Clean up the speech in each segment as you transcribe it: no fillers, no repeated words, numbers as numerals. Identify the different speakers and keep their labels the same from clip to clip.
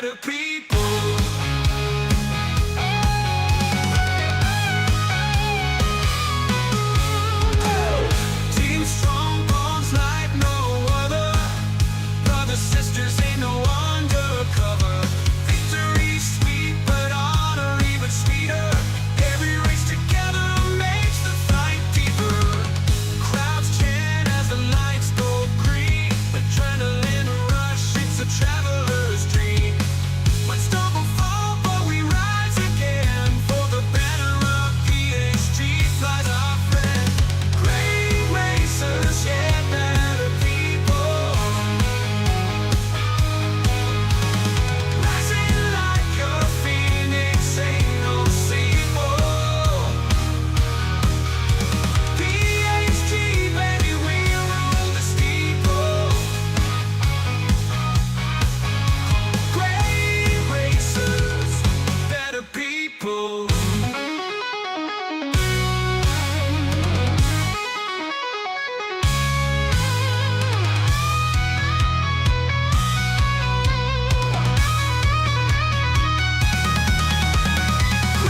Speaker 1: better people. Team strong, bonds like no other. Brothers, sisters, ain't no undercover. Victory sweet, but honor even sweeter. Every race together makes the fight deeper. Crowds chant as the lights go green. Adrenaline rush, it's a traveler's dream. Might stumble, fall, but we rise again. For the banner of PHG flies our friend. Great racers, yeah, better people. Rising like a phoenix, ain't no sequel. PHG, baby, we rule the steeple. Great racers, better people.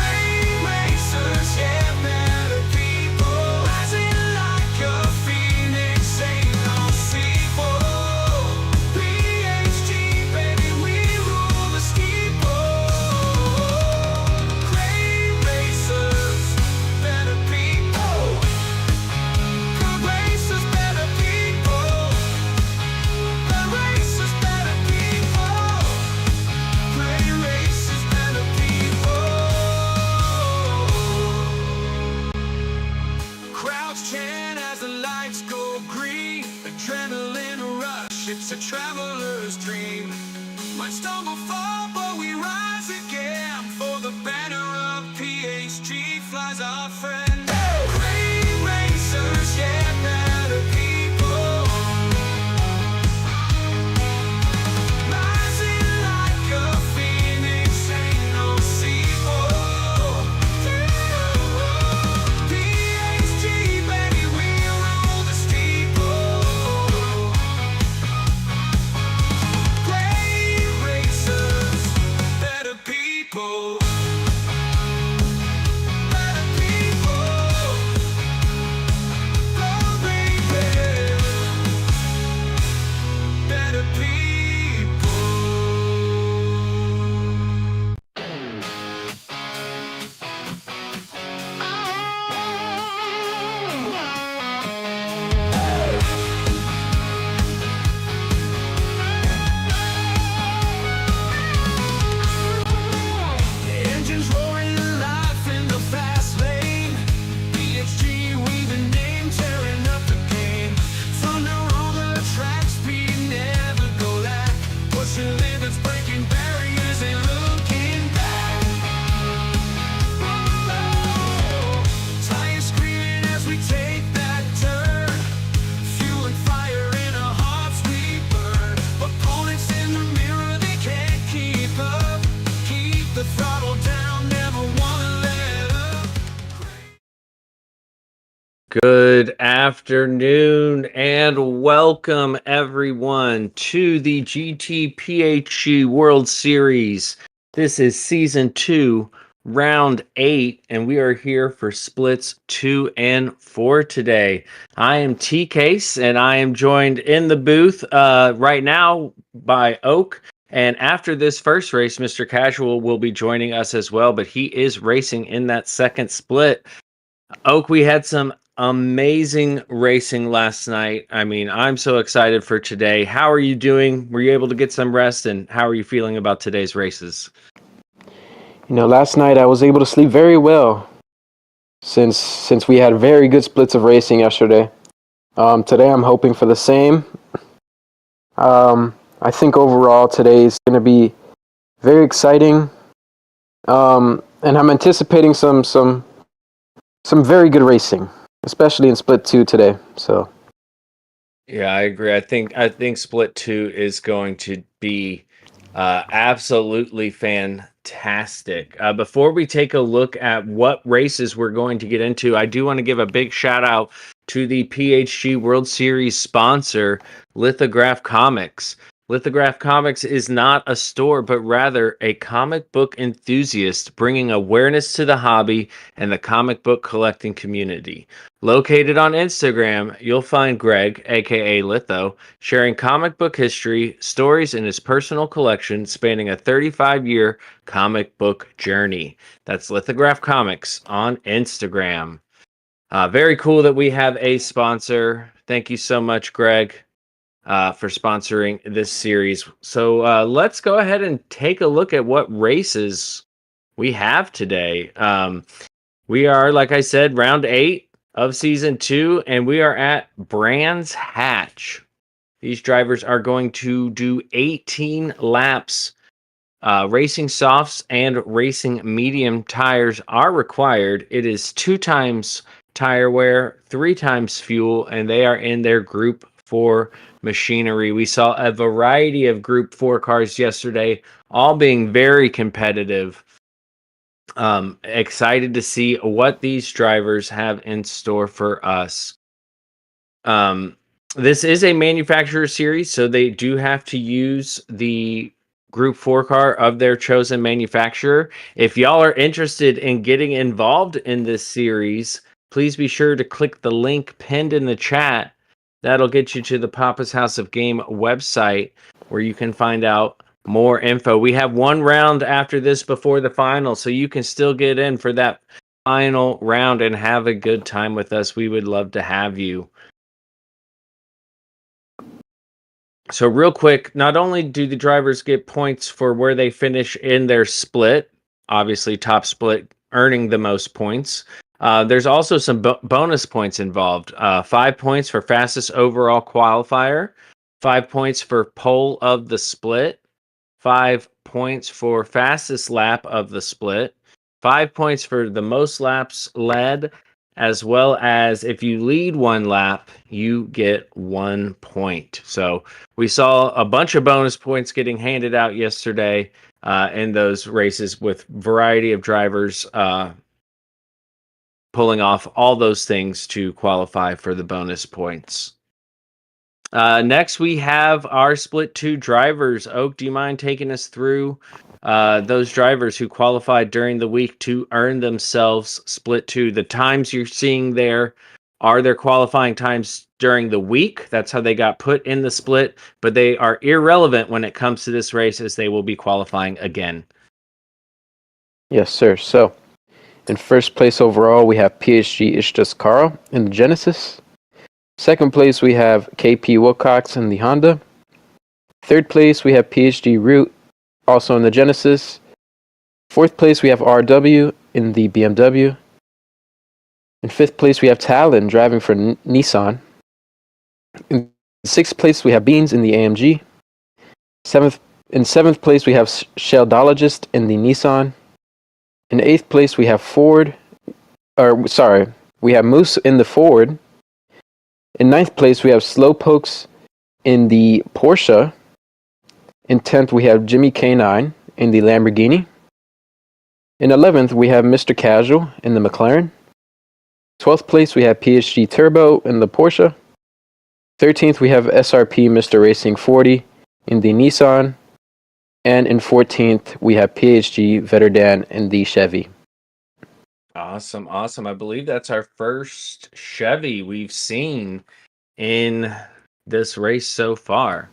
Speaker 1: Great racers, yeah, better people. Rising like a phoenix, ain't no sequel. PHG, baby, we rule the steeple. Great racers, better people. Good racers, better people. Bad racers, better people. Great racers, better people. Crowds chant as the lights go green. Adrenaline rush, it's a traveler's dream. Might stumble, fall, but we rise again. For the banner of PHG flies our friend. Great racers, yeah, better people. Rising like a phoenix, ain't no sequel. PHG, baby, we rule the steeple. Great racers, better people. Better people. Oh, baby. Better people. Engines roaring life in the fast lane. PHG, we the name, tearing up the game. Thunder on the track, speed never go lack. Pushing limits, breaking barriers, and looking back. Tires screaming as we take that turn. Fuel and fire in our hearts we burn. Opponents in the mirror, they can't keep up. Keep the throttle down, never wanna let up.
Speaker 2: Good afternoon and welcome everyone to the GT World Series. This is season 2, round 8, and we are here for splits 2 and 4 today. I am T-Case and I am joined in the booth right now by Oak. And after this first race, Mr. Casual will be joining us as well, but he is racing in that second split. Oak, we had some amazing racing last night. I mean, I'm so excited for today. How are you doing? Were you able to get some rest? And how are you feeling about today's races?
Speaker 3: Last night I was able to sleep very well since we had very good splits of racing yesterday. Today I'm hoping for the same. I think overall today is going to be very exciting. And I'm anticipating some very good racing, especially in split 2 today. So
Speaker 2: yeah, I agree. I think split 2 is going to be absolutely fantastic. Before we take a look at what races we're going to get into, I do want to give a big shout out to the PHG World Series sponsor, Lithograph Comics. Lithograph Comics is not a store, but rather a comic book enthusiast bringing awareness to the hobby and the comic book collecting community. Located on Instagram, you'll find Greg, aka Litho, sharing comic book history, stories in his personal collection spanning a 35-year comic book journey. That's Lithograph Comics on Instagram. Very cool that we have a sponsor. Thank you so much, Greg, for sponsoring this series. So let's go ahead and take a look at what races we have today. We are, like I said, round 8 of season 2, and we are at Brands Hatch. These drivers are going to do 18 laps. Racing softs and racing medium tires are required. It is 2 times tire wear, 3 times fuel, and they are in their Group 4 machinery. We saw a variety of Group 4 cars yesterday, all being very competitive. Excited to see what these drivers have in store for us. This is a manufacturer series, so they do have to use the Group 4 car of their chosen manufacturer. If y'all are interested in getting involved in this series, please be sure to click the link pinned in the chat. That'll get you to the Papa's House of Game website where you can find out more info. We have one round after this before the final, so you can still get in for that final round and have a good time with us. We would love to have you. So real quick, not only do the drivers get points for where they finish in their split, obviously top split earning the most points, there's also some bonus points involved. 5 points for fastest overall qualifier, 5 points for pole of the split, 5 points for fastest lap of the split, 5 points for the most laps led, as well as if you lead 1 lap, you get 1 point. So we saw a bunch of bonus points getting handed out yesterday in those races with variety of drivers pulling off all those things to qualify for the bonus points. Next, we have our Split 2 drivers. Oak, do you mind taking us through those drivers who qualified during the week to earn themselves Split 2? The times you're seeing there are their qualifying times during the week. That's how they got put in the split, but they are irrelevant when it comes to this race as they will be qualifying again.
Speaker 3: Yes, sir. So, in first place overall, we have PHG Ishtas Carl in the Genesis. Second place, we have KP Wilcox in the Honda. Third place, we have PHG Root, also in the Genesis. Fourth place, we have RW in the BMW. In fifth place, we have Talon driving for Nissan. In sixth place, we have Beans in the AMG. In seventh place, we have Sheldologist in the Nissan. In eighth place, we have we have Moose in the Ford. In ninth place, we have Slowpokes in the Porsche. In 10th, we have Jimmy K9 in the Lamborghini. In 11th, we have Mr. Casual in the McLaren. 12th place, we have PHG Turbo in the Porsche. 13th, we have SRP Mr. Racing 40 in the Nissan. And in 14th, we have PHG Vetterdan in the Chevy.
Speaker 2: Awesome. I believe that's our first Chevy we've seen in this race so far.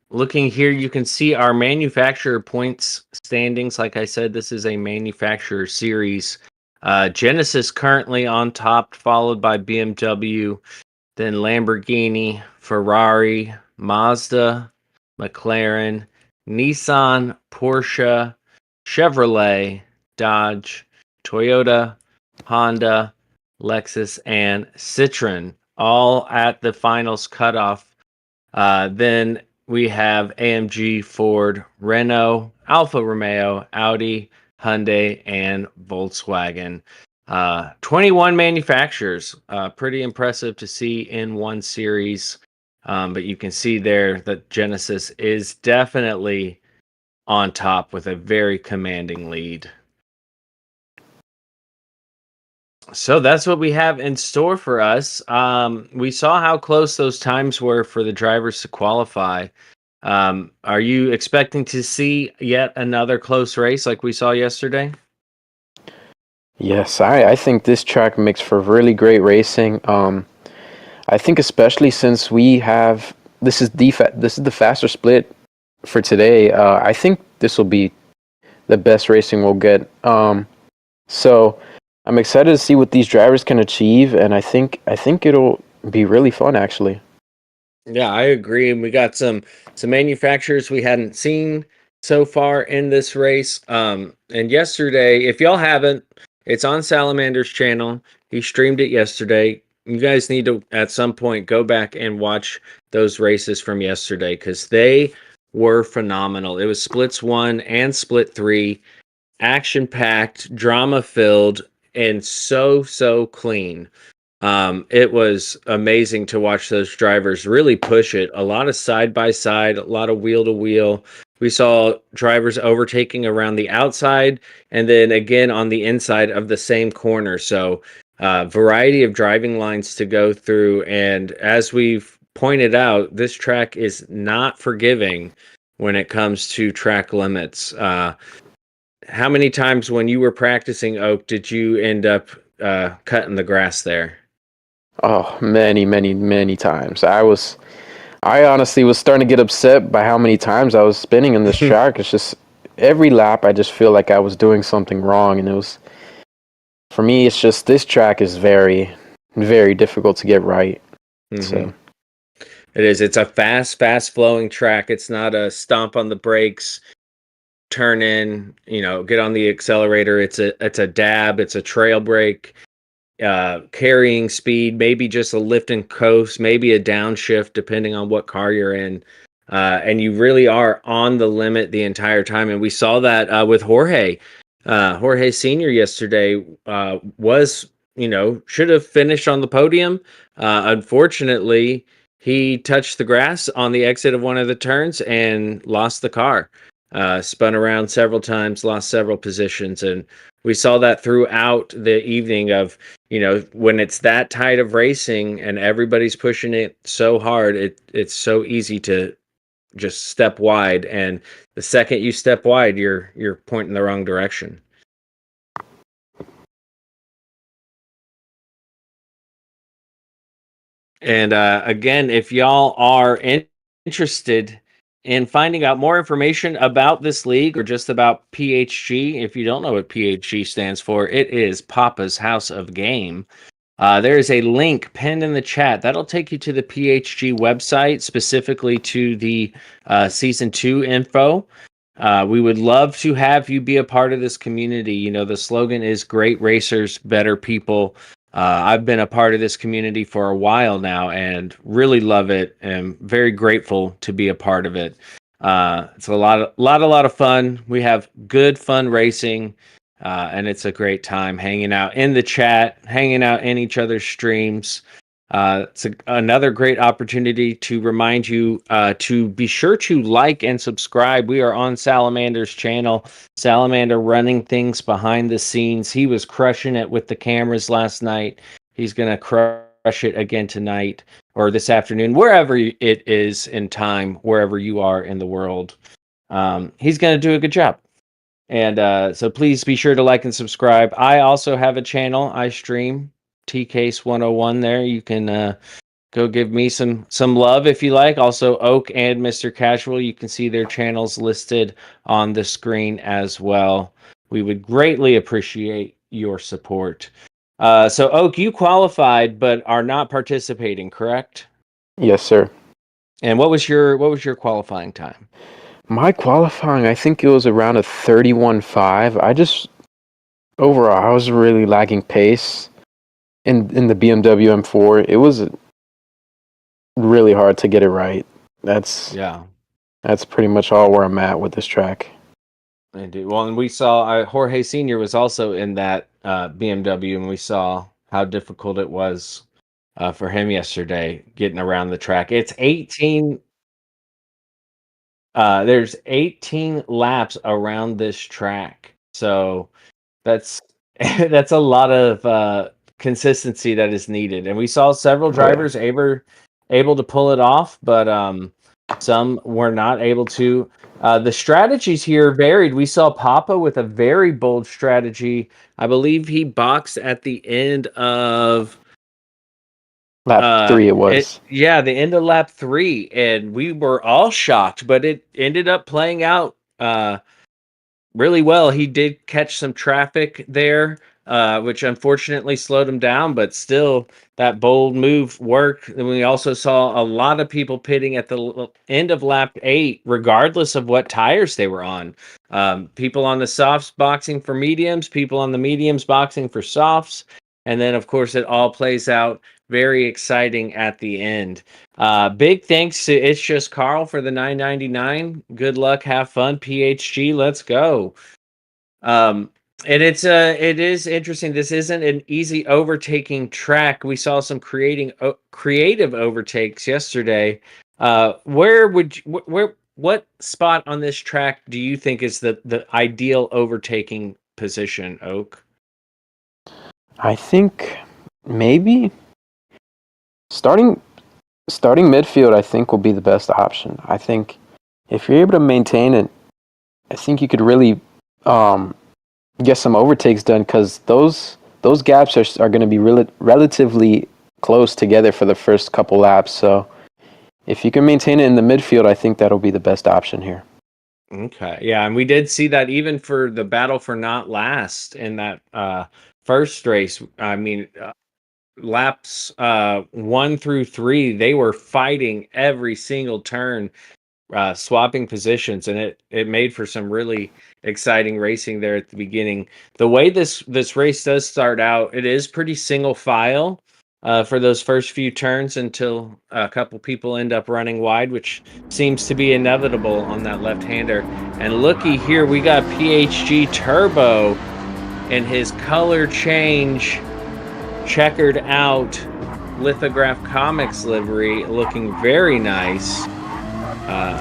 Speaker 2: Looking here, you can see our manufacturer points standings. Like I said, this is a manufacturer series. Genesis currently on top, followed by BMW, then Lamborghini, Ferrari, Mazda, McLaren, Nissan, Porsche, Chevrolet, Dodge, Toyota, Honda, Lexus, and Citroen, all at the finals cutoff. Then we have AMG, Ford, Renault, Alfa Romeo, Audi, Hyundai, and Volkswagen. 21 manufacturers. Pretty impressive to see in one series. But you can see there that Genesis is definitely on top with a very commanding lead. So that's what we have in store for us. We saw how close those times were for the drivers to qualify. Are you expecting to see yet another close race like we saw yesterday?
Speaker 3: Yes, I think this track makes for really great racing. I think especially since we have this is the faster split for today. I think this will be the best racing we'll get. So I'm excited to see what these drivers can achieve, and I think it'll be really fun actually.
Speaker 2: Yeah, I agree. And we got some manufacturers we hadn't seen so far in this race. And yesterday, if y'all haven't, it's on Salamander's channel. He streamed it yesterday. You guys need to at some point go back and watch those races from yesterday because they were phenomenal. It was splits 1 and split 3, action packed, drama filled, and so clean. It was amazing to watch those drivers really push it. A lot of side by side, a lot of wheel to wheel. We saw drivers overtaking around the outside and then again on the inside of the same corner. So, variety of driving lines to go through. And as we've pointed out, this track is not forgiving when it comes to track limits. How many times when you were practicing, Oak, did you end up cutting the grass there?
Speaker 3: Oh, many times. I honestly was starting to get upset by how many times I was spinning in this track. It's just every lap I just feel like I was doing something wrong, and it was for me. It's just this track is very difficult to get right. So
Speaker 2: It is. It's a fast flowing track. It's not a stomp on the brakes, turn in, get on the accelerator. It's a dab. It's a trail brake. Carrying speed, maybe just a lift and coast, maybe a downshift, depending on what car you're in. And you really are on the limit the entire time. And we saw that with Jorge. Jorge Sr. yesterday should have finished on the podium. Unfortunately, he touched the grass on the exit of one of the turns and lost the car. Spun around several times, lost several positions. And we saw that throughout the evening of, when it's that tight of racing and everybody's pushing it so hard, it's so easy to just step wide. And the second you step wide, you're pointing the wrong direction. And again, if y'all are interested in finding out more information about this league or just about PHG, if you don't know what PHG stands for, it is Papa's House of Game. There is a link pinned in the chat that'll take you to the PHG website, specifically to the season 2 info. We would love to have you be a part of this community. The slogan is great racers, better people. I've been a part of this community for a while now and really love it and very grateful to be a part of it. It's a lot of fun. We have good fun racing, and it's a great time hanging out in the chat, hanging out in each other's streams. It's another great opportunity to remind you to be sure to like and subscribe. We are on Salamander's channel. Salamander running things behind the scenes. He was crushing it with the cameras last night. He's going to crush it again tonight or this afternoon, wherever it is in time, wherever you are in the world. He's going to do a good job. And so please be sure to like and subscribe. I also have a channel. I stream TCase 101 there. You can go give me some love if you like. Also, Oak and Mr. Casual, you can see their channels listed on the screen as well. We would greatly appreciate your support. So, Oak, you qualified but are not participating, correct?
Speaker 3: yes, sir.
Speaker 2: And what was your qualifying time?
Speaker 3: My qualifying, I think it was around a 31.5. Overall, I was really lagging pace in the BMW M4. It was really hard to get it right. That's pretty much all where I'm at with this track.
Speaker 2: Indeed. Well, and we saw Jorge Sr. was also in that BMW, and we saw how difficult it was for him yesterday getting around the track. It's 18. There's 18 laps around this track, so that's that's a lot of consistency that is needed. And we saw several drivers able to pull it off, but Some were not able to. The strategies here varied. We saw Papa with a very bold strategy. I believe he boxed at the end of
Speaker 3: Lap 3 it was.
Speaker 2: the end of lap 3, and we were all shocked, but it ended up playing out really well. He did catch some traffic there, which unfortunately slowed him down, but still, that bold move worked. And we also saw a lot of people pitting at the end of lap 8, regardless of what tires they were on. People on the softs boxing for mediums, people on the mediums boxing for softs. And then, of course, it all plays out very exciting at the end. Big thanks to It's Just Carl for the $9.99. Good luck, have fun, PHG. Let's go. And it is interesting. This isn't an easy overtaking track. We saw some creative overtakes yesterday. What spot on this track do you think is the ideal overtaking position, Oak?
Speaker 3: I think maybe starting midfield, I think, will be the best option. I think if you're able to maintain it, I think you could really get some overtakes done, because those gaps are going to be relatively close together for the first couple laps. So if you can maintain it in the midfield, I think that'll be the best option here.
Speaker 2: Okay, yeah, and we did see that even for the battle for not last in that first race. I mean, laps 1 through 3, they were fighting every single turn, swapping positions, and it made for some really exciting racing there at the beginning. The way this race does start out, it is pretty single file for those first few turns until a couple people end up running wide, which seems to be inevitable on that left-hander. And looky here, we got PHG Turbo in his color change, checkered out Lithograph Comics livery, looking very nice.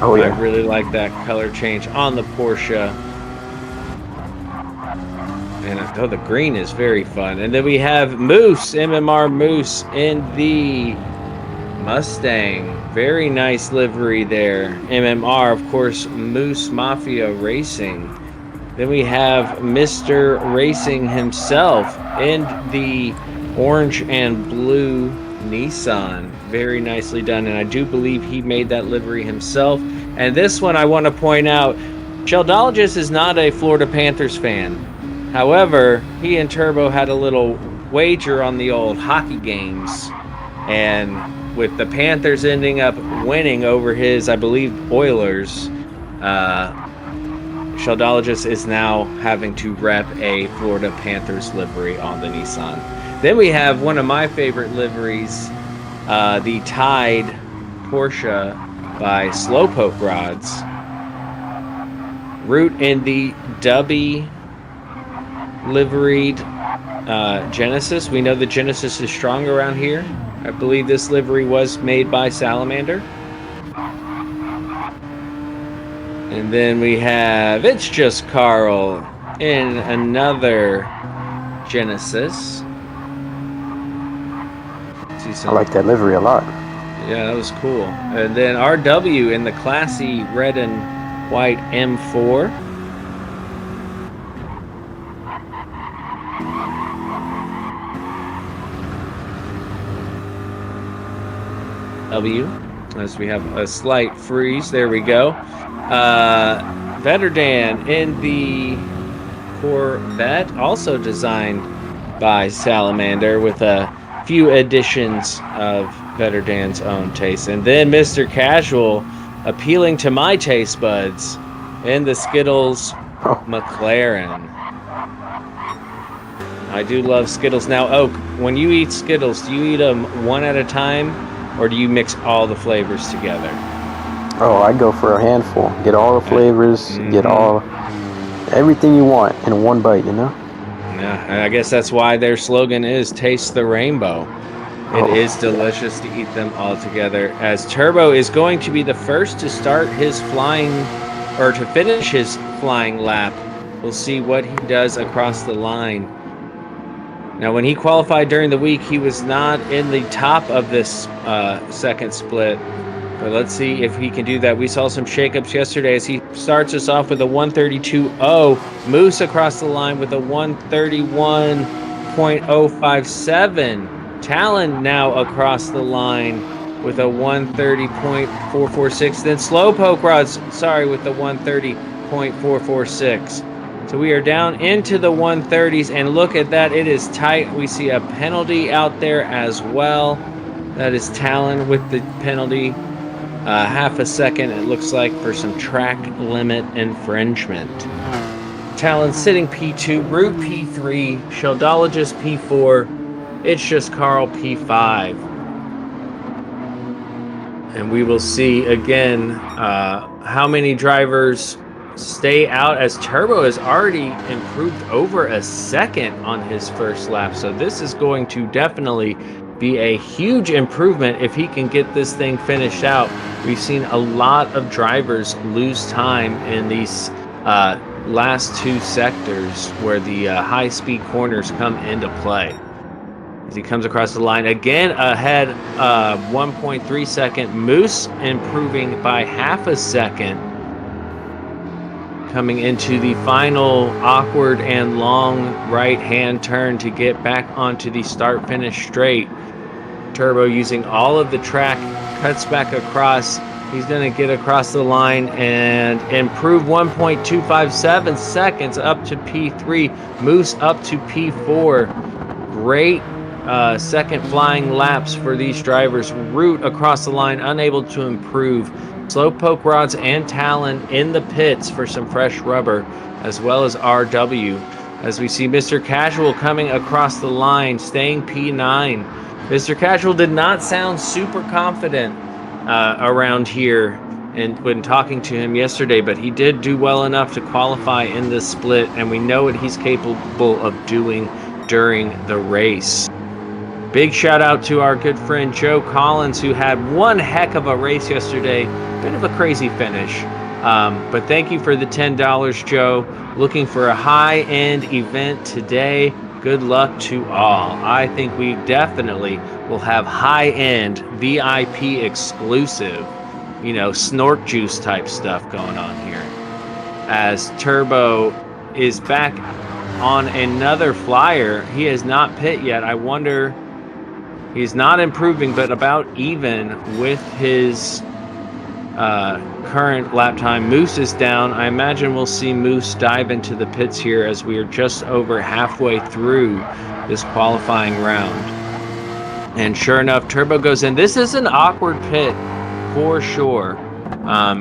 Speaker 3: Oh, yeah.
Speaker 2: I really like that color change on the Porsche. And the green is very fun. And then we have Moose, MMR Moose, in the Mustang. Very nice livery there. MMR, of course, Moose Mafia Racing. Then we have Mr. Racing himself in the orange and blue Nissan. Very nicely done, and I do believe he made that livery himself. And this one I want to point out, Sheldologist is not a Florida Panthers fan. However, he and Turbo had a little wager on the old hockey games, and with the Panthers ending up winning over his, I believe, Oilers, Sheldologist is now having to rep a Florida Panthers livery on the Nissan. Then we have one of my favorite liveries, the Tide Porsche by Slowpoke Rods. Root in the Dubby liveried Genesis. We know the Genesis is strong around here. I believe this livery was made by Salamander. And then we have It's Just Carl in another Genesis.
Speaker 3: I like that livery a lot.
Speaker 2: Yeah, that was cool. And then RW in the classy red and white M4. W, as we have a slight freeze. There we go. Vetterdan in the Corvette, also designed by Salamander, with a few additions of Vetterdan's own taste. And then Mr. Casual, appealing to my taste buds, in the Skittles McLaren. I do love Skittles. Now, Oak, when you eat Skittles, do you eat them one at a time, or do you mix all the flavors together?
Speaker 3: Oh, I go for a handful. Get all the flavors, get everything you want in one bite, you know?
Speaker 2: Yeah, and I guess that's why their slogan is Taste the Rainbow. It is delicious to eat them all together, as Turbo is going to be the first to start his flying, or to finish his flying lap. We'll see what he does across the line. Now, when he qualified during the week, he was not in the top of this second split. But let's see if he can do that. We saw some shakeups yesterday as he starts us off with a 132.0. Moose across the line with a 131.057. Talon now across the line with a 130.446. Then Slowpoke Rods, sorry, with the 130.446. So we are down into the 130s, and look at that. It is tight. We see a penalty out there as well. That is Talon with the penalty. Half a second, it looks like, for some track limit infringement. Talon sitting P2, Root P3, Sheldologist P4, It's Just Carl P5. And we will see again how many drivers stay out, as Turbo has already improved over a second on his first lap. So this is going to definitely be a huge improvement if he can get this thing finished out. We've seen a lot of drivers lose time in these last two sectors where the high-speed corners come into play. As he comes across the line again, ahead 1.3 second. Moose improving by half a second, coming into the final awkward and long right-hand turn to get back onto the start-finish straight. Turbo using all of the track, cuts back across. He's going to get across the line and improve 1.257 seconds up to P3. Moose up to P4. Great second flying laps for these drivers. Root across the line, unable to improve. Slowpoke Rods and Talon in the pits for some fresh rubber, as well as RW. As we see Mr. Casual coming across the line, staying P9. Mr. Casual did not sound super confident around here and when talking to him yesterday, but he did do well enough to qualify in this split, and we know what he's capable of doing during the race. Big shout out to our good friend Joe Collins, who had one heck of a race yesterday. Bit of a crazy finish. But thank you for the $10, Joe. Looking for a high-end event today. Good luck to all. I think we definitely will have high-end VIP exclusive, you know, snort juice type stuff going on here. As Turbo is back on another flyer. He has not pit yet. I wonder, he's not improving, but about even with his current lap time. Moose is down. I imagine we'll see Moose dive into the pits here as we are just over halfway through this qualifying round. And sure enough, Turbo goes in. This is an awkward pit for sure.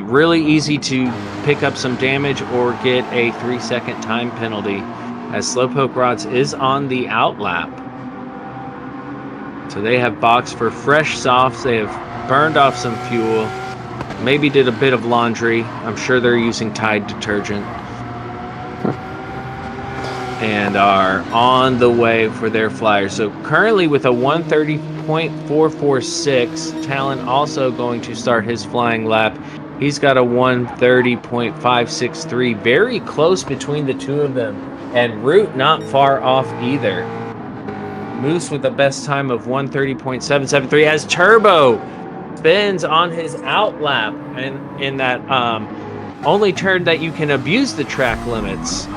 Speaker 2: Really easy to pick up some damage or get a 3-second time penalty, as Slowpoke Rods is on the outlap. So they have boxed for fresh softs. They have burned off some fuel. Maybe did a bit of laundry. I'm sure they're using Tide detergent. And are on the way for their flyer. So currently with a 130.446, Talon also going to start his flying lap. He's got a 130.563, very close between the two of them. And Root not far off either. Moose with the best time of 130.773 as Turbo spins on his outlap and in that only turn that you can abuse the track limits.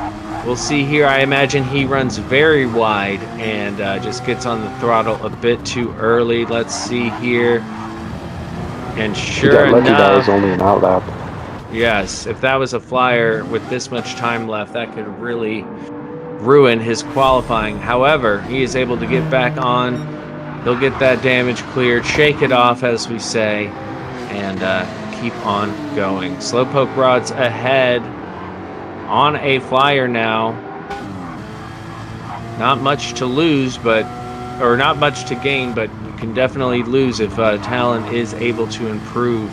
Speaker 2: We'll see here. I imagine he runs very wide and just gets on the throttle a bit too early. Let's see here. And sure enough,
Speaker 3: that was only an outlap.
Speaker 2: Yes, if that was a flyer with this much time left, that could really ruin his qualifying. However, he is able to get back on. He'll get that damage cleared, shake it off, as we say, and keep on going. Slowpoke Rods ahead on a flyer now. Not much to lose, or not much to gain, but you can definitely lose if Talon is able to improve,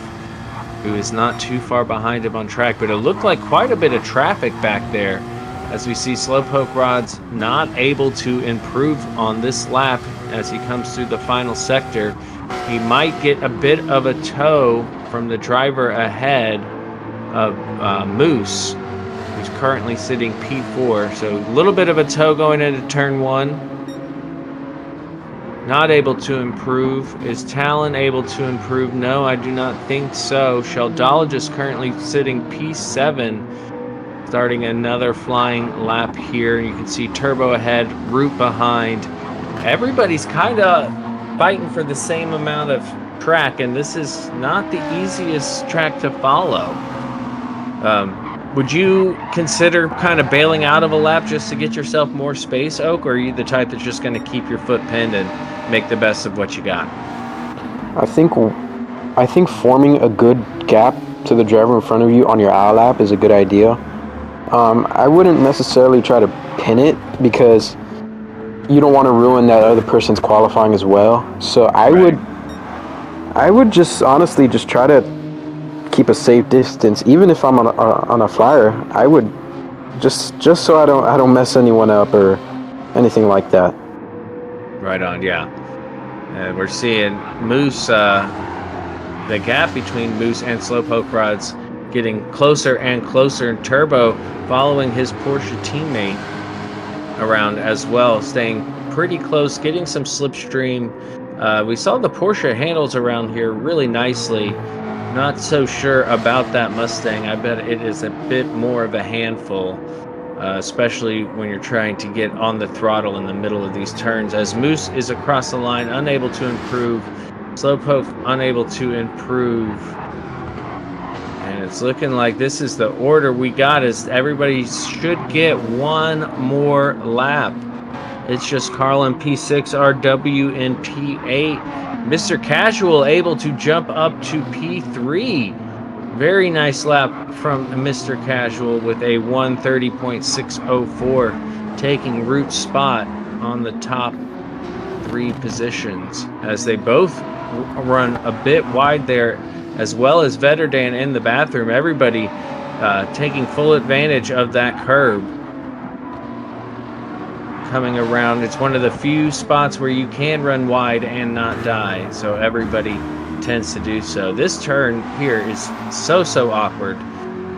Speaker 2: who is not too far behind him on track. But it looked like quite a bit of traffic back there, as we see Slowpoke Rods not able to improve on this lap as he comes through the final sector. He might get a bit of a tow from the driver ahead of Moose, who's currently sitting P4. So a little bit of a tow going into turn one. not able to improve. Is Talon able to improve? No, I do not think so. Sheldologist currently sitting P7, starting another flying lap here. You can see Turbo ahead, Root behind. Everybody's kind of fighting for the same amount of track, and this is not the easiest track to follow. Would you consider kind of bailing out of a lap just to get yourself more space, Oak, or are you the type that's just going to keep your foot pinned and make the best of what you got?
Speaker 3: I think forming a good gap to the driver in front of you on your out lap is a good idea. I wouldn't necessarily try to pin it because you don't want to ruin that other person's qualifying as well. So I would just honestly just try to keep a safe distance. Even if I'm on a flyer, I would just so I don't mess anyone up or anything like that.
Speaker 2: Right on, yeah. And we're seeing Moose, the gap between Moose and Slowpoke Rods getting closer and closer, and Turbo following his Porsche teammate around as well, staying pretty close, getting some slipstream. We saw the Porsche handles around here really nicely. Not so sure about that Mustang. I bet it is a bit more of a handful, especially when you're trying to get on the throttle in the middle of these turns. As Moose is across the line, unable to improve. Slowpoke unable to improve. And it's looking like this is the order we got, is everybody should get one more lap. It's just Carl in P6, RW in P8. Mr. Casual able to jump up to P3. Very nice lap from Mr. Casual with a 1:30.604, taking Root's spot on the top 3 positions, as they both run a bit wide there, as well as Vetterdan in the bathroom. Everybody taking full advantage of that curb. Coming around, it's one of the few spots where you can run wide and not die, so everybody tends to do so. This turn here is so awkward.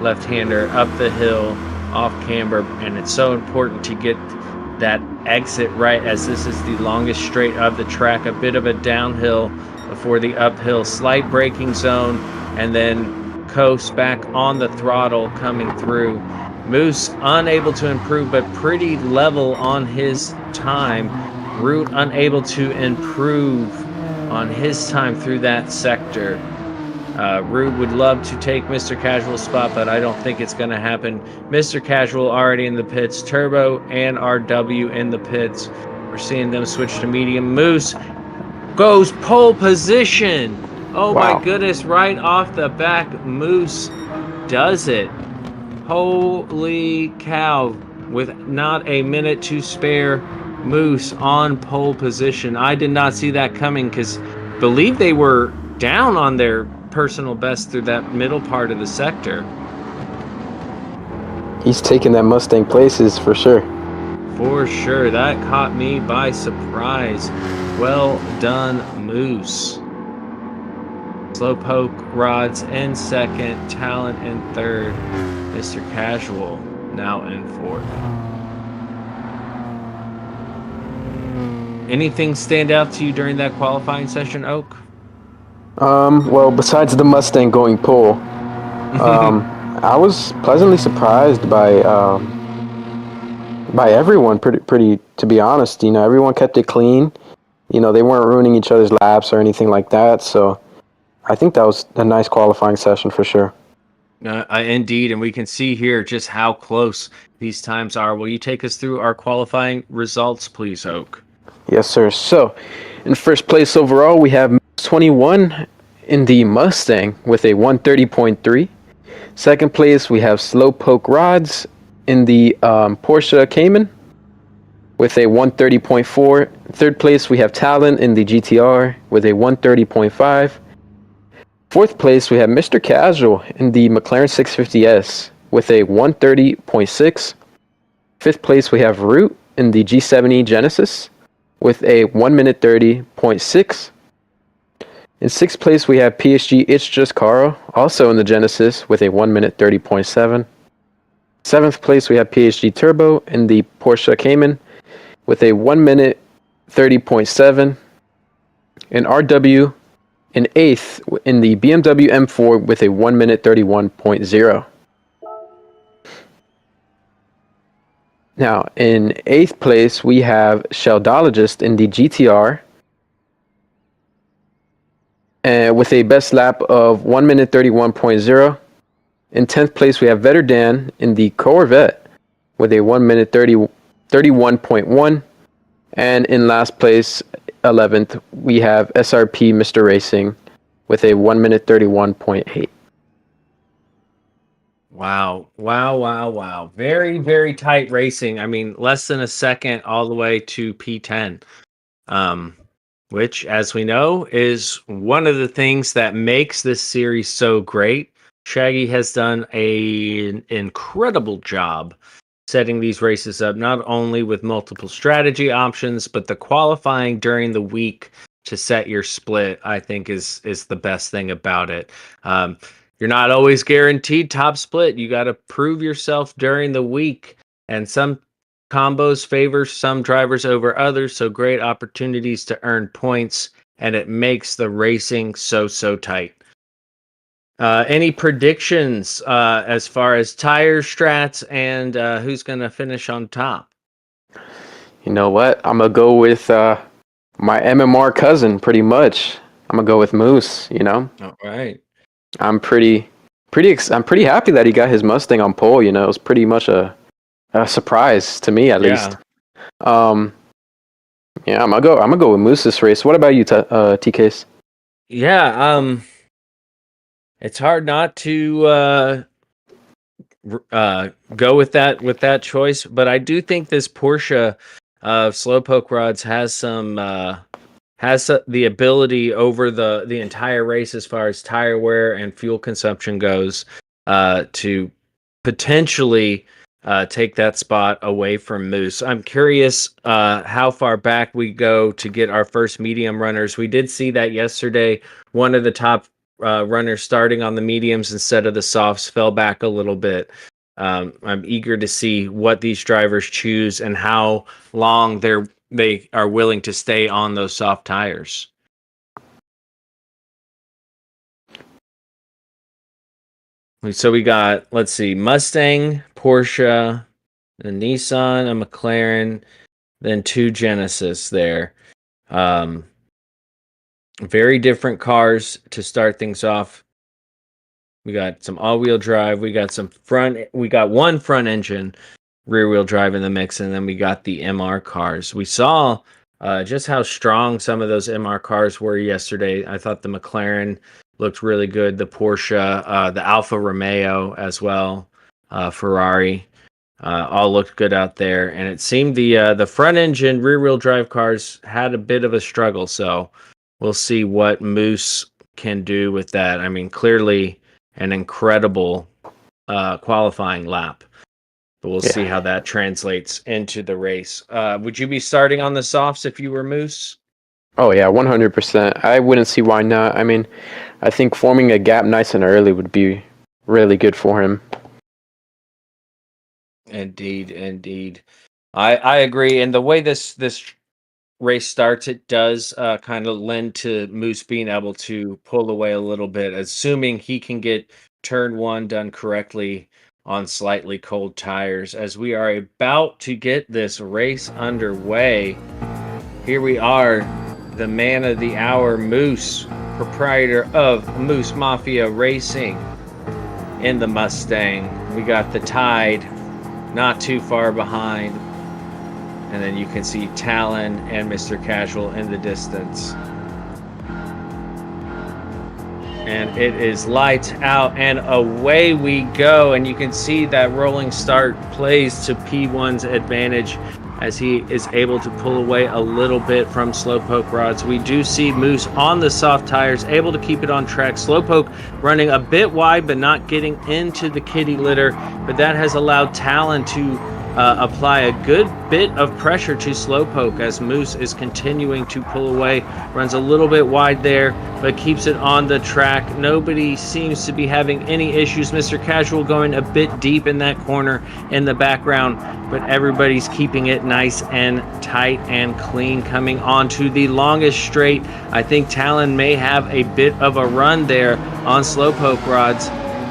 Speaker 2: Left-hander up the hill, off camber, and it's so important to get that exit right, as this is the longest straight of the track. A bit of a downhill before the uphill, slight braking zone, and then coast back on the throttle coming through. Moose unable to improve, but pretty level on his time. Root unable to improve on his time through that sector. Root would love to take Mr. Casual's spot, but I don't think it's going to happen. Mr. Casual already in the pits. Turbo and RW in the pits. We're seeing them switch to medium. Moose goes pole position. Oh
Speaker 3: Wow.
Speaker 2: my goodness, right off the back, Moose does it. Holy cow, with not a minute to spare, Moose on pole position. I did not see that coming, because I believe they were down on their personal best through that middle part of the sector.
Speaker 3: He's taking that Mustang places for sure.
Speaker 2: For sure, that caught me by surprise. Well done, Moose. Slowpoke Rods in second, Talent in third, Mr. Casual now in fourth. Anything stand out to you during that qualifying session, Oak?
Speaker 3: Well, besides the Mustang going pole, I was pleasantly surprised by everyone. Pretty, to be honest. You know, everyone kept it clean. You know, they weren't ruining each other's laps or anything like that. So, I think that was a nice qualifying session for sure.
Speaker 2: Indeed, and we can see here just how close these times are. Will you take us through our qualifying results, please, Oak?
Speaker 3: Yes, sir. So, in first place overall, we have 21 in the Mustang with a 130.3. Second place, we have Slowpoke Rods in the Porsche Cayman with a 130.4. Third place, we have Talon in the GTR with a 130.5. Fourth place, we have Mr. Casual in the McLaren 650S with a 130.6. Fifth place, we have Root in the G70 Genesis with a 1 minute 30.6. In sixth place, we have PHG It's Just Carl, also in the Genesis with a 1 minute 30.7. Seventh place, we have PHG Turbo in the Porsche Cayman with a 1 minute 30.7. and RW in 8th in the BMW M4 with a 1 minute 31.0. Now, in 8th place, we have Sheldologist in the GTR with a best lap of 1 minute 31.0. In 10th place, we have Vetter Dan in the Corvette with a 1 minute 31.1. And in last place, 11th, we have SRP Mr. Racing with a 1 minute 31.8.
Speaker 2: Wow. Very, very tight racing. I mean, less than a second all the way to P10. Which, as we know, is one of the things that makes this series so great. Shaggy has done an incredible job setting these races up, not only with multiple strategy options, but the qualifying during the week to set your split, I think is the best thing about it. You're not always guaranteed top split. You got to prove yourself during the week, and some combos favor some drivers over others, so great opportunities to earn points, and it makes the racing so tight. Any predictions as far as tire strats and who's going to finish on top?
Speaker 3: You know what? I'm going to go with my MMR cousin, pretty much. I'm going to go with Moose, you know?
Speaker 2: All right.
Speaker 3: I'm pretty happy that he got his Mustang on pole, you know? It was pretty much a surprise to me, at least. Yeah, I'm gonna go with Moose this race. What about you, TKs?
Speaker 2: Yeah, it's hard not to go with that choice, but I do think this Porsche of Slowpoke Rods has the ability over the entire race as far as tire wear and fuel consumption goes to potentially take that spot away from Moose. I'm curious how far back we go to get our first medium runners. We did see that yesterday. One of the top runners starting on the mediums instead of the softs fell back a little bit. I'm eager to see what these drivers choose and how long they are willing to stay on those soft tires. So we got, let's see, Mustang, Porsche, a Nissan, a McLaren, then 2 Genesis there. Very different cars to start things off. We got some all-wheel drive. We got one front engine, rear-wheel drive in the mix, and then we got the MR cars. We saw just how strong some of those MR cars were yesterday. I thought the McLaren looked really good. The Porsche, the Alfa Romeo as well, Ferrari, all looked good out there. And it seemed the front engine, rear-wheel drive cars had a bit of a struggle. So we'll see what Moose can do with that. I mean, clearly an incredible qualifying lap. But we'll see how that translates into the race. Would you be starting on the softs if you were Moose?
Speaker 3: Oh, yeah, 100%. I wouldn't see why not. I mean, I think forming a gap nice and early would be really good for him.
Speaker 2: Indeed. I agree. And the way this race starts, it does kind of lend to Moose being able to pull away a little bit, assuming he can get turn 1 done correctly on slightly cold tires. As we are about to get this race underway, here we are, the man of the hour, Moose, proprietor of Moose Mafia Racing in the Mustang. We got the Tide not too far behind, and then you can see Talon and Mr. Casual in the distance. And it is lights out and away we go, and you can see that rolling start plays to P1's advantage as he is able to pull away a little bit from Slowpoke Rods. We do see Moose on the soft tires, able to keep it on track. Slowpoke running a bit wide, but not getting into the kitty litter. But that has allowed Talon to apply a good bit of pressure to Slowpoke as Moose is continuing to pull away. Runs a little bit wide there, but keeps it on the track. Nobody seems to be having any issues. Mr. Casual going a bit deep in that corner in the background, but everybody's keeping it nice and tight and clean. Coming onto the longest straight, I think Talon may have a bit of a run there on Slowpoke rods.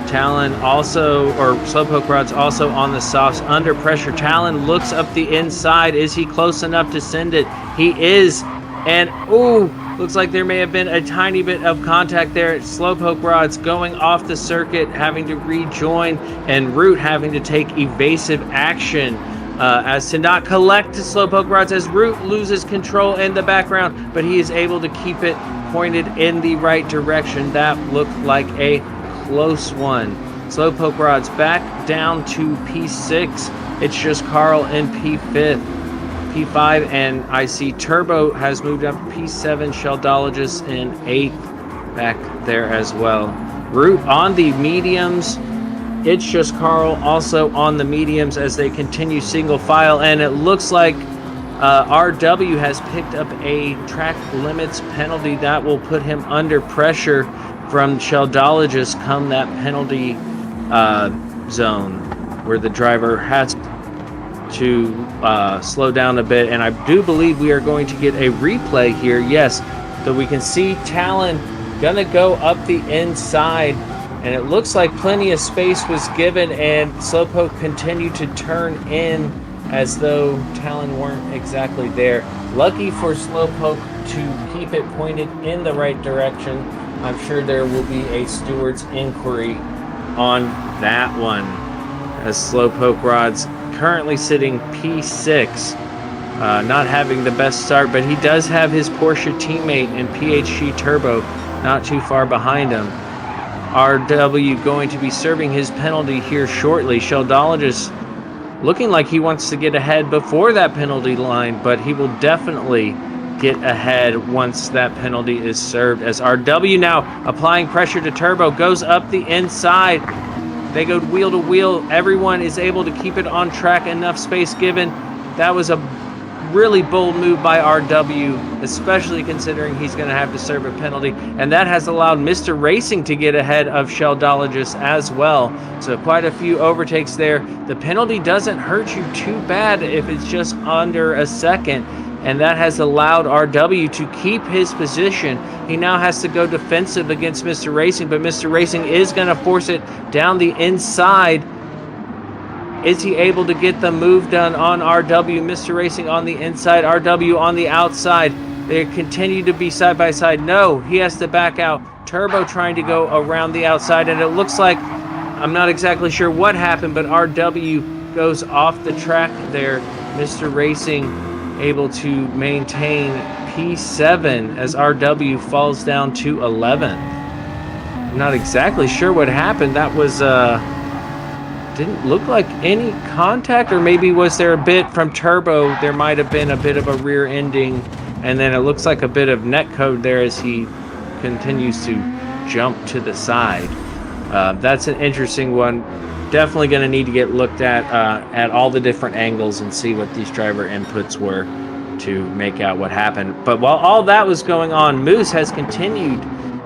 Speaker 2: Talon also, or Slowpoke rods also on the softs under pressure. Talon looks up the inside. Is he close enough to send it? He is. And, ooh, looks like there may have been a tiny bit of contact there. Slowpoke rods going off the circuit, having to rejoin, and Root having to take evasive action as to not collect the Slowpoke rods as Root loses control in the background, but he is able to keep it pointed in the right direction. That looked like a close one. Slowpoke rods back down to P6. It's just Carl in P5. P5, and I see Turbo has moved up to P7. Sheldologist in 8th back there as well. Root on the mediums. It's just Carl also on the mediums as they continue single file, and it looks like RW has picked up a track limits penalty that will put him under pressure from Sheldologist come that penalty zone where the driver has to slow down a bit. And I do believe we are going to get a replay here. Yes, so we can see Talon gonna go up the inside, and it looks like plenty of space was given, and Slowpoke continued to turn in as though Talon weren't exactly there. Lucky for Slowpoke to keep it pointed in the right direction. I'm sure there will be a steward's inquiry on that one, as Slowpoke rods currently sitting P6, not having the best start, but he does have his Porsche teammate in PHG Turbo not too far behind him. RW going to be serving his penalty here shortly. Sheldologist looking like he wants to get ahead before that penalty line, but he will definitely get ahead once that penalty is served, as RW now applying pressure to Turbo, goes up the inside. They go wheel to wheel. Everyone is able to keep it on track, enough space given. That was a really bold move by RW, especially considering he's going to have to serve a penalty, and that has allowed Mr. Racing to get ahead of Sheldologist as well. So quite a few overtakes there. The penalty doesn't hurt you too bad if it's just under a second, and that has allowed RW to keep his position. He now has to go defensive against Mr. Racing, but Mr. Racing is going to force it down the inside. Is he able to get the move done on RW? Mr. Racing on the inside, RW on the outside. They continue to be side by side. No, he has to back out. Turbo trying to go around the outside, and it looks like, I'm not exactly sure what happened, but RW goes off the track there. Mr. Racing able to maintain P7 as RW falls down to 11th. I'm not exactly sure what happened. That was didn't look like any contact, or maybe was there a bit from Turbo? There might have been a bit of a rear ending, and then it looks like a bit of net code there as he continues to jump to the side. That's an interesting one. Definitely going to need to get looked at all the different angles and see what these driver inputs were to make out what happened. But while all that was going on, Moose has continued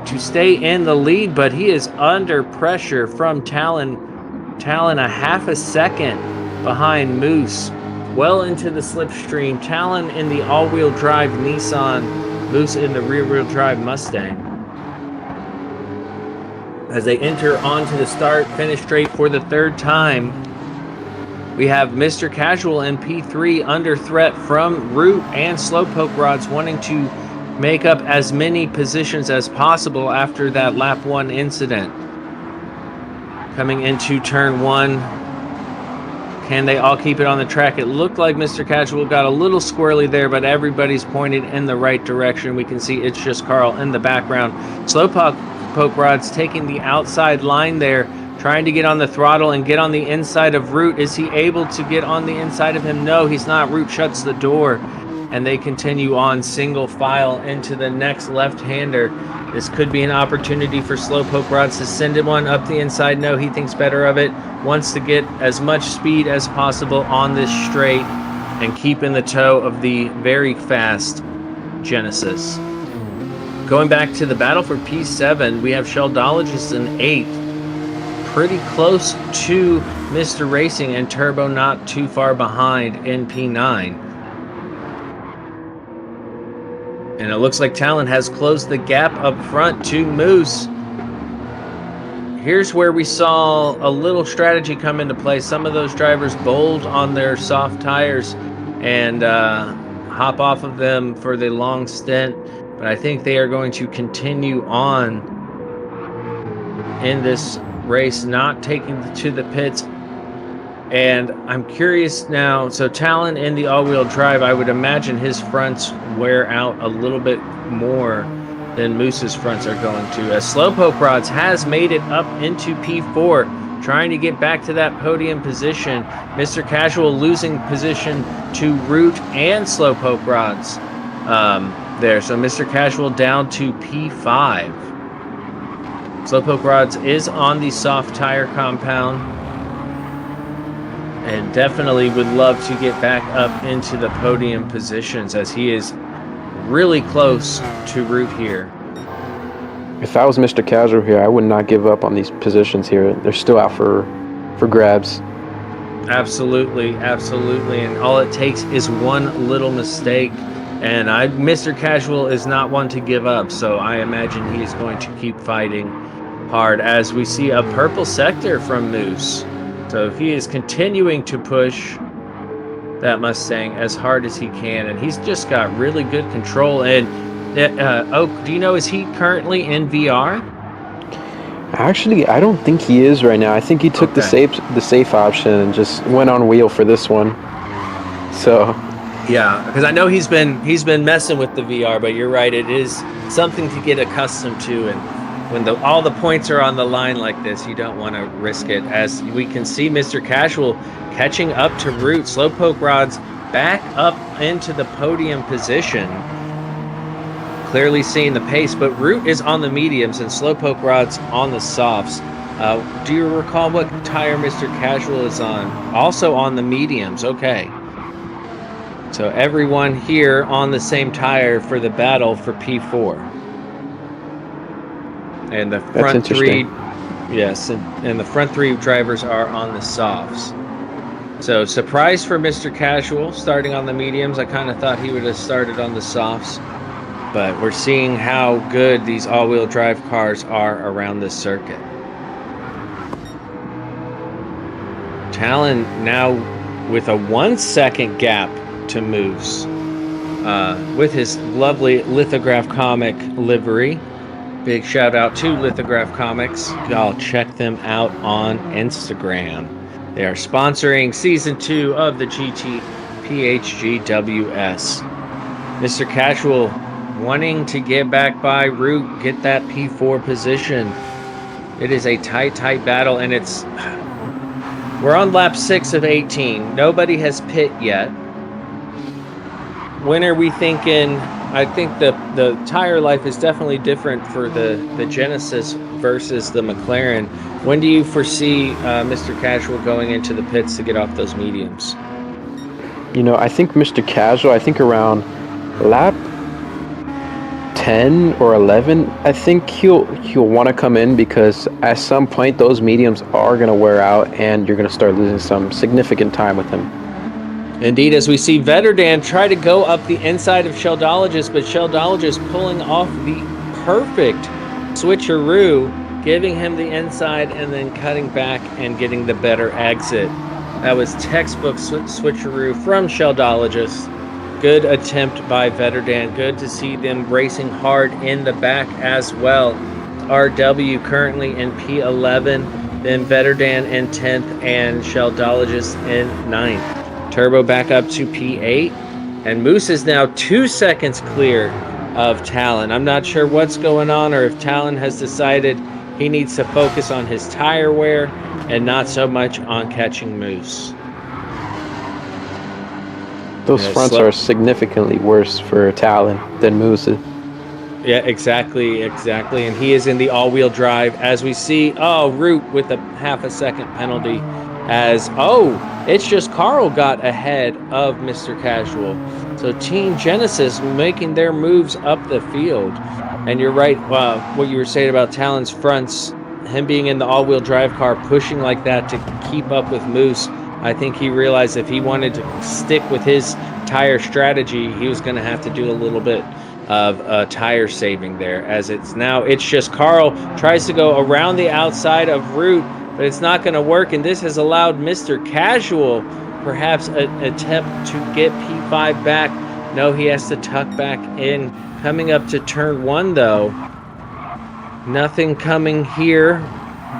Speaker 2: to stay in the lead, but he is under pressure from Talon a half a second behind Moose, well into the slipstream. Talon in the all-wheel drive Nissan, Moose in the rear-wheel drive Mustang. As they enter onto the start finish straight for the third time, we have Mr. Casual in P3 under threat from Root and Slowpoke rods, wanting to make up as many positions as possible after that lap 1 incident. Coming into turn 1, can they all keep it on the track? It looked like Mr. Casual got a little squirrely there, but everybody's pointed in the right direction. We can see it's just Carl in the background. Slowpoke rods taking the outside line there, trying to get on the throttle and get on the inside of Root. Is he able to get on the inside of him? No, he's not. Root shuts the door, and they continue on single file into the next left-hander. This could be an opportunity for Slowpoke Rods to send him one up the inside. No, he thinks better of it. Wants to get as much speed as possible on this straight and keep in the toe of the very fast Genesis. Going back to the battle for P7, we have Sheldologist in 8th. Pretty close to Mr. Racing, and Turbo not too far behind in P9. And it looks like Talon has closed the gap up front to Moose. Here's where we saw a little strategy come into play. Some of those drivers bowled on their soft tires and hop off of them for the long stint. But I think they are going to continue on in this race, not taking to the pits. And I'm curious now, so Talon in the all-wheel drive, I would imagine his fronts wear out a little bit more than Moose's fronts are going to, as Slowpoke Rods has made it up into P4, trying to get back to that podium position. Mr. Casual losing position to Root and Slowpoke Rods there. So Mr. Casual down to P5. Slowpoke Rods is on the soft tire compound, and definitely would love to get back up into the podium positions, as he is really close to Root here.
Speaker 3: If I was Mr. Casual here, I would not give up on these positions here. They're still out for grabs.
Speaker 2: Absolutely, absolutely. And all it takes is one little mistake. And Mr. Casual is not one to give up, so I imagine he is going to keep fighting hard, as we see a purple sector from Moose. So he is continuing to push that Mustang as hard as he can, and he's just got really good control. And Oak, do you know, is he currently in VR?
Speaker 3: Actually, I don't think he is right now. I think he took the safe option and just went on wheel for this one. So
Speaker 2: yeah, because I know he's been messing with the VR, but you're right, it is something to get accustomed to. And when all the points are on the line like this, you don't want to risk it. As we can see, Mr. Casual catching up to Root. Slowpoke Rods back up into the podium position. Clearly seeing the pace, but Root is on the mediums and Slowpoke Rods on the softs. Do you recall what tire Mr. Casual is on? Also on the mediums. Okay. So everyone here on the same tire for the battle for P4. And the front three, yes, and the front three drivers are on the softs. So surprise for Mr. Casual starting on the mediums. I kind of thought he would have started on the softs, but we're seeing how good these all-wheel drive cars are around this circuit. Talon now with a 1 second gap to Moose with his lovely Lithograph Comic livery. Big shout out to Lithograph Comics. Y'all check them out on Instagram. They are sponsoring Season 2 of the GT PHG WS. Mr. Casual wanting to get back by Root, get that P4 position. It is a tight battle, and we're on lap 6 of 18. Nobody has pit yet. When are we thinking? I think the tire life is definitely different for the Genesis versus the McLaren. When do you foresee Mr. Casual going into the pits to get off those mediums?
Speaker 3: You know, I think Mr. Casual, I think around lap 10 or 11, I think he'll want to come in, because at some point those mediums are going to wear out and you're going to start losing some significant time with him.
Speaker 2: Indeed, as we see Vetterdan try to go up the inside of Sheldologist, but Sheldologist pulling off the perfect switcheroo, giving him the inside and then cutting back and getting the better exit. That was textbook switcheroo from Sheldologist. Good attempt by Vetterdan. Good to see them racing hard in the back as well. RW currently in P11, then Vetterdan in 10th, and Sheldologist in 9th. Turbo back up to P8, and Moose is now 2 seconds clear of Talon. I'm not sure what's going on, or if Talon has decided he needs to focus on his tire wear and not so much on catching Moose.
Speaker 3: Those fronts are significantly worse for Talon than Moose's.
Speaker 2: Yeah, exactly. And he is in the all-wheel drive as we see, oh, Root with a half a second penalty as, oh, it's just Carl got ahead of Mr. Casual. So Team Genesis making their moves up the field. And you're right, what you were saying about Talon's fronts, him being in the all-wheel drive car, pushing like that to keep up with Moose. I think he realized if he wanted to stick with his tire strategy, he was going to have to do a little bit of tire saving there, as it's just Carl tries to go around the outside of Root, but it's not going to work, and this has allowed Mr. Casual perhaps an attempt to get P5 back. No, he has to tuck back in. Coming up to turn 1 though, nothing coming here.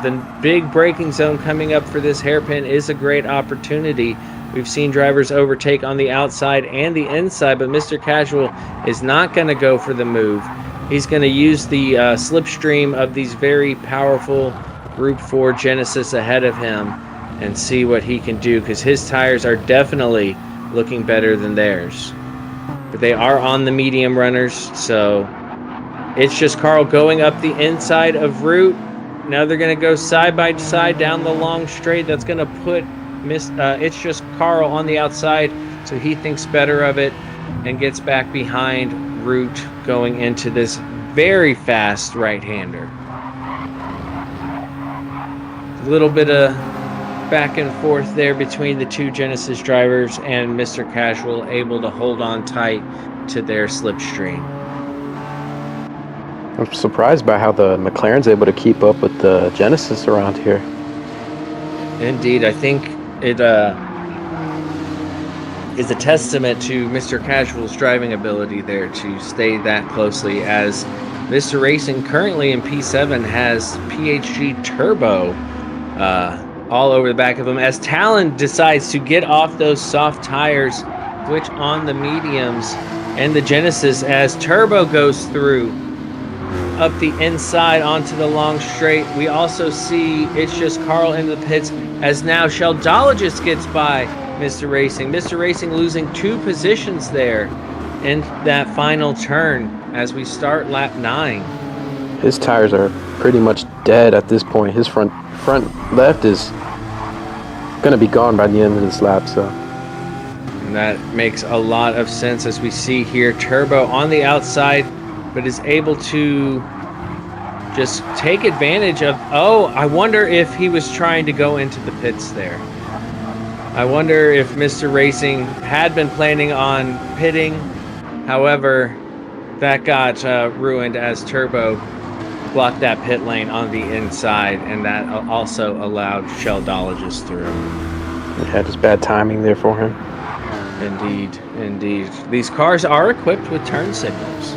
Speaker 2: The big braking zone coming up for this hairpin is a great opportunity. We've seen drivers overtake on the outside and the inside, but Mr. Casual is not going to go for the move. He's going to use the slipstream of these very powerful Group 4 Genesis ahead of him and see what he can do, because his tires are definitely looking better than theirs. But they are on the medium runners, so it's just Carl going up the inside of Root. Now they're going to go side by side down the long straight. That's going to put it's just Carl on the outside, so he thinks better of it and gets back behind Root going into this very fast right-hander. A little bit of back and forth there between the two Genesis drivers, and Mr. Casual able to hold on tight to their slipstream.
Speaker 3: I'm surprised by how the McLaren's able to keep up with the Genesis around here.
Speaker 2: Indeed, I think it is a testament to Mr. Casual's driving ability there to stay that closely, as Mr. Racing currently in P7 has PHG Turbo all over the back of him, as Talon decides to get off those soft tires, switch on the mediums and the Genesis as Turbo goes through up the inside onto the long straight. We also see it's just Carl in the pits, as now Sheldologist gets by Mr. Racing. Mr. Racing losing 2 positions there in that final turn as we start lap 9.
Speaker 3: His tires are pretty much dead at this point. His front left is gonna be gone by the end of this lap, so.
Speaker 2: And that makes a lot of sense, as we see here Turbo on the outside, but is able to just take advantage of, oh, I wonder if he was trying to go into the pits there. I wonder if Mr. Racing had been planning on pitting. However, that got ruined as Turbo blocked that pit lane on the inside, and that also allowed Sheldologist through.
Speaker 3: Yeah, just bad timing there for him.
Speaker 2: Indeed. These cars are equipped with turn signals.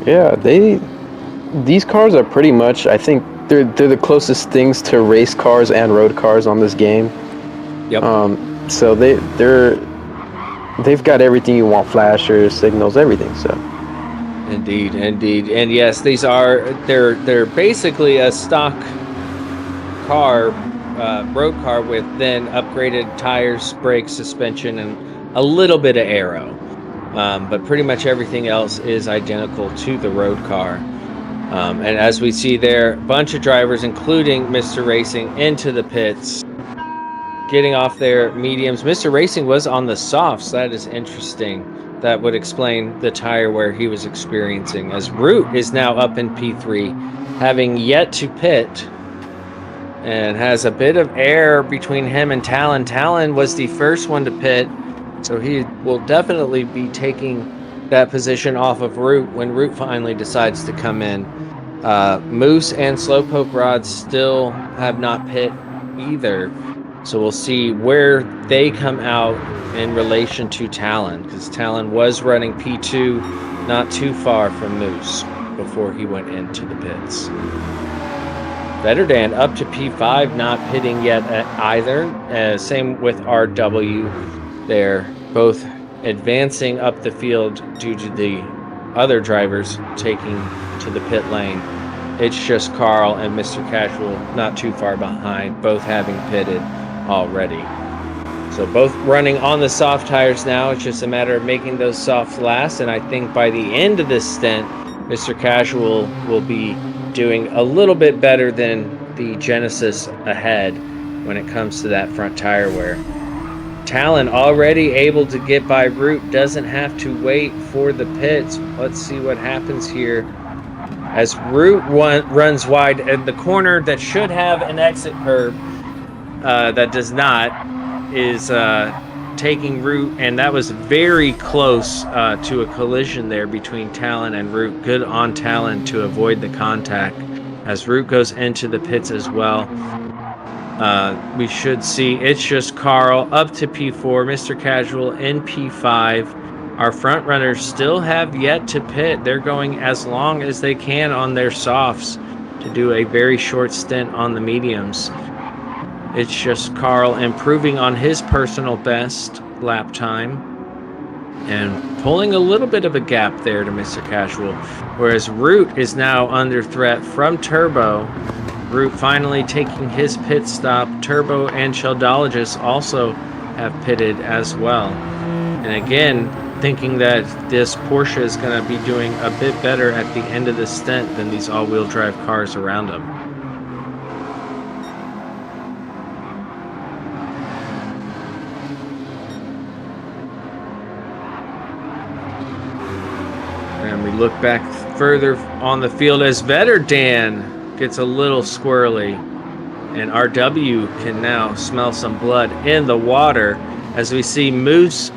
Speaker 3: Yeah, these cars are pretty much, I think they're the closest things to race cars and road cars on this game.
Speaker 2: Yep.
Speaker 3: So they've got everything you want: flashers, signals, everything. So.
Speaker 2: Indeed, and yes, they're basically a stock car, road car, with then upgraded tires, brakes, suspension, and a little bit of aero. But pretty much everything else is identical to the road car. And as we see there, a bunch of drivers, including Mr. Racing, into the pits, getting off their mediums. Mr. Racing was on the softs. That is interesting. That would explain the tire wear he was experiencing, as Root is now up in P3, having yet to pit, and has a bit of air between him and Talon. Talon was the first one to pit, so he will definitely be taking that position off of Root when Root finally decides to come in. Moose and Slowpoke Rod still have not pit either, so we'll see where they come out in relation to Talon, because Talon was running P2 not too far from Moose before he went into the pits. Betterdan up to P5, not pitting yet either. Same with RW. They're both advancing up the field due to the other drivers taking to the pit lane. It's just Carl and Mr. Casual not too far behind, both having pitted already. So both running on the soft tires now. It's just a matter of making those softs last. And I think by the end of this stint, Mr. Casual will be doing a little bit better than the Genesis ahead when it comes to that front tire wear. Talon already able to get by Root, doesn't have to wait for the pits. Let's see what happens here. As Root runs wide at the corner that should have an exit curb, that does not, is taking Root, and that was very close to a collision there between Talon and Root. Good on Talon to avoid the contact as Root goes into the pits as well. We should see It's Just Carl up to P4, Mr. Casual in P5. Our front runners still have yet to pit. They're going as long as they can on their softs to do a very short stint on the mediums. It's Just Carl improving on his personal best lap time and pulling a little bit of a gap there to Mr. Casual, whereas Root is now under threat from Turbo. Root finally taking his pit stop. Turbo and Sheldologist also have pitted as well. And again, thinking that this Porsche is going to be doing a bit better at the end of the stint than these all-wheel drive cars around them. And we look back further on the field as Vetterdan gets a little squirrely. And RW can now smell some blood in the water as we see Moose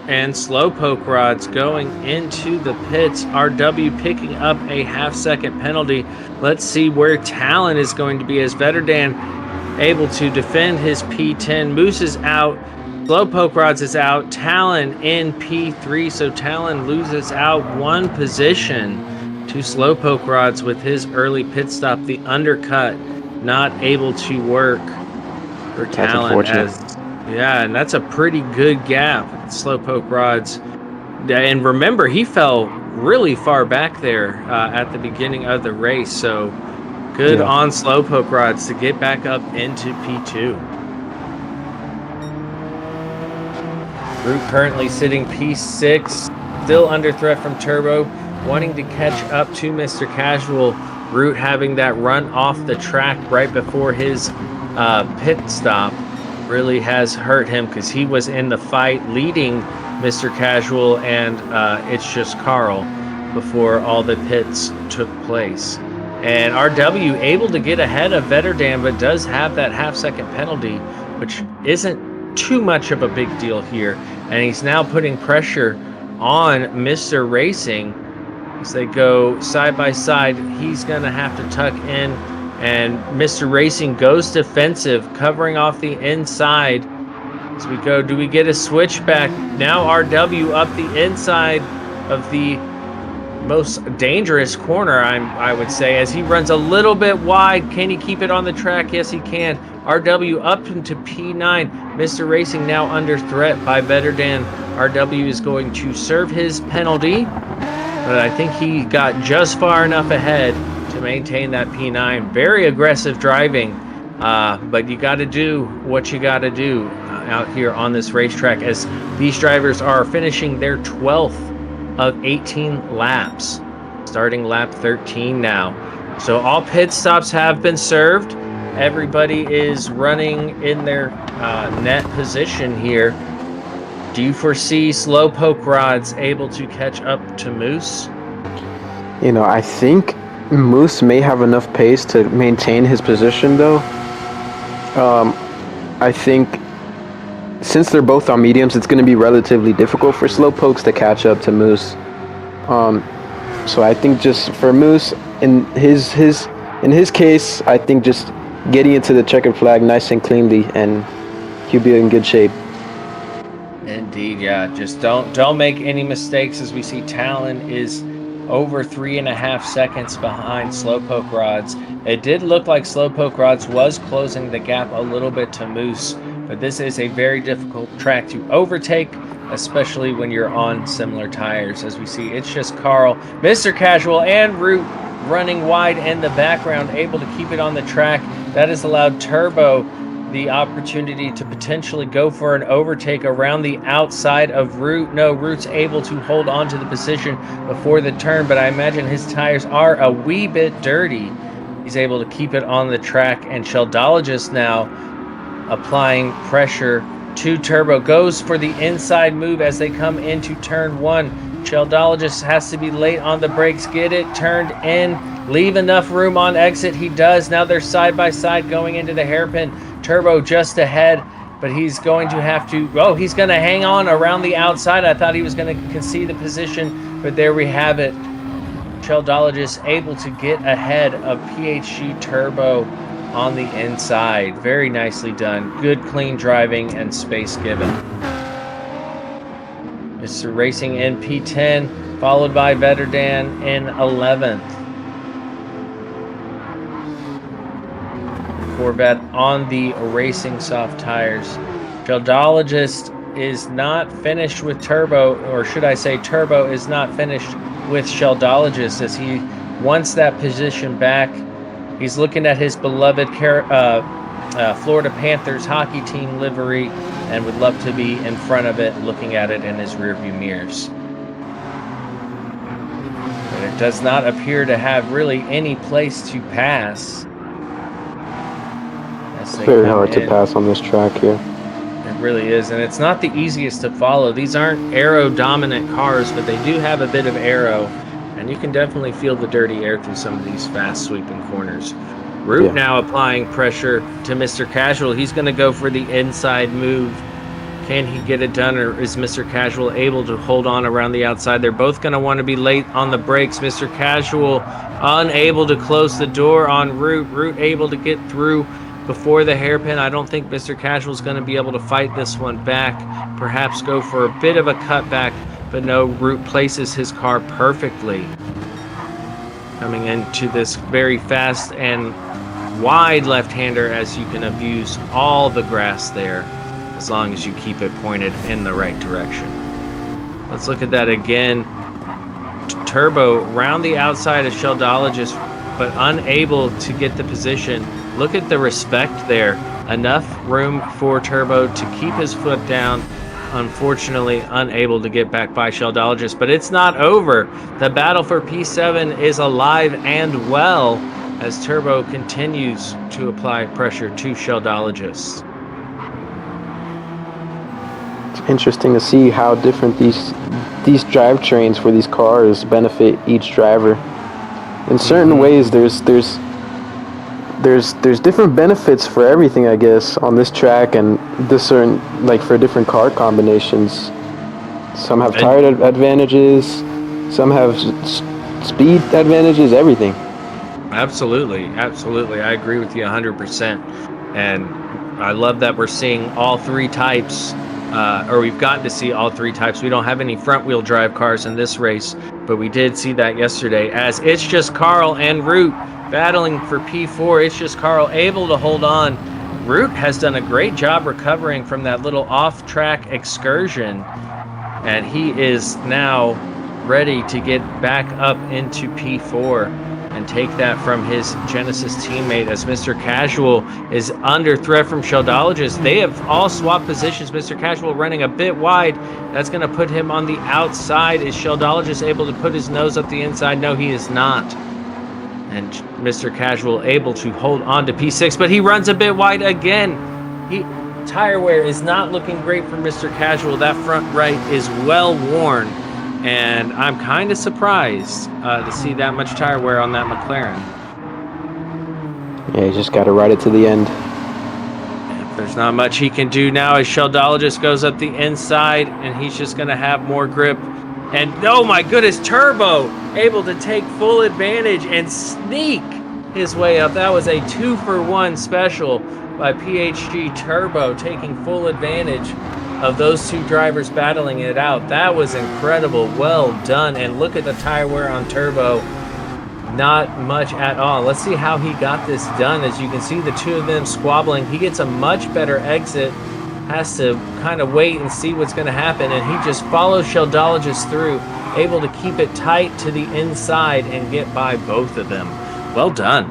Speaker 2: and Slowpoke Rods going into the pits. RW picking up a half-second penalty. Let's see where Talon is going to be as Vetterdan able to defend his P10. Moose is out. Slowpoke Rods is out. Talon in P3, so Talon loses out one position to Slowpoke Rods with his early pit stop. The undercut not able to work for Talon. Yeah, and that's a pretty good gap. Slowpoke Rods. And remember, he fell really far back there at the beginning of the race. So good on Slowpoke Rods to get back up into P2. Root currently sitting P6, still under threat from Turbo, wanting to catch up to Mr. Casual. Root having that run off the track right before his pit stop really has hurt him because he was in the fight leading Mr. Casual and It's Just Carl before all the pits took place. And RW able to get ahead of Vetterdan, but does have that half-second penalty, which isn't too much of a big deal here. And he's now putting pressure on Mr. Racing as they go side by side. He's going to have to tuck in, and Mr. Racing goes defensive, covering off the inside. As we go, do we get a switchback? Now RW up the inside of the most dangerous corner, I would say, as he runs a little bit wide. Can he keep it on the track? Yes, he can. RW up into P9. Mr. Racing now under threat by Vetterdan. RW is going to serve his penalty, but I think he got just far enough ahead to maintain that P9. Very aggressive driving, but you got to do what you got to do out here on this racetrack, as these drivers are finishing their 12th of 18 laps, starting lap 13 now. So all pit stops have been served. Everybody is running in their net position here. Do you foresee Slowpoke Rods able to catch up to Moose?
Speaker 3: You know, I think Moose may have enough pace to maintain his position, though. I think since they're both on mediums, it's going to be relatively difficult for Slowpokes to catch up to Moose. So I think just for Moose, in his case, I think just getting into the checkered flag nice and cleanly, and he'll be in good shape.
Speaker 2: Indeed, yeah. Just don't make any mistakes, as we see Talon is over 3.5 seconds behind Slowpoke Rods. It did look like Slowpoke Rods was closing the gap a little bit to Moose, but this is a very difficult track to overtake, especially when you're on similar tires. As we see, It's Just Carl, Mr. Casual, and Root running wide in the background, able to keep it on the track. That has allowed Turbo the opportunity to potentially go for an overtake around the outside of Root. No, Root's able to hold on to the position before the turn, but I imagine his tires are a wee bit dirty. He's able to keep it on the track, and Sheldologist now applying pressure to Turbo. Goes for the inside move as they come into turn 1. Sheldologist has to be late on the brakes, get it turned in, leave enough room on exit. He does. Now they're side by side going into the hairpin. Turbo just ahead, but he's going to have to, he's going to hang on around the outside. I thought he was going to concede the position, but there we have it. Sheldologist able to get ahead of PHG Turbo on the inside. Very nicely done. Good clean driving and space given. Mr. Racing in P10, followed by Vetterdan in 11th. Corvette on the racing soft tires. Sheldologist is not finished with Turbo, or should I say Turbo is not finished with Sheldologist, as he wants that position back. He's looking at his beloved Florida Panthers hockey team livery and would love to be in front of it, looking at it in his rearview mirrors. But it does not appear to have really any place to pass.
Speaker 3: It's very hard to pass on this track here.
Speaker 2: It really is, and it's not the easiest to follow. These aren't aero-dominant cars, but they do have a bit of aero, and you can definitely feel the dirty air through some of these fast sweeping corners. Root now applying pressure to Mr. Casual. He's going to go for the inside move. Can he get it done, or is Mr. Casual able to hold on around the outside? They're both going to want to be late on the brakes. Mr. Casual unable to close the door on Root. Root able to get through before the hairpin. I don't think Mr. Casual is going to be able to fight this one back. Perhaps go for a bit of a cutback, but no, Root places his car perfectly. Coming into this very fast and wide left-hander, as you can abuse all the grass there, as long as you keep it pointed in the right direction. Let's look at that again. Turbo round the outside of Sheldologist, but unable to get the position. Look at the respect there. Enough room for Turbo to keep his foot down. Unfortunately, unable to get back by Sheldologist, but it's not over. The battle for P7 is alive and well as Turbo continues to apply pressure to Sheldologist.
Speaker 3: It's interesting to see how different these drivetrains for these cars benefit each driver. In certain ways, there's different benefits for everything, I guess, on this track, and for different car combinations. Some have tire advantages, some have speed advantages, everything.
Speaker 2: Absolutely. I agree with you 100%. And I love that we're seeing all three types, or we've gotten to see all three types. We don't have any front-wheel drive cars in this race, but we did see that yesterday, as It's Just Carl and Root battling for P4. It's Just Carl able to hold on. Root has done a great job recovering from that little off-track excursion, and he is now ready to get back up into P4 and take that from his Genesis teammate, as Mr. Casual is under threat from Sheldologist. They have all swapped positions. Mr. Casual running a bit wide. That's going to put him on the outside. Is Sheldologist able to put his nose up the inside? No, he is not. And Mr. Casual able to hold on to P6, but he runs a bit wide again. Tire wear is not looking great for Mr. Casual. That front right is well worn, and I'm kind of surprised to see that much tire wear on that McLaren.
Speaker 3: Yeah, you just got to ride it to the end.
Speaker 2: There's not much he can do now as Sheldologist goes up the inside, and he's just going to have more grip. And oh my goodness, Turbo able to take full advantage and sneak his way up. That was a 2-for-1 special by PHG. Turbo taking full advantage of those two drivers battling it out. That was incredible. Well done. And look at the tire wear on Turbo. Not much at all. Let's see how he got this done. As you can see, the two of them squabbling. He gets a much better exit. Has to kind of wait and see what's going to happen, and he just follows Sheldologist through, able to keep it tight to the inside and get by both of them. Well done.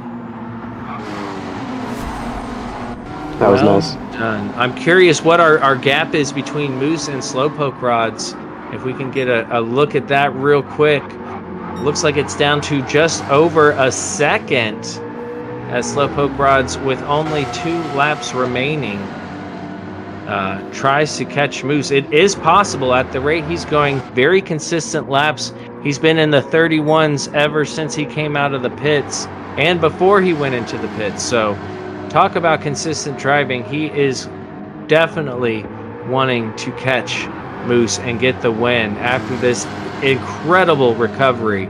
Speaker 3: That was nice.
Speaker 2: Done. I'm curious what our gap is between Moose and Slowpoke rods. If we can get a look at that real quick. Looks like it's down to just over a second as Slowpoke rods, with only 2 laps remaining, tries to catch Moose. It is possible at the rate he's going. Very consistent laps. He's been in the 31s ever since he came out of the pits and before he went into the pits. So talk about consistent driving. He is definitely wanting to catch Moose and get the win after this incredible recovery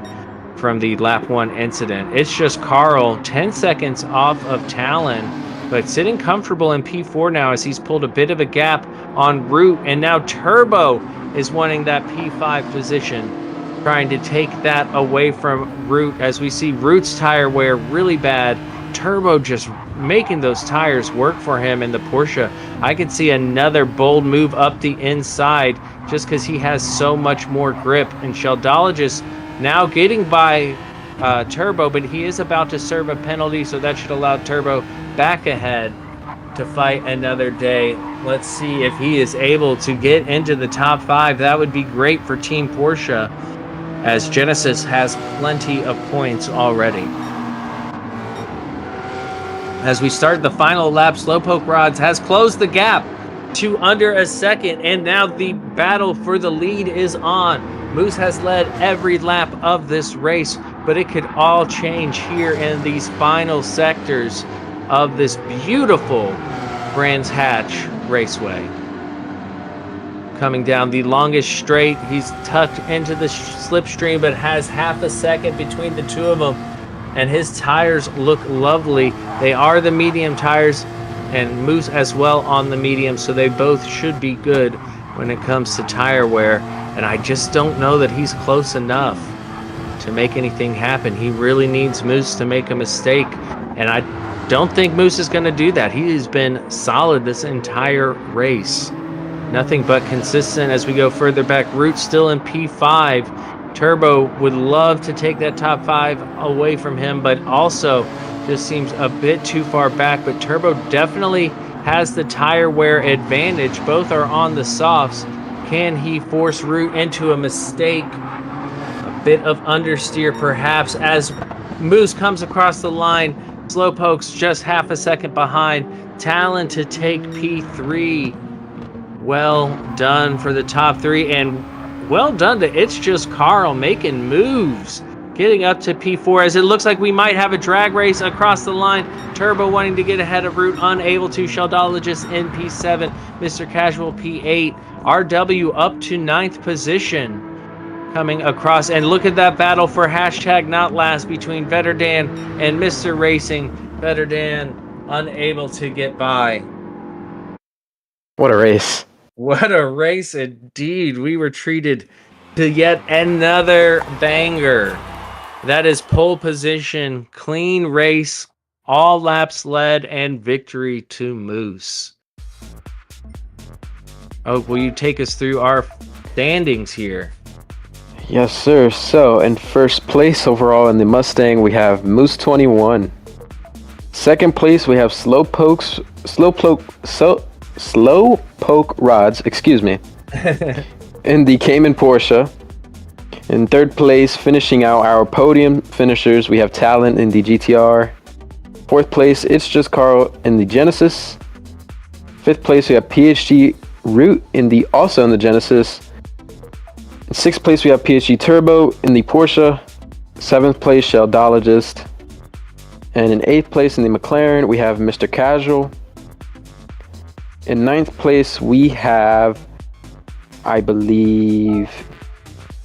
Speaker 2: from the lap 1 incident. It's just Carl 10 seconds off of Talon, but sitting comfortable in P4 now as he's pulled a bit of a gap on Root, and now Turbo is wanting that P5 position, trying to take that away from Root as we see Root's tire wear really bad. Turbo just making those tires work for him in the Porsche. I could see another bold move up the inside just because he has so much more grip. And Sheldologist now getting by Turbo, but he is about to serve a penalty, so that should allow Turbo back ahead to fight another day. Let's see if he is able to get into the top 5. That would be great for Team Porsche, as Genesis has plenty of points already. As we start the final lap, Slowpoke Rods has closed the gap to under a second, and now the battle for the lead is on. Moose has led every lap of this race, but it could all change here in these final sectors of this beautiful Brands Hatch Raceway. Coming down the longest straight, he's tucked into the slipstream, but has half a second between the two of them. And his tires look lovely. They are the medium tires, and Moose as well on the medium, so they both should be good when it comes to tire wear. And I just don't know that he's close enough to make anything happen. He really needs Moose to make a mistake, and I don't think Moose is going to do that. He has been solid this entire race. Nothing but consistent as we go further back. Root still in P5. Turbo would love to take that top 5 away from him, but also just seems a bit too far back. But Turbo definitely has the tire wear advantage. Both are on the softs. Can he force Root into a mistake? A bit of understeer perhaps as Moose comes across the line. Slowpoke's just half a second behind. Talon to take P3. Well done for the top 3, and well done to It's Just Carl making moves, getting up to P4 as it looks like we might have a drag race across the line. Turbo wanting to get ahead of Root, unable to. Sheldologist in P7, Mr. Casual P8, RW up to 9th position coming across. And look at that battle for hashtag not last between Vetterdan and Mr. Racing. Vetterdan unable to get by.
Speaker 3: What a race.
Speaker 2: What a race indeed. We were treated to yet another banger. That is pole position, clean race, all laps led, and victory to Moose. Oh, will you take us through our standings here?
Speaker 3: Yes, sir. So, in first place overall in the Mustang, we have Moose 21. Second place, we have Slowpoke Rods, excuse me, in the Cayman Porsche. In third place, finishing out our podium finishers, we have Talent in the GTR. Fourth place, It's Just Carl in the Genesis. Fifth place, we have PHG Root also in the Genesis. In sixth place, we have PHG Turbo in the Porsche. Seventh place, Sheldologist. And in eighth place in the McLaren, we have Mr. Casual. In ninth place, we have, I believe,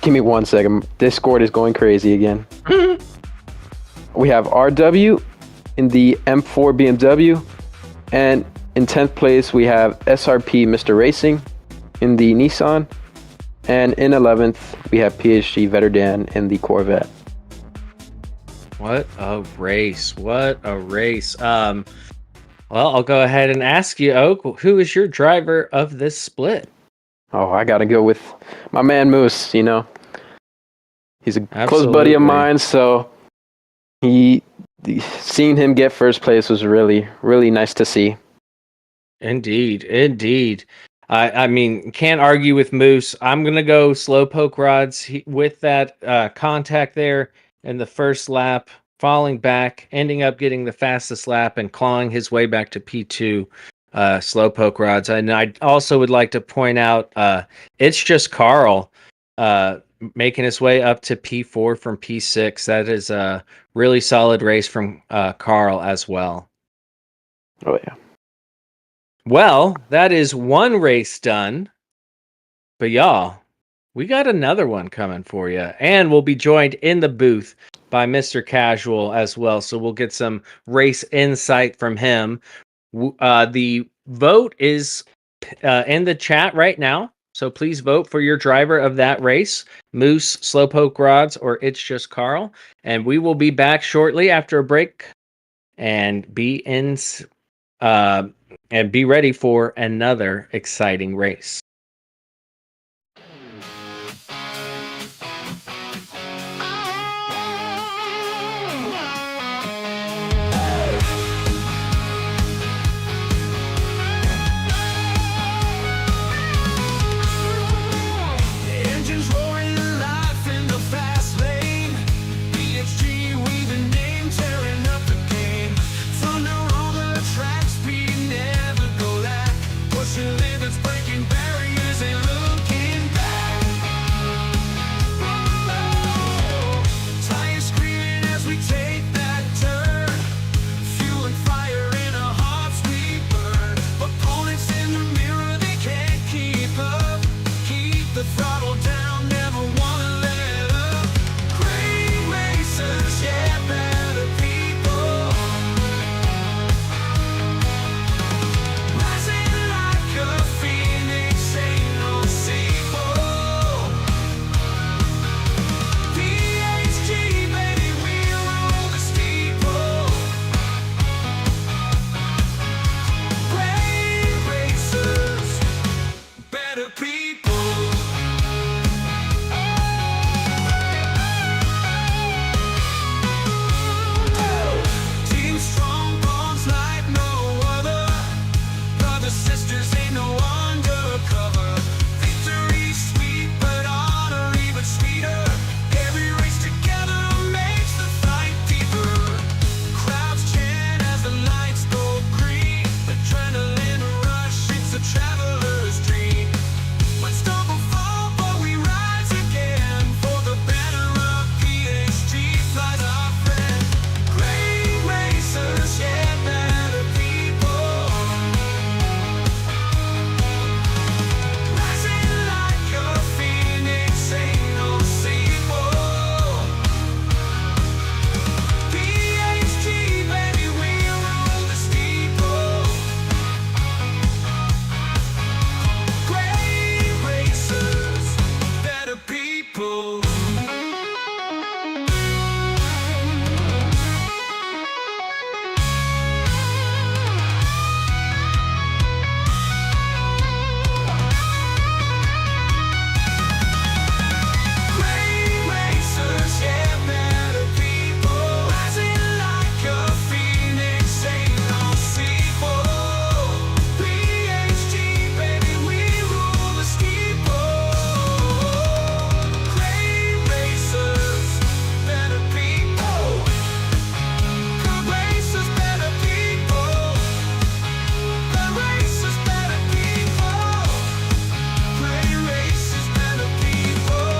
Speaker 3: give me 1 second. Discord is going crazy again. We have RW in the M4 BMW. And in 10th place, we have SRP Mr. Racing in the Nissan. And in 11th, we have PHG Vetterdan in the Corvette.
Speaker 2: What a race. What a race. Well, I'll go ahead and ask you, Oak, who is your driver of this split?
Speaker 3: Oh, I got to go with my man Moose, you know. He's a close buddy of mine, so seeing him get first place was really, really nice to see.
Speaker 2: Indeed, indeed. I mean, can't argue with Moose. I'm gonna go slowpoke rods with that contact there in the first lap, falling back, ending up getting the fastest lap and clawing his way back to P2. Slowpoke rods, and I also would like to point out, it's just Carl making his way up to P4 from P6. That is a really solid race from Carl as well.
Speaker 3: Oh yeah.
Speaker 2: Well, that is one race done. But y'all, we got another one coming for you. And we'll be joined in the booth by Mr. Casual as well. So we'll get some race insight from him. The vote is in the chat right now. So please vote for your driver of that race, Moose, Slowpoke Rods, or It's Just Carl. And we will be back shortly after a break and be ready for another exciting race.
Speaker 1: Engines roaring life in the fast lane. PHG weaving name, tearing up the game. Thunder on the track, speed never go lack. Pushing limits, breaking barriers, and looking back. Tires screaming as we take that turn. Fuel and fire in our hearts we burn. Opponents in the mirror, they can't keep up. Keep the throttle down, never wanna let up. Great racers, yeah, better people. Rising like a phoenix, ain't no sequel. PHG, baby, we rule the steeple. Great racers, better people. Team strong, bonds like no other. Brothers, sisters, ain't no undercover. Victory sweet, but honor even sweeter. Every race together makes the fight deeper. Crowds chant as the lights go green. Adrenaline rush, it's a traveler's dream. Might stumble, fall, but we rise again. For the banner of PHG flies our friend. Great racers, yeah, better people. Rising like a phoenix, ain't no sequel. PHG, baby, we rule the steeple. Great racers, better people. Great racers, yeah, better people. Rising like a phoenix, ain't no sequel. PHG, baby, we rule the steeple. Great racers, better people. Good racers, better people. Good racers, better people. Great racers, better people.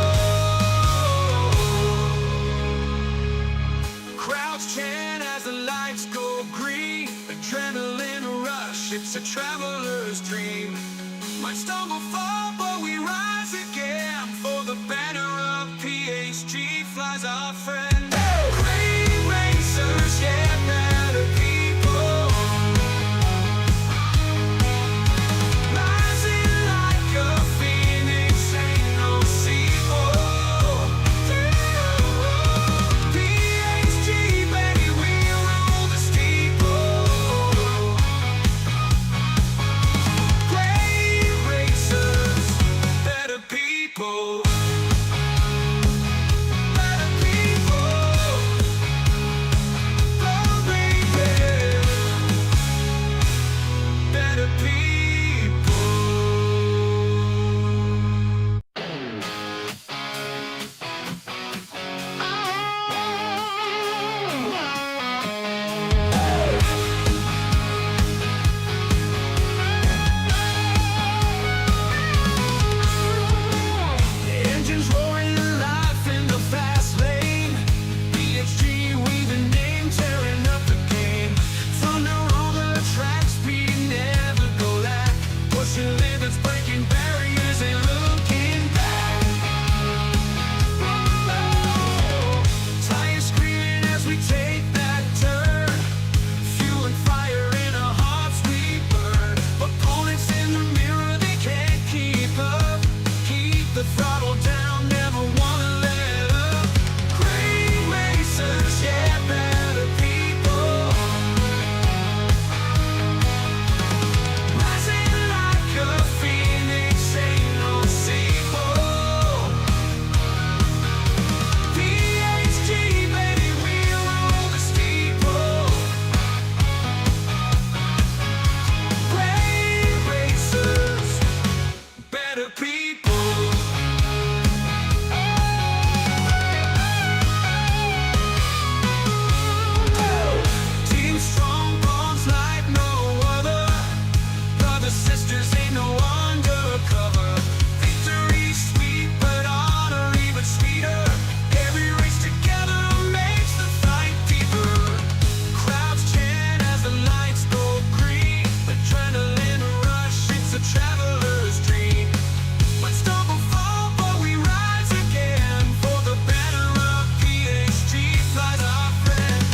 Speaker 1: Crowds chant as the lights go green. Adrenaline rush, it's a traveler's dream. Might stumble, fall, but we rise again. For the banner of PHG flies our friend. Great racers, yeah, better people. Rising like a phoenix, ain't no sequel. PHG, baby, we rule the steeple. Great racers, better people. Better people. better people. Team strong, bonds like no other. Brothers, sisters, ain't no undercover. Victory sweet, but honor even sweeter. Every race together makes the fight deeper. Crowds chant as the lights go green. Adrenaline rush, it's a traveler's dream. But stumble, fall, but we rise again. For the banner of PHG flies our friend.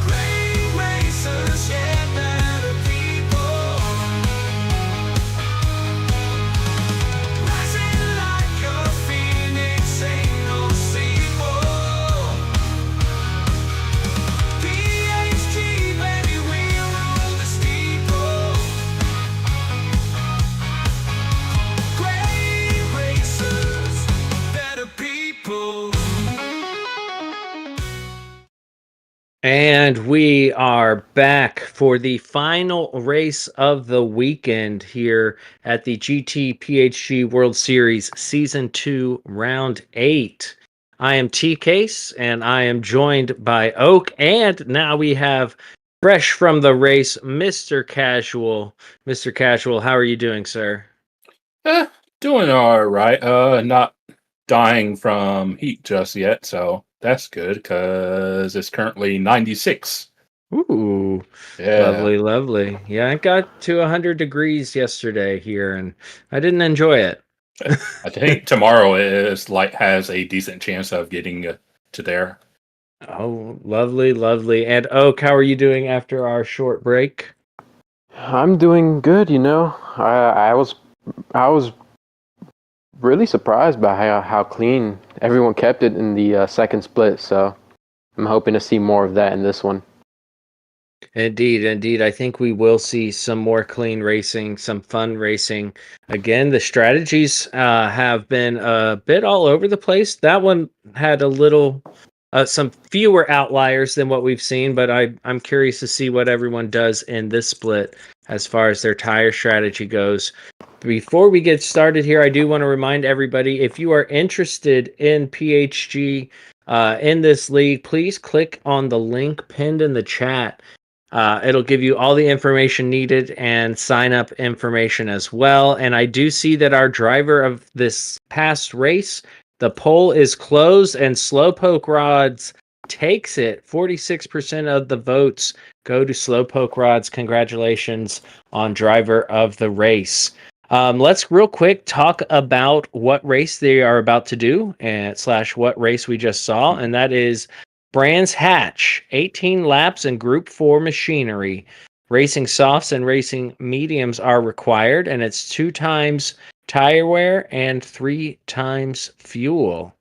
Speaker 1: Great racers, yeah, better people. Rising like a phoenix, ain't no sequel. PHG, baby, we rule the steeple. Great racers, better people.
Speaker 2: And we are back for the final race of the weekend here at the GT PHG World Series Season 2, Round 8. I am T-Case, and I am joined by Oak, and now we have, fresh from the race, Mr. Casual. Mr. Casual, how are you doing, sir?
Speaker 4: Doing all right. Not dying from heat just yet, so that's good because it's currently 96.
Speaker 2: Ooh,
Speaker 4: Yeah,
Speaker 2: lovely, lovely. Yeah, I got to 100 degrees yesterday here, and I didn't enjoy it.
Speaker 4: I think tomorrow is has a decent chance of getting to there.
Speaker 2: Oh, lovely, lovely. And Oak, how are you doing after our short break?
Speaker 3: I'm doing good, you know. I was really surprised by how clean everyone kept it in the second split, so I'm hoping to see more of that in this one.
Speaker 2: Indeed, indeed. I think we will see some more clean racing, some fun racing. Again, the strategies have been a bit all over the place. That one had a little, some fewer outliers than what we've seen, but I'm curious to see what everyone does in this split as far as their tire strategy goes. Before we get started here, I do want to remind everybody, if you are interested in PHG in this league, please click on the link pinned in the chat. It'll give you all the information needed and sign up information as well. And I do see that our driver of this past race, the poll is closed and Slowpoke Rods takes it. 46% of the votes go to Slowpoke Rods. Congratulations on driver of the race. Let's real quick talk about what race they are about to do and / what race we just saw. And that is Brands Hatch, 18 laps in Group 4 machinery. Racing softs and racing mediums are required, and it's 2 times tire wear and 3 times fuel.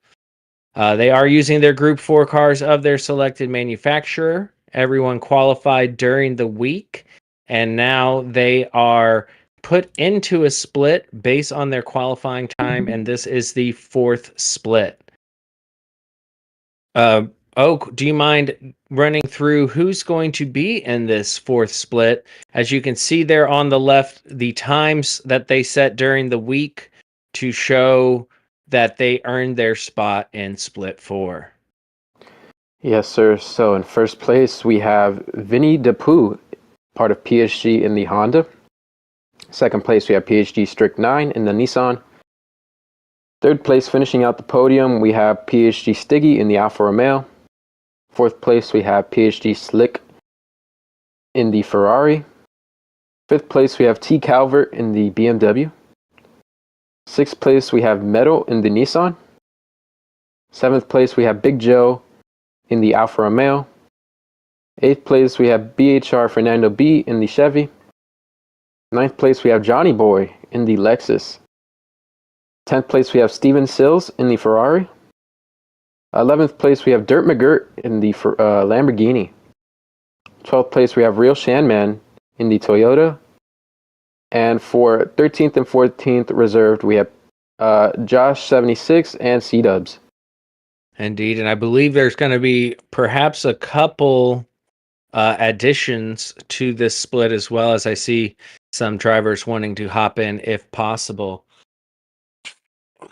Speaker 2: They are using their Group 4 cars of their selected manufacturer. Everyone qualified during the week, and now they are put into a split based on their qualifying time, and this is the 4th split. Oak, do you mind running through who's going to be in this 4th split? As you can see there on the left, the times that they set during the week to show that they earned their spot in split 4.
Speaker 3: Yes, sir. So in first place, we have Vinny DePoo, part of PHG in the Honda. Second place, we have PHG Strict 9 in the Nissan. Third place, finishing out the podium, we have PHG Stiggy in the Alfa Romeo. Fourth place, we have PHG Slick in the Ferrari. Fifth place, we have T. Calvert in the BMW. Sixth place, we have Metal in the Nissan. Seventh place, we have Big Joe in the Alfa Romeo. Eighth place, we have BHR Fernando B in the Chevy. Ninth place, we have Johnny Boy in the Lexus. 10th place, we have Steven Sills in the Ferrari. 11th place, we have Dirt McGirt in the Lamborghini. 12th place, we have Real Shanman in the Toyota. And for 13th and 14th reserved, we have Josh 76 and C-Dubs.
Speaker 2: Indeed, and I believe there's going to be perhaps a couple additions to this split as well, as I see some drivers wanting to hop in if possible.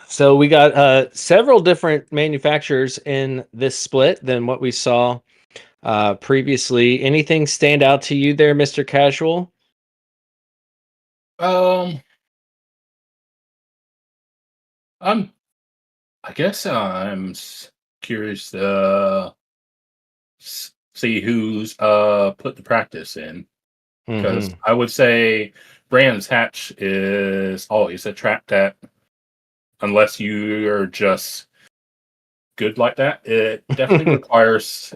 Speaker 2: So we got several different manufacturers in this split than what we saw previously. Anything stand out to you there, Mr. Casual?
Speaker 4: Um, I'm. I guess curious to see who's put the practice in, because
Speaker 2: Hmm.
Speaker 4: I would say Brands Hatch is always a track that, unless you are just good like that, it definitely requires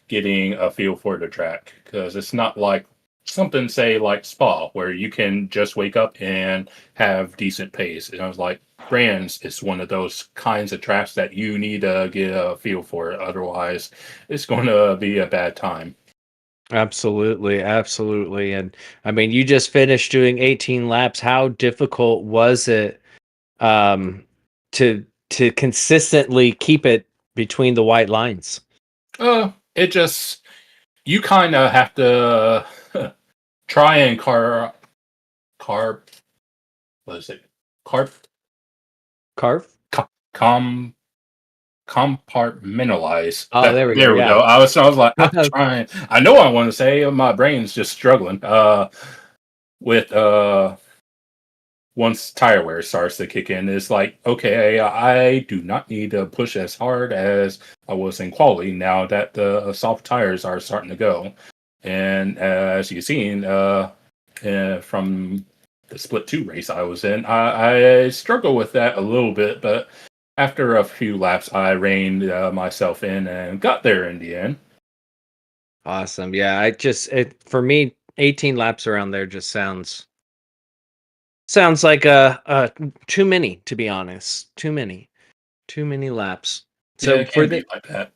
Speaker 4: getting a feel for the track, because it's not like something, say, like Spa, where you can just wake up and have decent pace. And I was like, Brands is one of those kinds of tracks that you need to get a feel for it. Otherwise, it's going to be a bad time.
Speaker 2: Absolutely, absolutely. And I mean, you just finished doing 18 laps. How difficult was it um, to consistently keep it between the white lines?
Speaker 4: It just, you kind of have to try and carb, what is it? Carb,
Speaker 2: Carve?
Speaker 4: com compartmentalize.
Speaker 2: Oh,
Speaker 4: That,
Speaker 2: there we go.
Speaker 4: there we
Speaker 2: Yeah.
Speaker 4: go. I was like, I'm trying. I know I want to say, my brain's just struggling. With once tire wear starts to kick in, it's like, okay, I do not need to push as hard as I was in quality now that the soft tires are starting to go. And as you've seen, from the split 2 race I was in, I struggle with that a little bit, but after a few laps, I reined myself in and got there in the end.
Speaker 2: Awesome. Yeah, for me, 18 laps around there just sounds like too many, to be honest. Too many laps.
Speaker 4: Yeah,
Speaker 2: So
Speaker 4: it can be like that.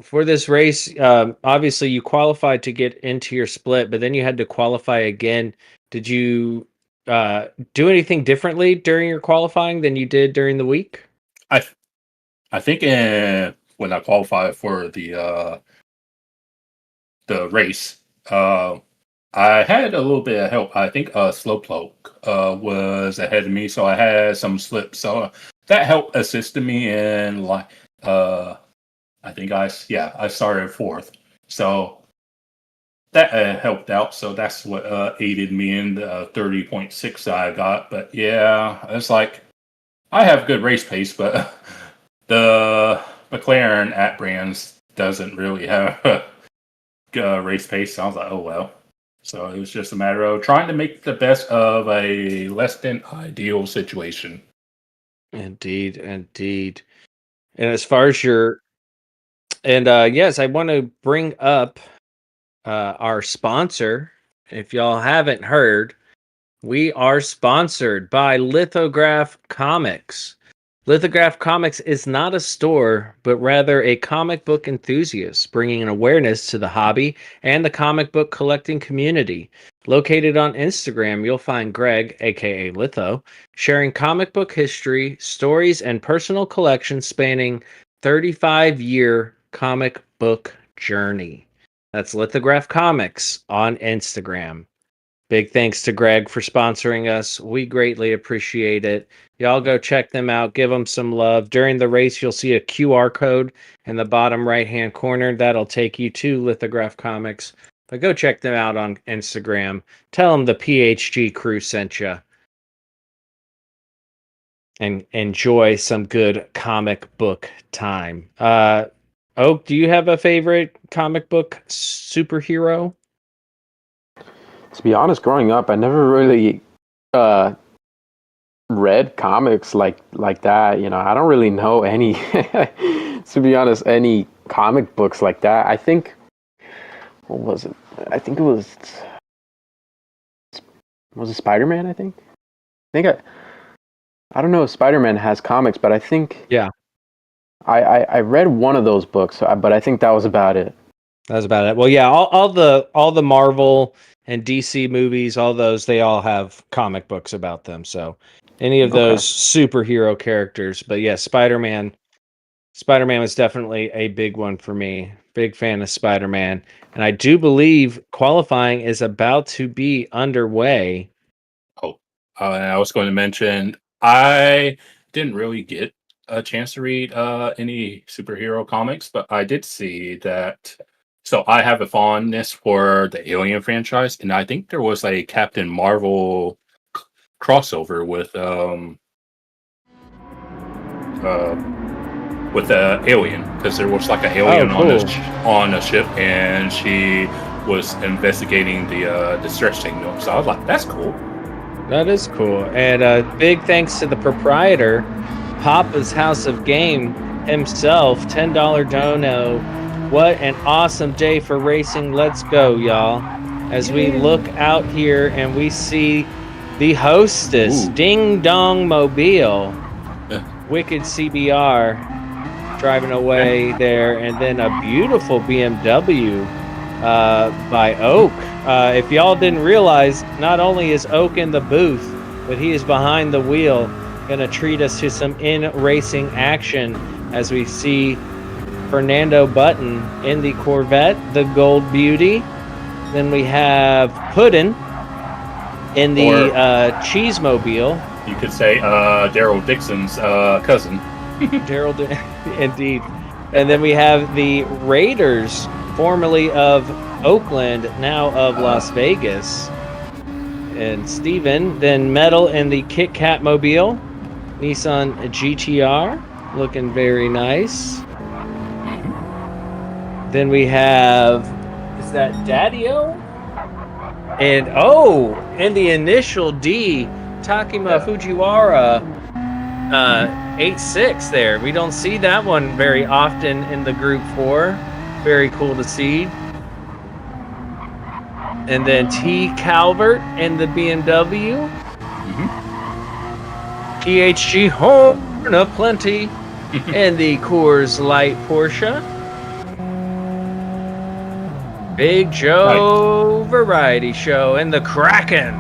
Speaker 2: for this race, obviously you qualified to get into your split, but then you had to qualify again. Did you do anything differently during your qualifying than you did during the week?
Speaker 4: I I think when I qualified for the race, I had a little bit of help. I think Slowpoke was ahead of me, so I had some slips. So that helped assisted me in, like, I think I started fourth, so that helped out. So that's what aided me in the 30.6 I got. But yeah, it's like, I have good race pace, but the McLaren at Brands doesn't really have race pace. So I was like, oh well. So it was just a matter of trying to make the best of a less than ideal situation.
Speaker 2: Indeed, indeed. And as far as your yes, I want to bring up our sponsor. If y'all haven't heard, we are sponsored by Lithograph Comics. Lithograph Comics is not a store, but rather a comic book enthusiast, bringing an awareness to the hobby and the comic book collecting community. Located on Instagram, you'll find Greg, aka Litho, sharing comic book history, stories, and personal collections spanning 35-year comic book journey. That's Lithograph Comics on Instagram. Big thanks to Greg for sponsoring us. We greatly appreciate it. Y'all go check them out. Give them some love. During the race, you'll see a QR code in the bottom right-hand corner. That'll take you to Lithograph Comics. But go check them out on Instagram. Tell them the PHG crew sent you. And enjoy some good comic book time. Oak, do you have a favorite comic book superhero?
Speaker 3: To be honest, growing up, I never really uh, read comics like that. You know, I don't really know any. To be honest, any comic books like that. I think, what was it? I think it was it Spider-Man. I don't know if Spider-Man has comics, but I think
Speaker 2: Yeah.
Speaker 3: I read one of those books, but I think that was about it.
Speaker 2: That's about it. Well, yeah, all the Marvel and DC movies, all those, they all have comic books about them. So any of
Speaker 3: Okay.
Speaker 2: those superhero characters, but yeah, Spider-Man was definitely a big one for me. Big fan of Spider-Man, and I do believe qualifying is about to be underway.
Speaker 4: Oh, and I was going to mention, I didn't really get a chance to read any superhero comics, but I did see that. So I have a fondness for the Alien franchise, and I think there was a Captain Marvel crossover with the alien, because there was like an alien on a ship, and she was investigating the distress signal. So I was like, that's cool.
Speaker 2: That is cool. And big thanks to the proprietor, Papa's House of Game himself, $10 dono. What an awesome day for racing. Let's go, y'all. As we look out here and we see the hostess, Ding Dong Mobile, Wicked CBR, driving away there, and then a beautiful BMW by Oak. If y'all didn't realize, not only is Oak in the booth, but he is behind the wheel, gonna treat us to some in-racing action as we see Fernando Button in the Corvette, the Gold Beauty. Then we have Puddin in the Cheesemobile.
Speaker 4: You could say Daryl Dixon's cousin.
Speaker 2: Indeed. And then we have the Raiders, formerly of Oakland, now of Las Vegas. And Steven, then Metal in the Kit Kat Mobile, Nissan GTR, looking very nice. Then we have, is that Daddio? And in the initial D, Takima Fujiwara 86 there. We don't see that one very often in the Group 4. Very cool to see. And then T. Calvert in the BMW. PHG Horn of Plenty in the Coors Light Porsche. Big Joe Variety Show and the Kraken.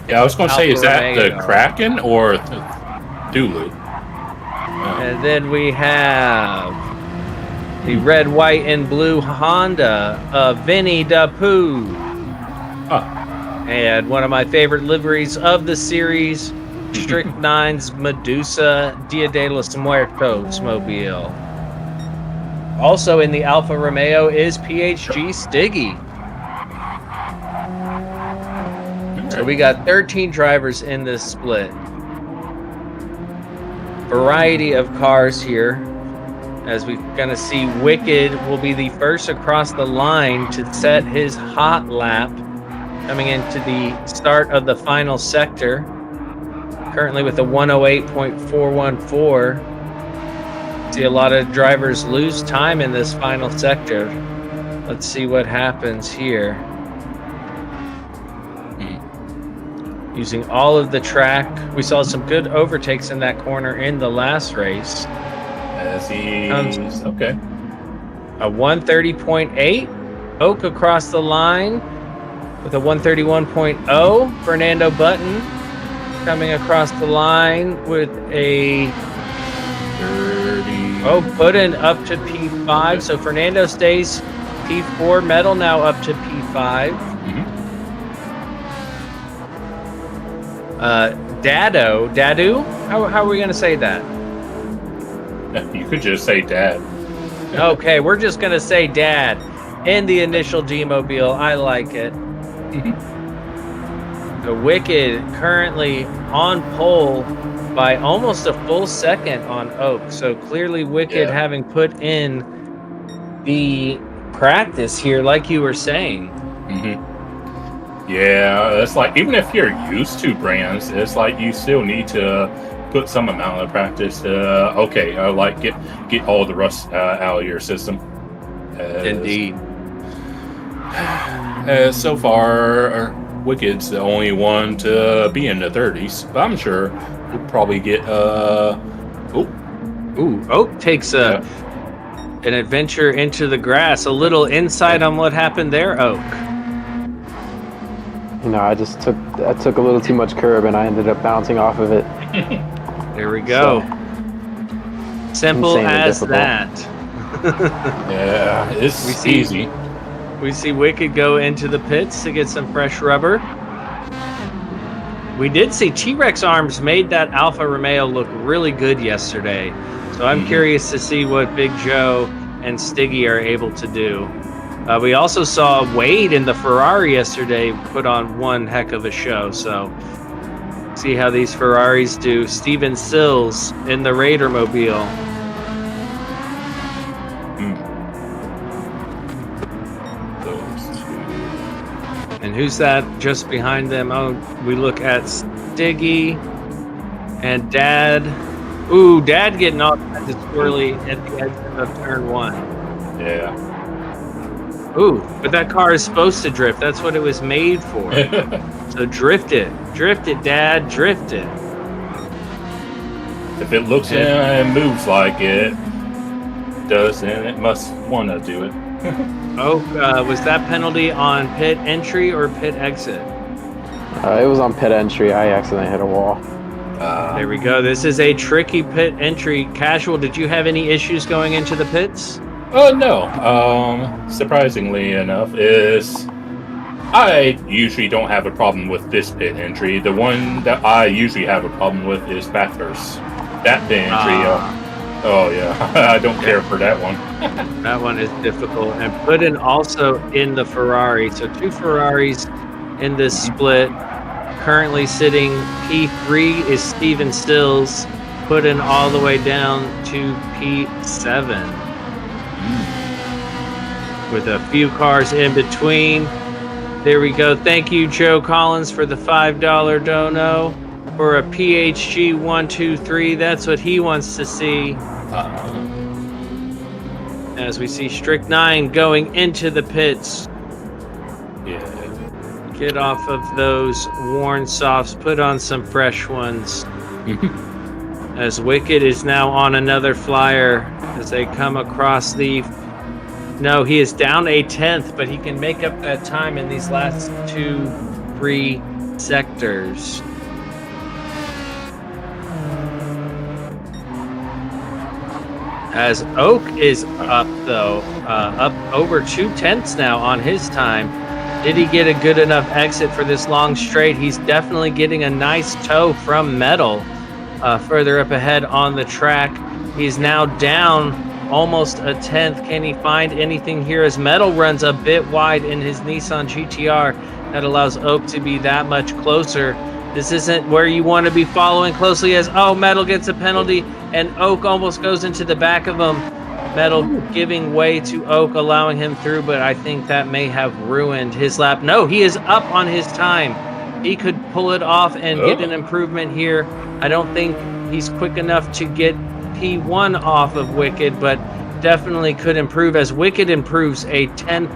Speaker 4: Yeah, I was going to say, is that
Speaker 2: Romeo.
Speaker 4: the Kraken or Dulu?
Speaker 2: And then we have the red, white, and blue Honda of Vinny the Pooh. And one of my favorite liveries of the series, Strychnine's Medusa Dia de los Muertos mobile. Also in the Alfa Romeo is PHG Stiggy. So we got 13 drivers in this split. Variety of cars here, as we're gonna see Wicked will be the first across the line to set his hot lap, coming into the start of the final sector, currently with a 108.414. See a lot of drivers lose time in this final sector. Let's see what happens here. Using all of the track. We saw some good overtakes in that corner in the last race.
Speaker 4: As he's okay.
Speaker 2: A 130.8. Oak across the line with a 131.0. Fernando Button coming across the line with a
Speaker 4: 30.
Speaker 2: Puddin up to P5. So Fernando stays P4. Metal now up to P5. Dadu? How are we going to say that?
Speaker 4: You could just say Dad.
Speaker 2: Okay, we're just going to say Dad in the initial D-Mobile. I like it. The Wicked currently on pole by almost a full second on Oak. So clearly Wicked having put in the practice here, like you were saying.
Speaker 4: Yeah, it's like, even if you're used to brands, it's like you still need to put some amount of practice to, get all the rust out of your system.
Speaker 2: Indeed.
Speaker 4: So far, Wicked's the only one to be in the 30s, but I'm sure we'll probably get,
Speaker 2: Oak takes an adventure into the grass. A little insight on what happened there, Oak.
Speaker 3: You know, I took a little too much curb and I ended up bouncing off of it.
Speaker 2: There we go. Simple as that.
Speaker 4: Yeah, it's easy.
Speaker 2: We see Wicked go into the pits to get some fresh rubber. we did see T-Rex Arms made that Alfa Romeo look really good yesterday. So I'm curious to see what Big Joe and Stiggy are able to do. We also saw Wade in the Ferrari yesterday put on one heck of a show. So see how these Ferraris do. Steven Sills in the Raider Mobile. And who's that just behind them? Oh, we look at Stiggy and Dad. Ooh, Dad getting all kinds of swirly at the exit of turn 1.
Speaker 4: Yeah.
Speaker 2: Ooh, but that car is supposed to drift. That's what it was made for. So drift it. Drift it, Dad. Drift it.
Speaker 4: If it looks and moves like it does, then it must want to do it.
Speaker 2: Oh, was that penalty on pit entry or pit exit?
Speaker 3: It was on pit entry. I accidentally hit a wall.
Speaker 2: There we go. This is a tricky pit entry. Casual, did you have any issues going into the pits?
Speaker 4: Oh, no. Surprisingly enough, I usually don't have a problem with this pit entry. The one that I usually have a problem with is Bathurst. That pit entry, oh yeah, I don't care for that one.
Speaker 2: That one is difficult. And Puddin also in the Ferrari. So 2 Ferraris in this split. Currently sitting P3 is Steven Stills. Puddin all the way down to P7. With a few cars in between. There we go. Thank you, Joe Collins, for the $5 dono. For a PHG 123, that's what he wants to see. As we see Strict 9 going into the pits.
Speaker 4: Yeah.
Speaker 2: Get off of those worn softs, put on some fresh ones. As Wicked is now on another flyer as they come across the... No, he is down a 10th, but he can make up that time in these last 2-3 sectors. As Oak is up, though, up over 2/10 now on his time. Did he get a good enough exit for this long straight? He's definitely getting a nice tow from Metal further up ahead on the track. He's now down almost a 10th. Can he find anything here as Metal runs a bit wide in his Nissan GTR? That allows Oak to be that much closer. This isn't where you want to be following closely as, oh, Metal gets a penalty and Oak almost goes into the back of him. Metal giving way to Oak, allowing him through, but I think that may have ruined his lap. No, he is up on his time. He could pull it off and get an improvement here. I don't think he's quick enough to get P1 off of Wicked, but definitely could improve as Wicked improves a 10th.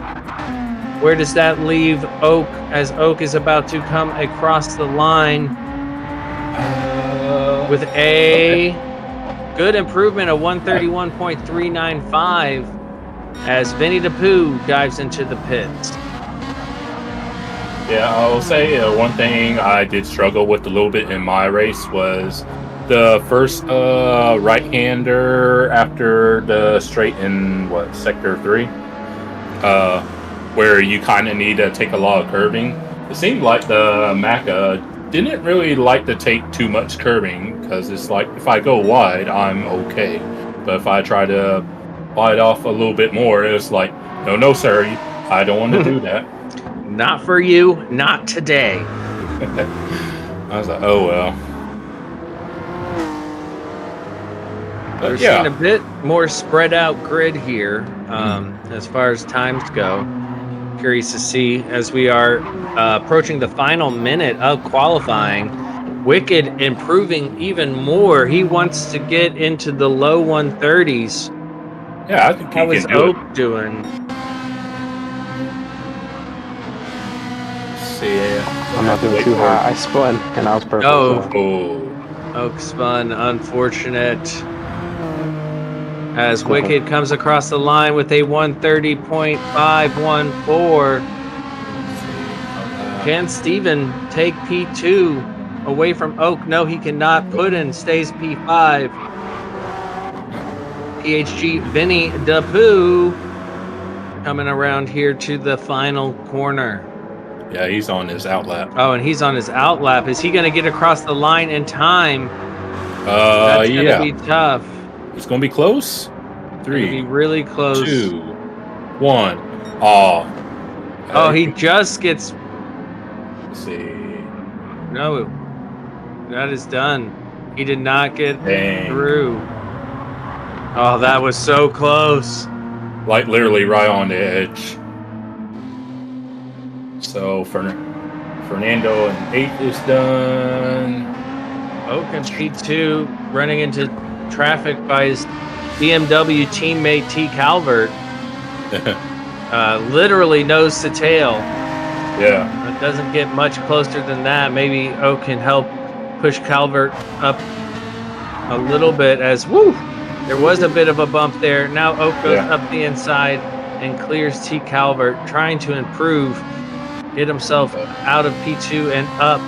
Speaker 2: Where does that leave Oak as Oak is about to come across the line with a good improvement of 131.395 as Vinny the Pooh dives into the pits.
Speaker 4: Yeah, I'll say one thing I did struggle with a little bit in my race was the first right-hander after the straight in, sector 3? Where you kind of need to take a lot of curving. It seemed like the Macca didn't really like to take too much curving, because it's like, if I go wide, I'm okay. But if I try to bite off a little bit more, it's like, no, sir, I don't want to do that.
Speaker 2: Not for you, not today.
Speaker 4: I was like, oh well.
Speaker 2: We're seeing a bit more spread out grid here as far as times go. Curious to see as we are approaching the final minute of qualifying. Wicked improving even more. He wants to get into the low 130s.
Speaker 4: Yeah, I think
Speaker 2: how is Oak doing?
Speaker 3: I'm not doing too hot. I spun and I was perfect.
Speaker 2: Oak spun, unfortunate. As Wicked comes across the line with a 130.514. Can Steven take P2 away from Oak? No, he cannot. Puddin stays P5. PHG Vinny DePoo coming around here to the final corner.
Speaker 4: Yeah, he's on his outlap.
Speaker 2: Oh, and he's on his outlap. Is he going to get across the line in time? That's going to
Speaker 4: Yeah.
Speaker 2: be tough.
Speaker 4: It's going to be close.
Speaker 2: Going to be
Speaker 4: 3,
Speaker 2: really close.
Speaker 4: 2, 1. Oh.
Speaker 2: Oh, he just gets.
Speaker 4: Let's see.
Speaker 2: No, that is done. He did not get
Speaker 4: Dang.
Speaker 2: through. Oh, that was so close.
Speaker 4: Like literally right on the edge. So Fernando in 8th is done.
Speaker 2: Oak in P2 running into traffic by his BMW teammate T. Calvert. Literally nose to tail.
Speaker 4: Yeah.
Speaker 2: It doesn't get much closer than that. Maybe Oak can help push Calvert up a little bit as there was a bit of a bump there. Now Oak goes up the inside and clears T. Calvert, trying to improve, get himself out of P2 and up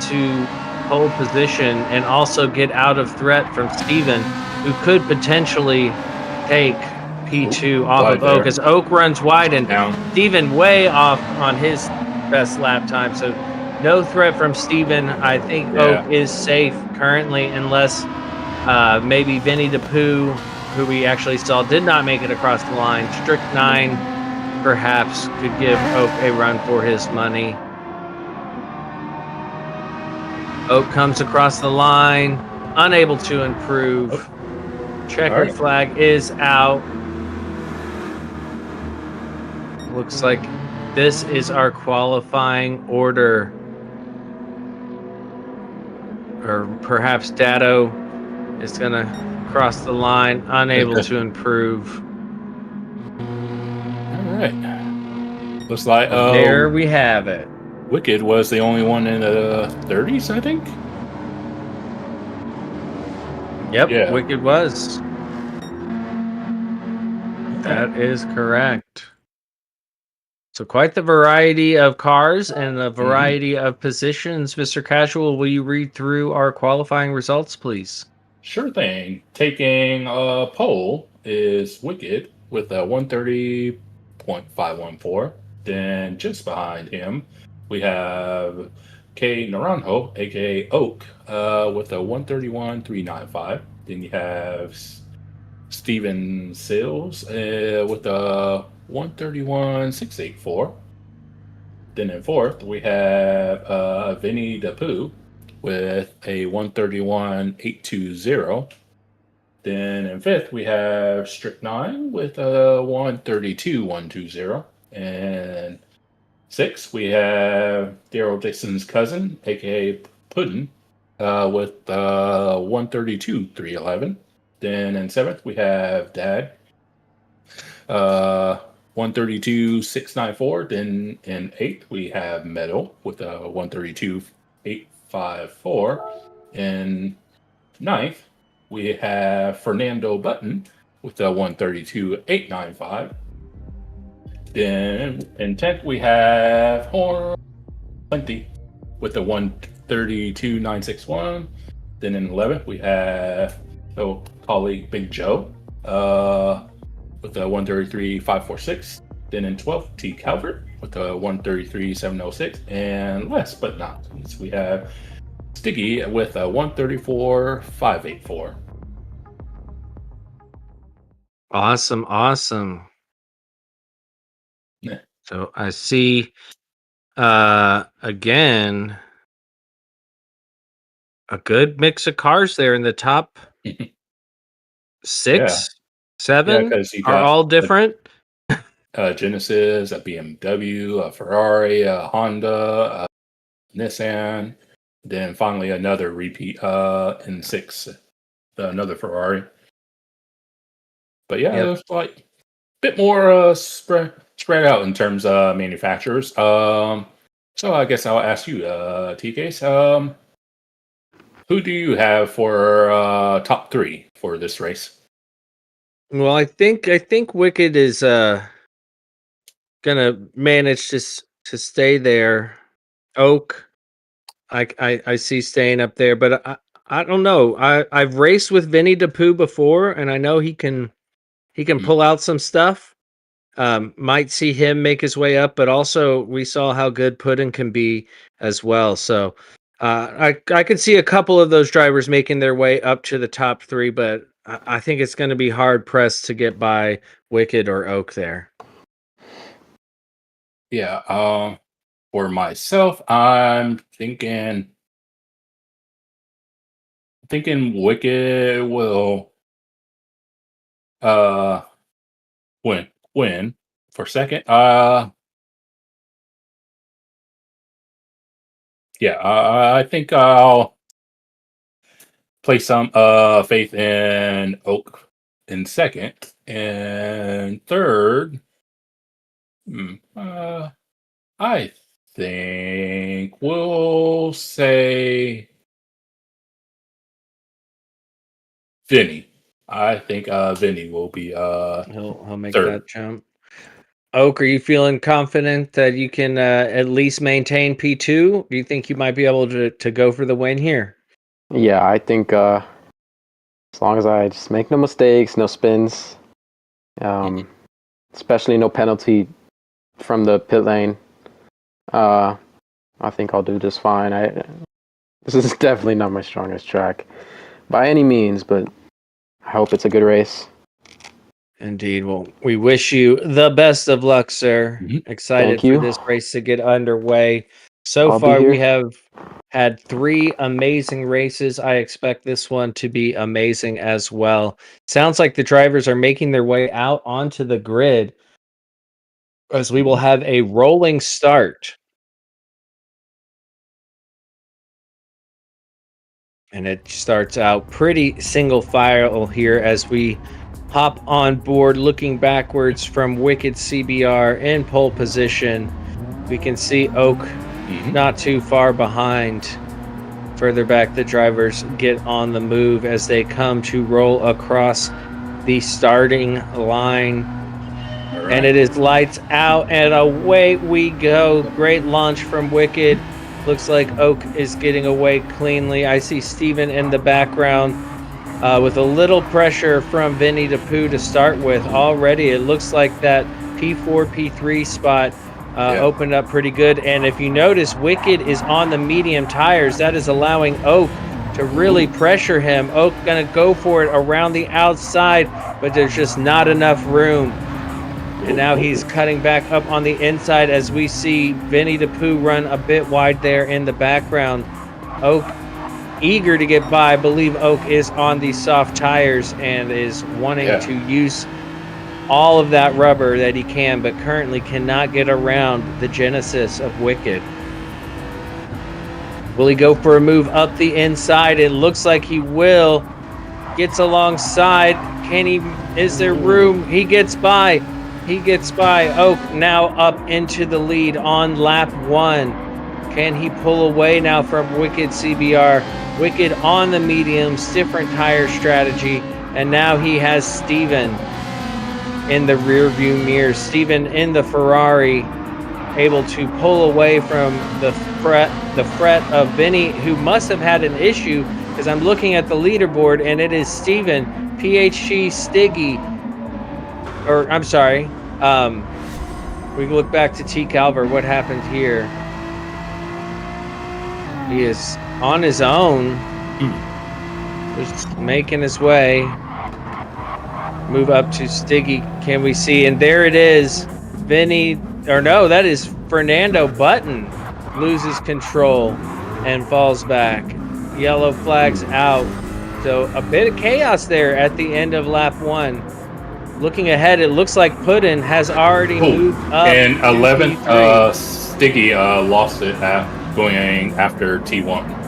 Speaker 2: to pole position, and also get out of threat from Steven, who could potentially take P2 off of Oak, as Oak runs wide and Steven way off on his best lap time. So no threat from Steven. I think Oak is safe currently, unless maybe Vinny DePoo, who we actually saw did not make it across the line. Strict 9 perhaps could give Oak a run for his money. Oak comes across the line, unable to improve. Checkered flag is out. Looks like this is our qualifying order. Or perhaps Dado is going to cross the line, unable to improve.
Speaker 4: All right. Looks like
Speaker 2: there we have it.
Speaker 4: Wicked was the only one in the 30s, I think.
Speaker 2: Yep, yeah. Wicked was. That is correct. So quite the variety of cars and a variety of positions. Mr. Casual, will you read through our qualifying results, please?
Speaker 4: Sure thing. Taking a pole is Wicked with a 130.514. Then just behind him, we have K Naranjo, aka Oak, with a 131.395. Then you have Steven Sills with a 131.684. Then in 4th, we have Vinny DePoo with a 131.820. Then in 5th, we have Strict 9 with a 132.120. And 6th, we have Daryl Dixon's cousin, aka Puddin, with 132.311. Then in 7th, we have Dad, 132.694. Then in 8th, we have Meadow with a 132.854. In 9th, we have Fernando Button with a 132.895. Then in 10th, we have Horn Plenty with a 132.961. Then in 11th, we have colleague Big Joe with a 133.546. Then in 12th, T. Calvert with a 133.706. And last but not least, we have Sticky with a 134.584.
Speaker 2: Awesome.
Speaker 4: Yeah.
Speaker 2: So I see again a good mix of cars there in the top 6, 7 are all different.
Speaker 4: Genesis, a BMW, a Ferrari, a Honda, a Nissan, then finally another repeat in 6, another Ferrari. But yeah, it's like a bit more spread out in terms of manufacturers. So I guess I'll ask you, TK, who do you have for top 3 for this race?
Speaker 2: Well, I think Wicked is gonna manage to stay there. Oak, I see staying up there, but I don't know. I've raced with Vinny DePoo before, and I know he can pull out some stuff. Might see him make his way up, but also we saw how good Puddin can be as well. So I could see a couple of those drivers making their way up to the top 3, but I think it's going to be hard pressed to get by Wicked or Oak there.
Speaker 4: Yeah. For myself, I'm thinking Wicked will win for second. Yeah, I think I'll place some faith in Oak in second, and third. I think we'll say Vinny. I think Vinny will be
Speaker 2: He'll make
Speaker 4: third.
Speaker 2: that jump. Oak, are you feeling confident that you can at least maintain P2? Do you think you might be able to go for the win here?
Speaker 3: Yeah, I think as long as I just make no mistakes, no spins, especially no penalty from the pit lane, I think I'll do just fine. This is definitely not my strongest track by any means, but I hope it's a good race.
Speaker 2: Indeed. Well, we wish you the best of luck, sir. Excited
Speaker 3: Thank you.
Speaker 2: for this race to get underway. So
Speaker 3: I'll be
Speaker 2: far, we
Speaker 3: here.
Speaker 2: have had 3 amazing races. I expect this one to be amazing as well. Sounds like the drivers are making their way out onto the grid, as we will have a rolling start. And it starts out pretty single file here as we hop on board, looking backwards from Wicked CBR in pole position. We can see Oak not too far behind. Further back, the drivers get on the move as they come to roll across the starting line.
Speaker 4: Right.
Speaker 2: And it is lights out and away we go. Great launch from Wicked. Looks like Oak is getting away cleanly. I see Steven in the background with a little pressure from Vinny DePoo to start with. Already, it looks like that P4, P3 spot opened up pretty good. And if you notice, Wicked is on the medium tires. That is allowing Oak to really pressure him. Oak going to go for it around the outside, but there's just not enough room. And now he's cutting back up on the inside as we see Vinny DePoo run a bit wide there in the background. Oak eager to get by. I believe Oak is on the soft tires and is wanting to use all of that rubber that he can, but currently cannot get around the genesis of Wicked. Will he go for a move up the inside? It looks like he will. Gets alongside. Can he? Is there room? He gets by. He gets by. Oak now up into the lead on lap 1. Can he pull away now from Wicked CBR? Wicked on the mediums, different tire strategy, and now he has Steven in the rear view mirror. Steven in the Ferrari, able to pull away from the fret of Vinny, who must have had an issue, because I'm looking at the leaderboard and it is Steven, PHG, Stiggy, or I'm sorry, we can look back to T. Calver. What happened here? He is on his own, just making his way. Move up to Stiggy. Can we see? And there it is. Vinny, or no, that is Fernando Button, loses control and falls back. Yellow flags out. So a bit of chaos there at the end of lap 1. Looking ahead, it looks like Puddin has already moved up.
Speaker 4: And 11th, Stiggy lost it going after T1.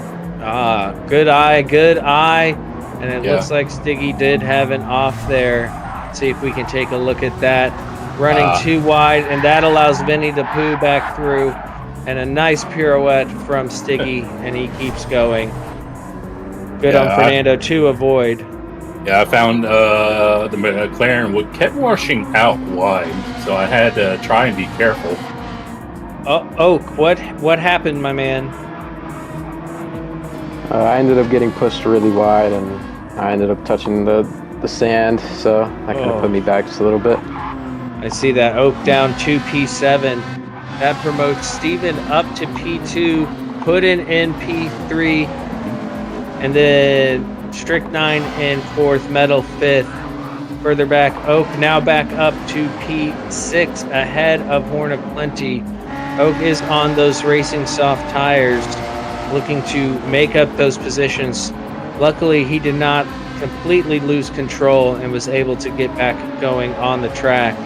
Speaker 2: Good eye. And it looks like Stiggy did have an off there. See if we can take a look at that. Running too wide, and that allows Vinny DePoo back through. And a nice pirouette from Stiggy, and he keeps going. Good on Fernando to avoid.
Speaker 4: Yeah, I found the McLaren kept washing out wide, so I had to try and be careful.
Speaker 2: Oak, what happened, my man?
Speaker 3: I ended up getting pushed really wide, and I ended up touching the sand, so that kind of put me back just a little bit.
Speaker 2: I see that. Oak down to P7. That promotes Steven up to P2, Puddin in P3, and then Strychnine in 4th, Metal 5th. Further back, Oak now back up to P6, ahead of Horn of Plenty. Oak is on those racing soft tires, looking to make up those positions. Luckily, he did not completely lose control and was able to get back going on the track.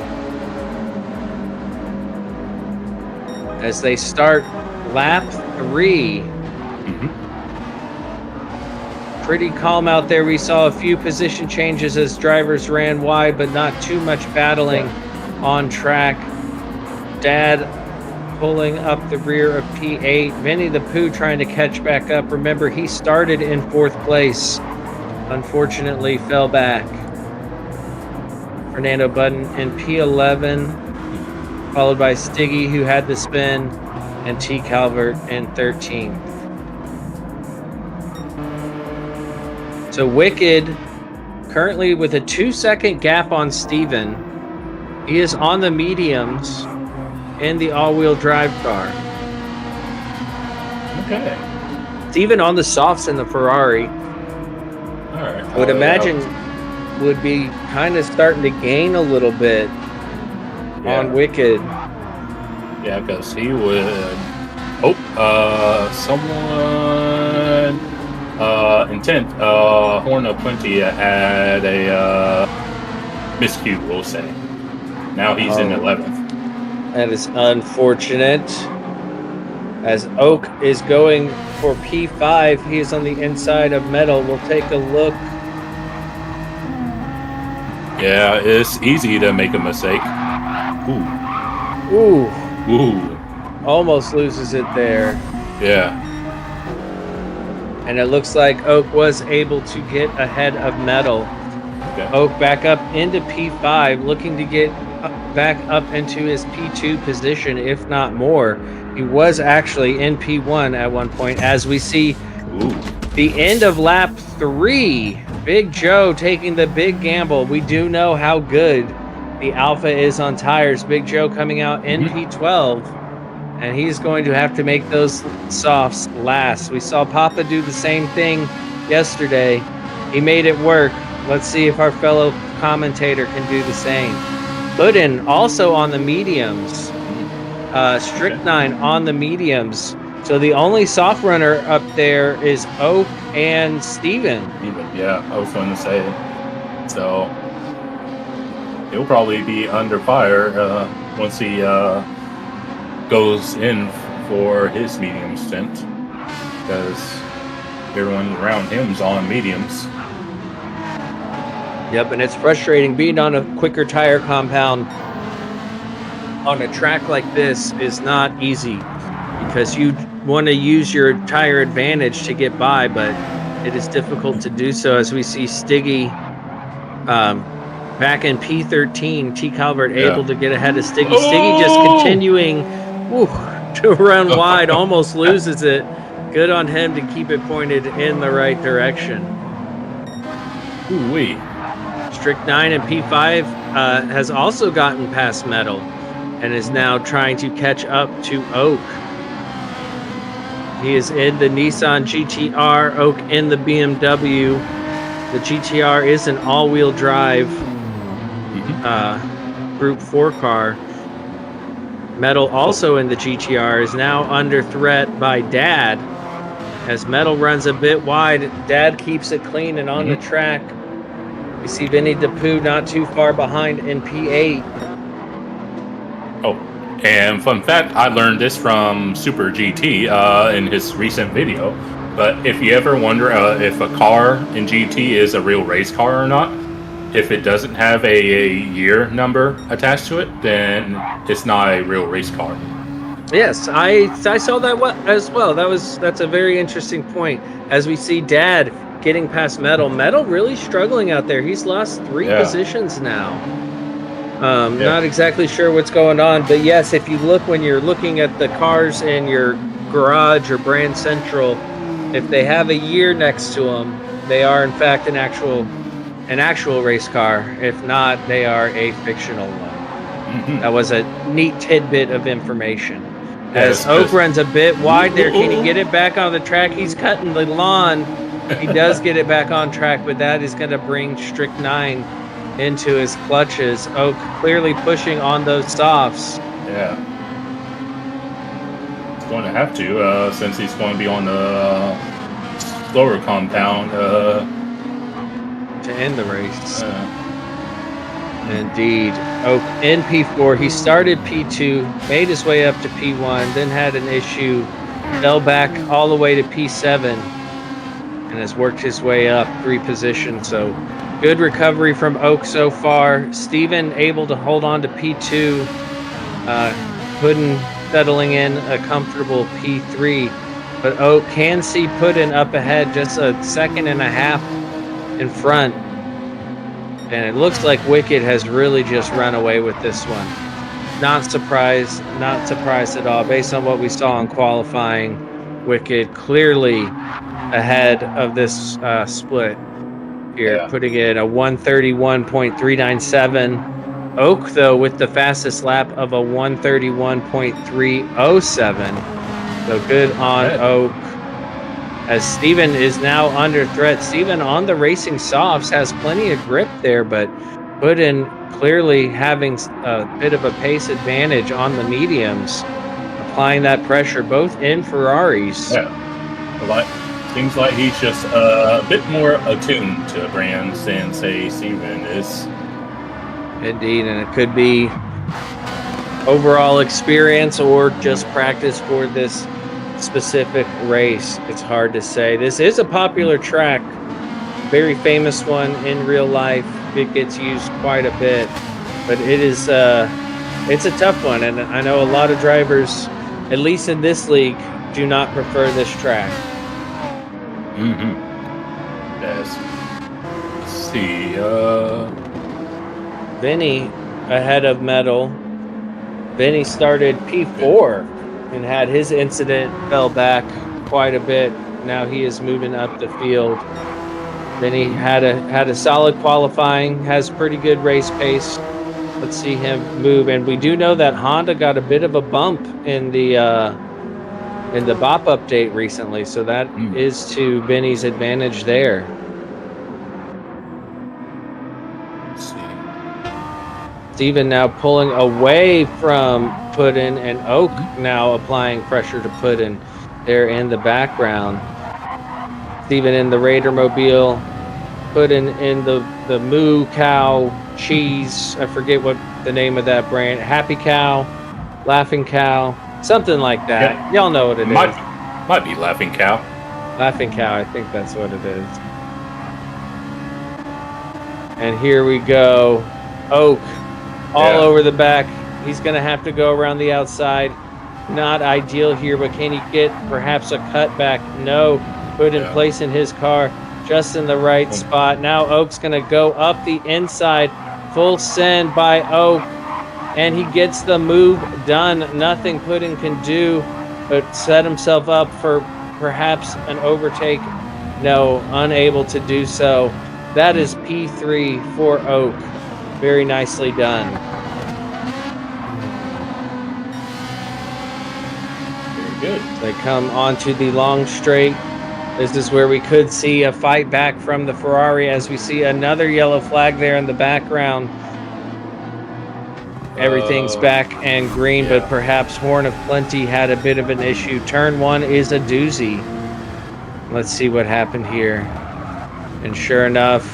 Speaker 2: As they start lap 3. Pretty calm out there. We saw a few position changes as drivers ran wide, but not too much battling on track. Dad pulling up the rear of P8. Vinny the Pooh trying to catch back up. Remember, he started in 4th place. Unfortunately, fell back. Fernando Button in P11. Followed by Stiggy, who had the spin, and T. Calvert in 13th. So Wicked, currently with a 2-second gap on Steven. He is on the mediums in the all-wheel drive car.
Speaker 4: Okay.
Speaker 2: Steven on the softs in the Ferrari.
Speaker 4: All right.
Speaker 2: I would imagine would be kind of starting to gain a little bit on Wicked.
Speaker 4: Yeah, because he would. Someone. Intent. Horn of Plenty had a miscue, we'll say. Now he's in 11th.
Speaker 2: That is unfortunate. As Oak is going for P5, he is on the inside of Metal. We'll take a look.
Speaker 4: Yeah, it's easy to make a mistake.
Speaker 2: Ooh.
Speaker 4: Ooh.
Speaker 2: Almost loses it there.
Speaker 4: Yeah.
Speaker 2: And it looks like Oak was able to get ahead of Metal.
Speaker 4: Okay.
Speaker 2: Oak back up into P5, looking to get back up into his P2 position, if not more. He was actually in P1 at one point, as we see the end of lap 3. Big Joe taking the big gamble. We do know how good the Alpha is on tires. Big Joe coming out in P12, and he's going to have to make those softs last. We saw Papa do the same thing yesterday. He made it work. Let's see if our fellow commentator can do the same. Puddin also on the mediums. Strychnine on the mediums. So the only soft runner up there is Oak and Steven.
Speaker 4: Yeah, I was going to say. So he'll probably be under fire once he goes in for his medium stint, because everyone around him's on mediums.
Speaker 2: Yep, and it's frustrating being on a quicker tire compound on a track like this is not easy, because you want to use your tire advantage to get by, but it is difficult to do so. As we see Stiggy back in P13, T. Calvert able to get ahead of Stiggy. Stiggy just continuing to run wide, almost loses it. Good on him to keep it pointed in the right direction.
Speaker 4: Ooh-wee.
Speaker 2: Strychnine in P5 has also gotten past Metal and is now trying to catch up to Oak. He is in the Nissan GTR, Oak in the BMW. The GTR is an all-wheel drive Group 4 car. Metal also in the GTR is now under threat by Dad. As Metal runs a bit wide, Dad keeps it clean and on the track. We see Vinny DePoo not too far behind in P8.
Speaker 4: Oh, and fun fact, I learned this from Super GT in his recent video. But if you ever wonder if a car in GT is a real race car or not, if it doesn't have a year number attached to it, then it's not a real race car.
Speaker 2: Yes, I saw that as well. That's a very interesting point. As we see Dad getting past Metal. Metal really struggling out there. He's lost 3 positions now. Not exactly sure what's going on, but yes, if you look when you're looking at the cars in your garage or Brand Central, if they have a year next to them, they are in fact an actual race car. If not, they are a fictional one. That was a neat tidbit of information.
Speaker 4: Yes,
Speaker 2: As Oak
Speaker 4: just-
Speaker 2: runs a bit wide there, can he
Speaker 4: Ooh.
Speaker 2: get it back on the track? He's cutting the lawn. He does get it back on track, but that is going to bring Strict 9 into his clutches. Oak clearly pushing on those softs.
Speaker 4: Yeah. He's going to have to, since he's going to be on the slower compound.
Speaker 2: To end the race. Indeed. Oak in P4. He started P2, made his way up to P1, then had an issue, fell back all the way to P7, and has worked his way up 3 positions. So good recovery from Oak so far. Steven able to hold on to P2. Puddin settling in a comfortable P3. But Oak can see Puddin up ahead, just a second and a half in front. And it looks like Wicked has really just run away with this one. Not surprised at all. Based on what we saw in qualifying, Wicked clearly ahead of this split here, putting it a 131.397. Oak, though, with the fastest lap of a 131.307. So good on Oak. As Steven is now under threat. Steven on the racing softs has plenty of grip there, but Puddin clearly having a bit of a pace advantage on the mediums, applying that pressure both in Ferraris.
Speaker 4: Yeah. Seems like he's just a bit more attuned to brands than, say, Steven is.
Speaker 2: Indeed, and it could be overall experience or just practice for this specific race. It's hard to say. This is a popular track, very famous one in real life. It gets used quite a bit, but it is it's a tough one, and I know a lot of drivers, at least in this league, do not prefer this track.
Speaker 4: Yes. Let's see.
Speaker 2: Vinny ahead of Metal. Vinny started P4 and had his incident, fell back quite a bit. Now he is moving up the field. Then he had a solid qualifying, has pretty good race pace. Let's see him move. And we do know that Honda got a bit of a bump in the BOP update recently, so that is to Vinny's advantage there.
Speaker 4: Let's see.
Speaker 2: Steven now pulling away from Puddin, and Oak now applying pressure to Puddin there in the background. Steven in the Raider Mobile, Puddin in the Moo Cow cheese. I forget what the name of that brand. Happy Cow, Laughing Cow, something like that.
Speaker 4: Yeah.
Speaker 2: Y'all know what it is.
Speaker 4: Might be Laughing Cow.
Speaker 2: Laughing Cow, I think that's what it is. And here we go. Oak all over the back. He's going to have to go around the outside. Not ideal here, but can he get perhaps a cutback? No. Put in place in his car, just in the right spot. Now Oak's going to go up the inside. Full send by Oak, and he gets the move done. Nothing Puddin can do but set himself up for perhaps an overtake. No, unable to do so. That is P3 for Oak. Very nicely done.
Speaker 4: Very good.
Speaker 2: They come onto the long straight. This is where we could see a fight back from the Ferrari, as we see another yellow flag there in the background. Everything's back and green, but perhaps Horn of Plenty had a bit of an issue. Turn 1 is a doozy. Let's see what happened here. And sure enough,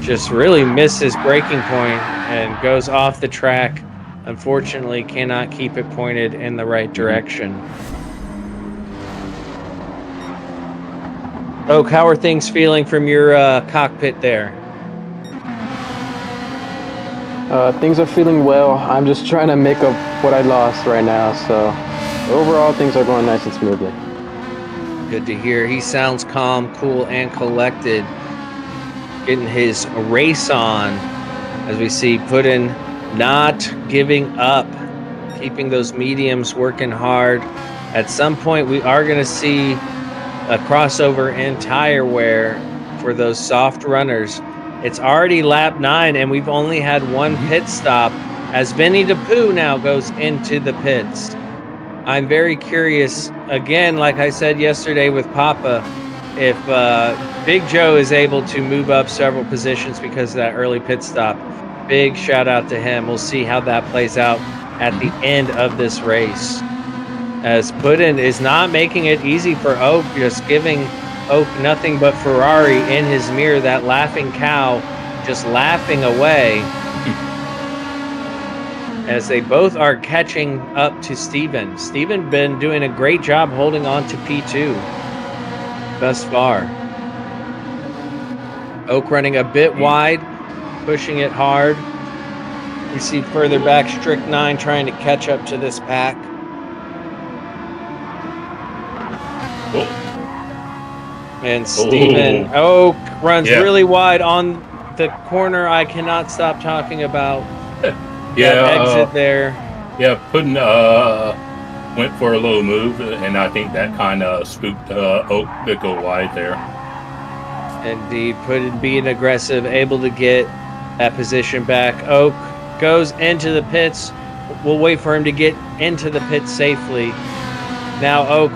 Speaker 2: just really misses braking point and goes off the track. Unfortunately, cannot keep it pointed in the right direction. Oak, how are things feeling from your cockpit there?
Speaker 3: Things are feeling well. I'm just trying to make up what I lost right now. So overall, things are going nice and smoothly.
Speaker 2: Good to hear. He sounds calm, cool, and collected. Getting his race on, as we see Puddin not giving up, keeping those mediums working hard. At some point, we are going to see a crossover in tire wear for those soft runners. It's already lap 9, and we've only had one pit stop. as Vinny DePoo now goes into the pits. I'm very curious, again, like I said yesterday with Papa, if Big Joe is able to move up several positions because of that early pit stop. Big shout out to him. We'll see how that plays out at the end of this race. As Puddin is not making it easy for Oak, just giving Oak nothing but Ferrari in his mirror, that laughing cow just laughing away as they both are catching up to Steven. Steven been doing a great job holding on to P2 thus far. Oak running a bit wide, pushing it hard. We see further back Strict 9 trying to catch up to this pack. And Steven Oak runs really wide on the corner I cannot stop talking about. That exit there.
Speaker 4: Yeah, Puddin went for a little move, and I think that kind of spooked Oak to go wide there.
Speaker 2: Indeed, Puddin being aggressive, able to get that position back. Oak goes into the pits. We'll wait for him to get into the pits safely. Now, Oak,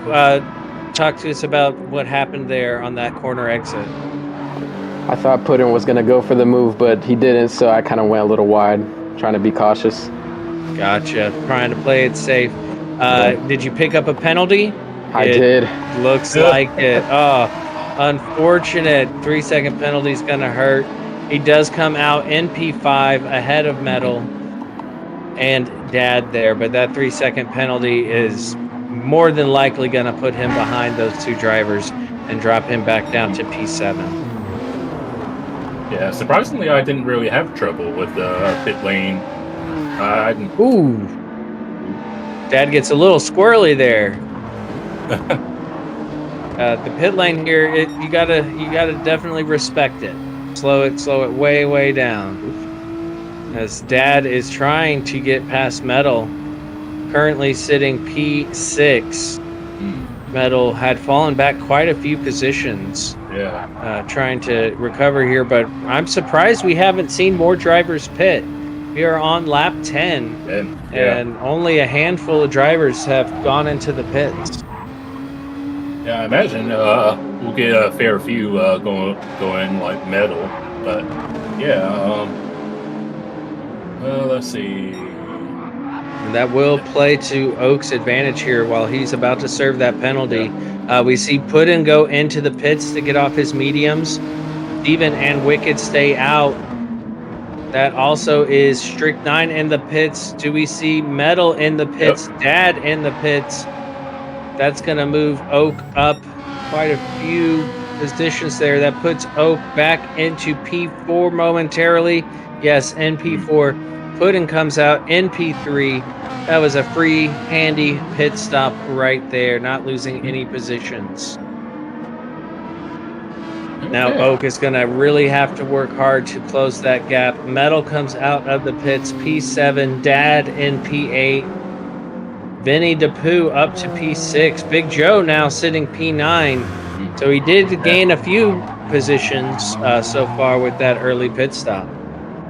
Speaker 2: talk to us about what happened there on that corner exit.
Speaker 3: I thought Puddin was going to go for the move, but he didn't, so I kind of went a little wide, trying to be cautious.
Speaker 2: Gotcha. Trying to play it safe. Did you pick up a penalty?
Speaker 3: I did.
Speaker 2: Looks like it. Oh, unfortunate. 3-second penalty is going to hurt. He does come out in P5 ahead of Metal and Dad there, but that 3-second penalty is more than likely going to put him behind those two drivers and drop him back down to P7.
Speaker 4: Yeah, surprisingly, I didn't really have trouble with the pit lane.
Speaker 2: Ooh. Dad gets a little squirrely there. The pit lane here, you gotta definitely respect it. Slow it way down. As Dad is trying to get past Metal, currently sitting P6. Metal had fallen back quite a few positions.
Speaker 4: Yeah.
Speaker 2: Trying to recover here, but I'm surprised we haven't seen more drivers pit. We are on lap 10, and only a handful of drivers have gone into the pits.
Speaker 4: Yeah, I imagine we'll get a fair few going like Metal, but yeah. Let's see.
Speaker 2: And that will play to Oak's advantage here while he's about to serve that penalty. We see Puddin go into the pits to get off his mediums. Steven and Wicked stay out. That also is Strict 9 in the pits. Do we see Metal in the pits? Yep. Dad in the pits. That's going to move Oak up quite a few positions there. That puts Oak back into P4 momentarily. Yes, in P4. Puddin comes out in P3. That was a free, handy pit stop right there, not losing any positions. Okay. Now Oak is going to really have to work hard to close that gap. Metal comes out of the pits, P7. Dad in P8. Vinny DePoo up to P6. Big Joe now sitting P9. So he did gain a few positions so far with that early pit stop.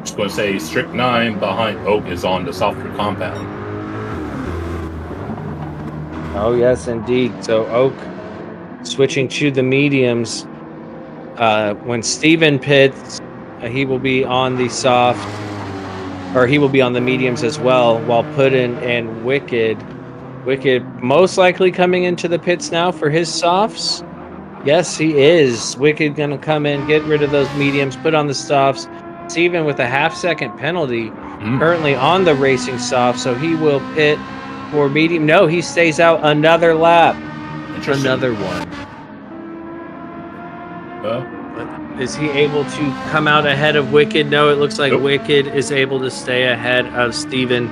Speaker 4: Just going to say Strict 9 behind Oak is on the softer compound.
Speaker 2: Oh, yes, indeed. So Oak switching to the mediums. When Steven pits, he will be on the soft, or he will be on the mediums as well, while Puddin and Wicked most likely coming into the pits now for his softs. Yes, he is. Wicked going to come in, get rid of those mediums, put on the softs. Steven with a half-second penalty, currently on the racing soft, so he will pit for medium. No, he stays out another lap. Another one. Is he able to come out ahead of Wicked? No, it looks like Wicked is able to stay ahead of Steven.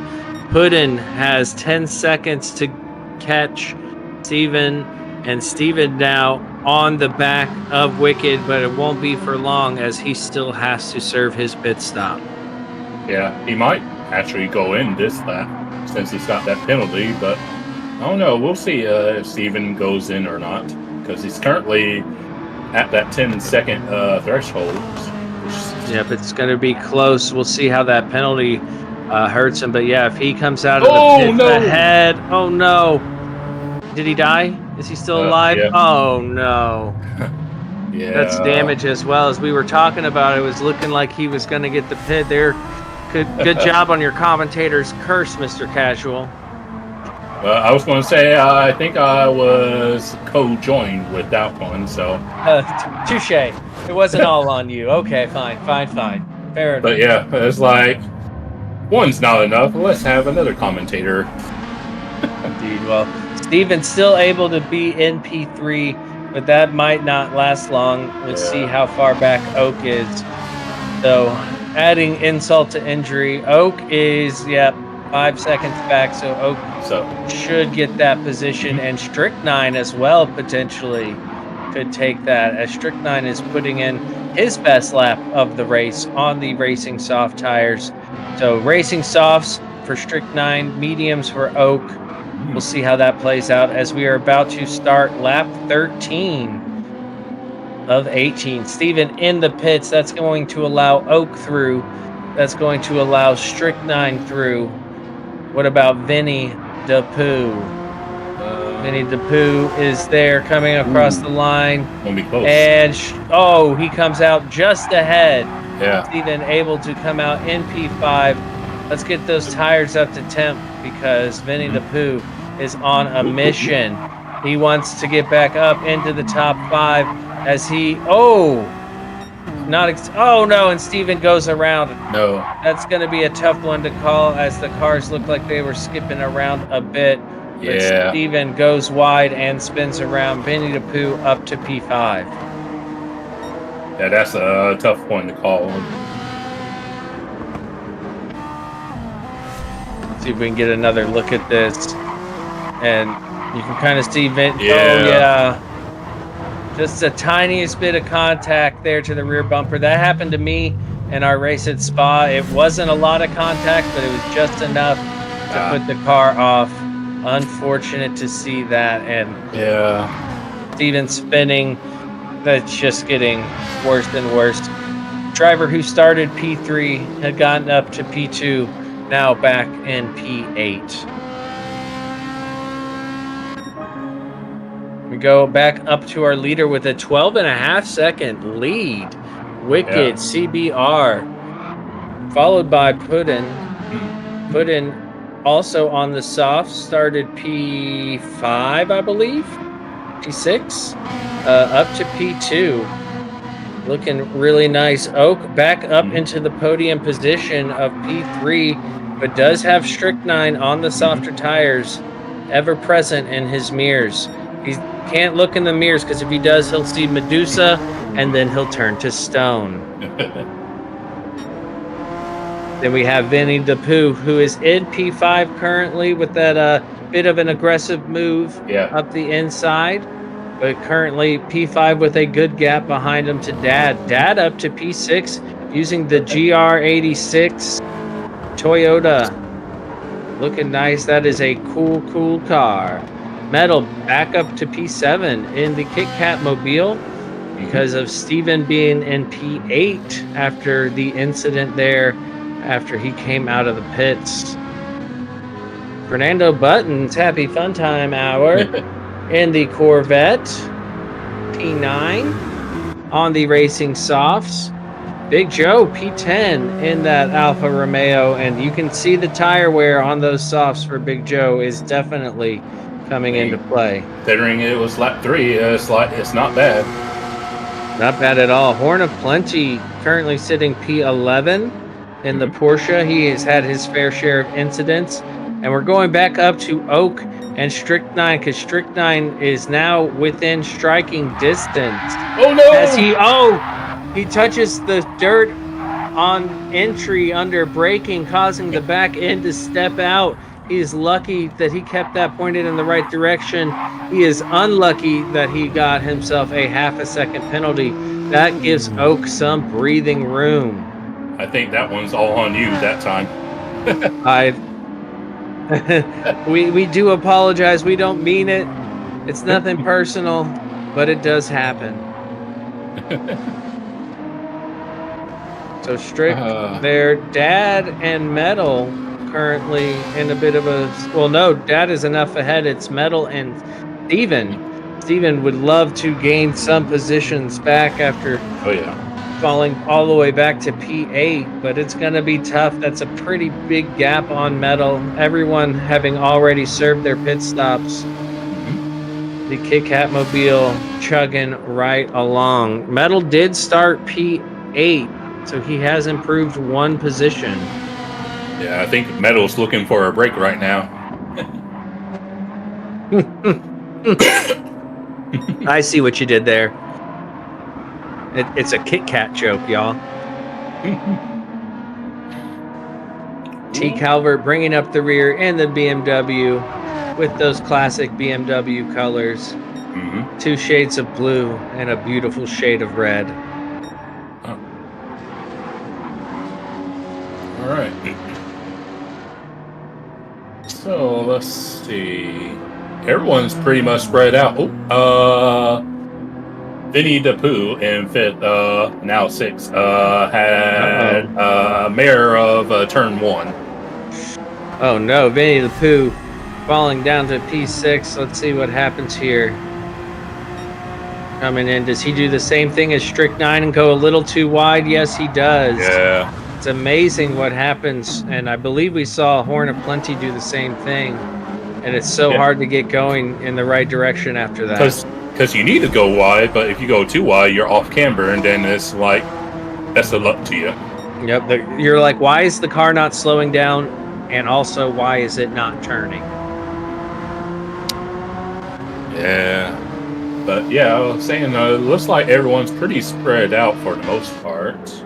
Speaker 2: Puddin has 10 seconds to catch Steven, and Steven now on the back of Wicked, but it won't be for long as he still has to serve his pit stop.
Speaker 4: Yeah, he might actually go in this lap since he's got that penalty, but I don't know. We'll see if Steven goes in or not, because he's currently at that 10-second threshold.
Speaker 2: Yep, it's going to be close. We'll see how that penalty hurts him. But yeah, if he comes out of the
Speaker 4: Oh,
Speaker 2: pits
Speaker 4: no.
Speaker 2: ahead, oh no. Did he die? Is he still alive?
Speaker 4: Yeah.
Speaker 2: Oh no.
Speaker 4: Yeah.
Speaker 2: That's damage as well. As we were talking about, it was looking like he was going to get the pit there. Good job on your commentator's curse, Mr. Casual.
Speaker 4: I was going to say, I think I was co-joined with that one, so.
Speaker 2: Touche. It wasn't all on you. Okay, fine. Fair enough.
Speaker 4: But yeah, it's like, one's not enough. Let's have another commentator.
Speaker 2: Indeed. Well, Steven's still able to be in P3, but that might not last long. We'll see how far back Oak is. So, adding insult to injury, Oak is, 5 seconds back, so Oak should get that position, and Strychnine as well potentially could take that, as Strychnine is putting in his best lap of the race on the Racing Soft tires. So Racing Softs for Strychnine, mediums for Oak. We'll see how that plays out as we are about to start lap 13 of 18. Steven in the pits. That's going to allow Oak through. That's going to allow Strychnine through. What about Vinny DePoo? Vinny DePoo is there coming across the line.
Speaker 4: Gonna be close.
Speaker 2: And he comes out just ahead.
Speaker 4: Yeah.
Speaker 2: Steven able to come out in P5. Let's get those tires up to temp because Vinny DePoo is on a mission. He wants to get back up into the top 5 as he and Steven goes around.
Speaker 4: No.
Speaker 2: That's going to be a tough one to call as the cars look like they were skipping around a bit. But Steven goes wide and spins around. Vinny DePoo up to P5.
Speaker 4: Yeah, that's a tough one to call.
Speaker 2: See if we can get another look at this. And you can kind of see Vin. Just the tiniest bit of contact there to the rear bumper. That happened to me in our race at Spa. It wasn't a lot of contact, but it was just enough to put the car off. Unfortunate to see that. And Steven spinning. That's just getting worse and worse. Driver who started P3 had gotten up to P2, now back in P8. We go back up to our leader with a 12.5-second lead. Wicked CBR, followed by Puddin. Puddin also on the soft, started P5, I believe, P6, up to P2. Looking really nice. Oak back up into the podium position of P3, but does have Strychnine on the softer tires, ever present in his mirrors. He can't look in the mirrors because if he does, he'll see Medusa and then he'll turn to stone. Then we have Vinny DePoo, who is in P5 currently with that bit of an aggressive move up the inside. But currently P5 with a good gap behind him to Dad. Dad up to P6 using the GR86 Toyota. Looking nice. That is a cool car. Metal back up to P7 in the Kit Kat Mobile because of Steven being in P8 after the incident there, after he came out of the pits. Fernando Buttons, happy fun time hour in the Corvette. P9 on the Racing Softs. Big Joe, P10 in that Alfa Romeo, and you can see the tire wear on those softs for Big Joe is definitely coming into play.
Speaker 4: Considering it was lap 3, it's not bad.
Speaker 2: Not bad at all. Horn of Plenty currently sitting P11 in the Porsche. He has had his fair share of incidents. And we're going back up to Oak and Strychnine because Strychnine is now within striking distance.
Speaker 4: Oh no!
Speaker 2: As he touches the dirt on entry under braking, causing the back end to step out. He is lucky that he kept that pointed in the right direction. He is unlucky that he got himself a half a second penalty. That gives Oak some breathing room.
Speaker 4: I think that one's all on you that time.
Speaker 2: We do apologize. We don't mean it. It's nothing personal, but it does happen. So Strick
Speaker 4: Uh.
Speaker 2: there. Dad and Metal currently in a bit of a well, no, Dad is enough ahead. It's Metal and Steven. Steven would love to gain some positions back after
Speaker 4: Oh yeah.
Speaker 2: falling all the way back to P8, but it's going to be tough. That's a pretty big gap on Metal. Everyone having already served their pit stops. The Kit Kat Mobile chugging right along. Metal did start P8, so he has improved one position.
Speaker 4: Yeah, I think Metal's looking for a break right now.
Speaker 2: I see what you did there. It's a Kit Kat joke, y'all. T. Calvert bringing up the rear in the BMW with those classic BMW colors.
Speaker 4: Mm-hmm.
Speaker 2: 2 shades of blue and a beautiful shade of red.
Speaker 4: Oh. All right. So let's see. Everyone's pretty much spread out. Vinny the Pooh in 5th, now 6th, had mayor of turn 1.
Speaker 2: Oh no, Vinny the Pooh falling down to P6. Let's see what happens here. Coming in, does he do the same thing as Strict 9 and go a little too wide? Yes, he does.
Speaker 4: Yeah.
Speaker 2: It's amazing what happens, and I believe we saw Horn of Plenty do the same thing, and it's so hard to get going in the right direction after that.
Speaker 4: Because you need to go wide, but if you go too wide, you're off camber, and then it's like, best of luck to you.
Speaker 2: Yep, you're like, why is the car not slowing down, and also why is it not turning?
Speaker 4: Yeah. But yeah, I was saying, it looks like everyone's pretty spread out for the most part.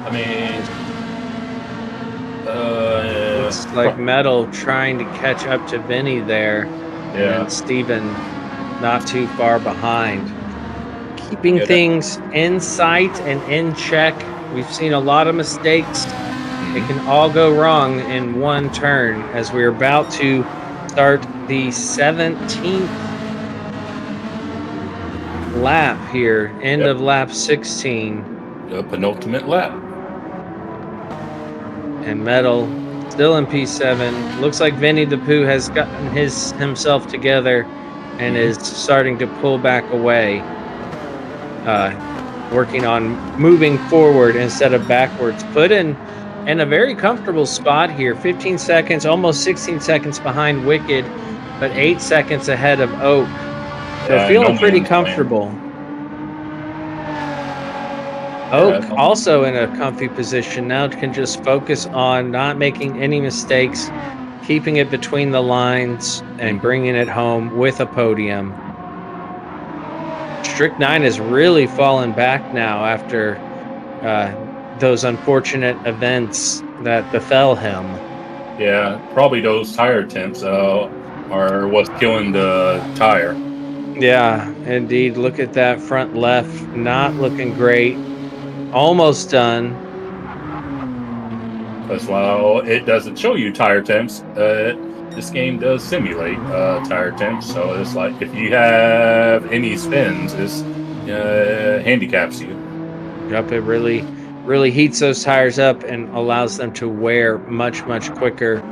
Speaker 4: I mean,
Speaker 2: looks like Metal trying to catch up to Vinny there.
Speaker 4: Yeah.
Speaker 2: And Steven not too far behind. Keeping things in sight and in check. We've seen a lot of mistakes. It can all go wrong in one turn as we're about to start the 17th lap here. End of lap 16.
Speaker 4: The penultimate lap.
Speaker 2: And Metal still in P7. Looks like Vinny the Pooh has gotten himself together and is starting to pull back away. Working on moving forward instead of backwards. Put in a very comfortable spot here. 15 seconds, almost 16 seconds behind Wicked, but 8 seconds ahead of Oak. So feeling pretty comfortable. Oak also in a comfy position now, can just focus on not making any mistakes, keeping it between the lines and bringing it home with a podium. Strict 9 has really fallen back now after those unfortunate events that befell him.
Speaker 4: Yeah, probably those tire temps are what's killing the tire.
Speaker 2: Yeah, indeed. Look at that front left, not looking great. Almost done.
Speaker 4: Because while it doesn't show you tire temps, this game does simulate tire temps. So it's like if you have any spins, it handicaps you.
Speaker 2: Yep, it really heats those tires up and allows them to wear much, much quicker.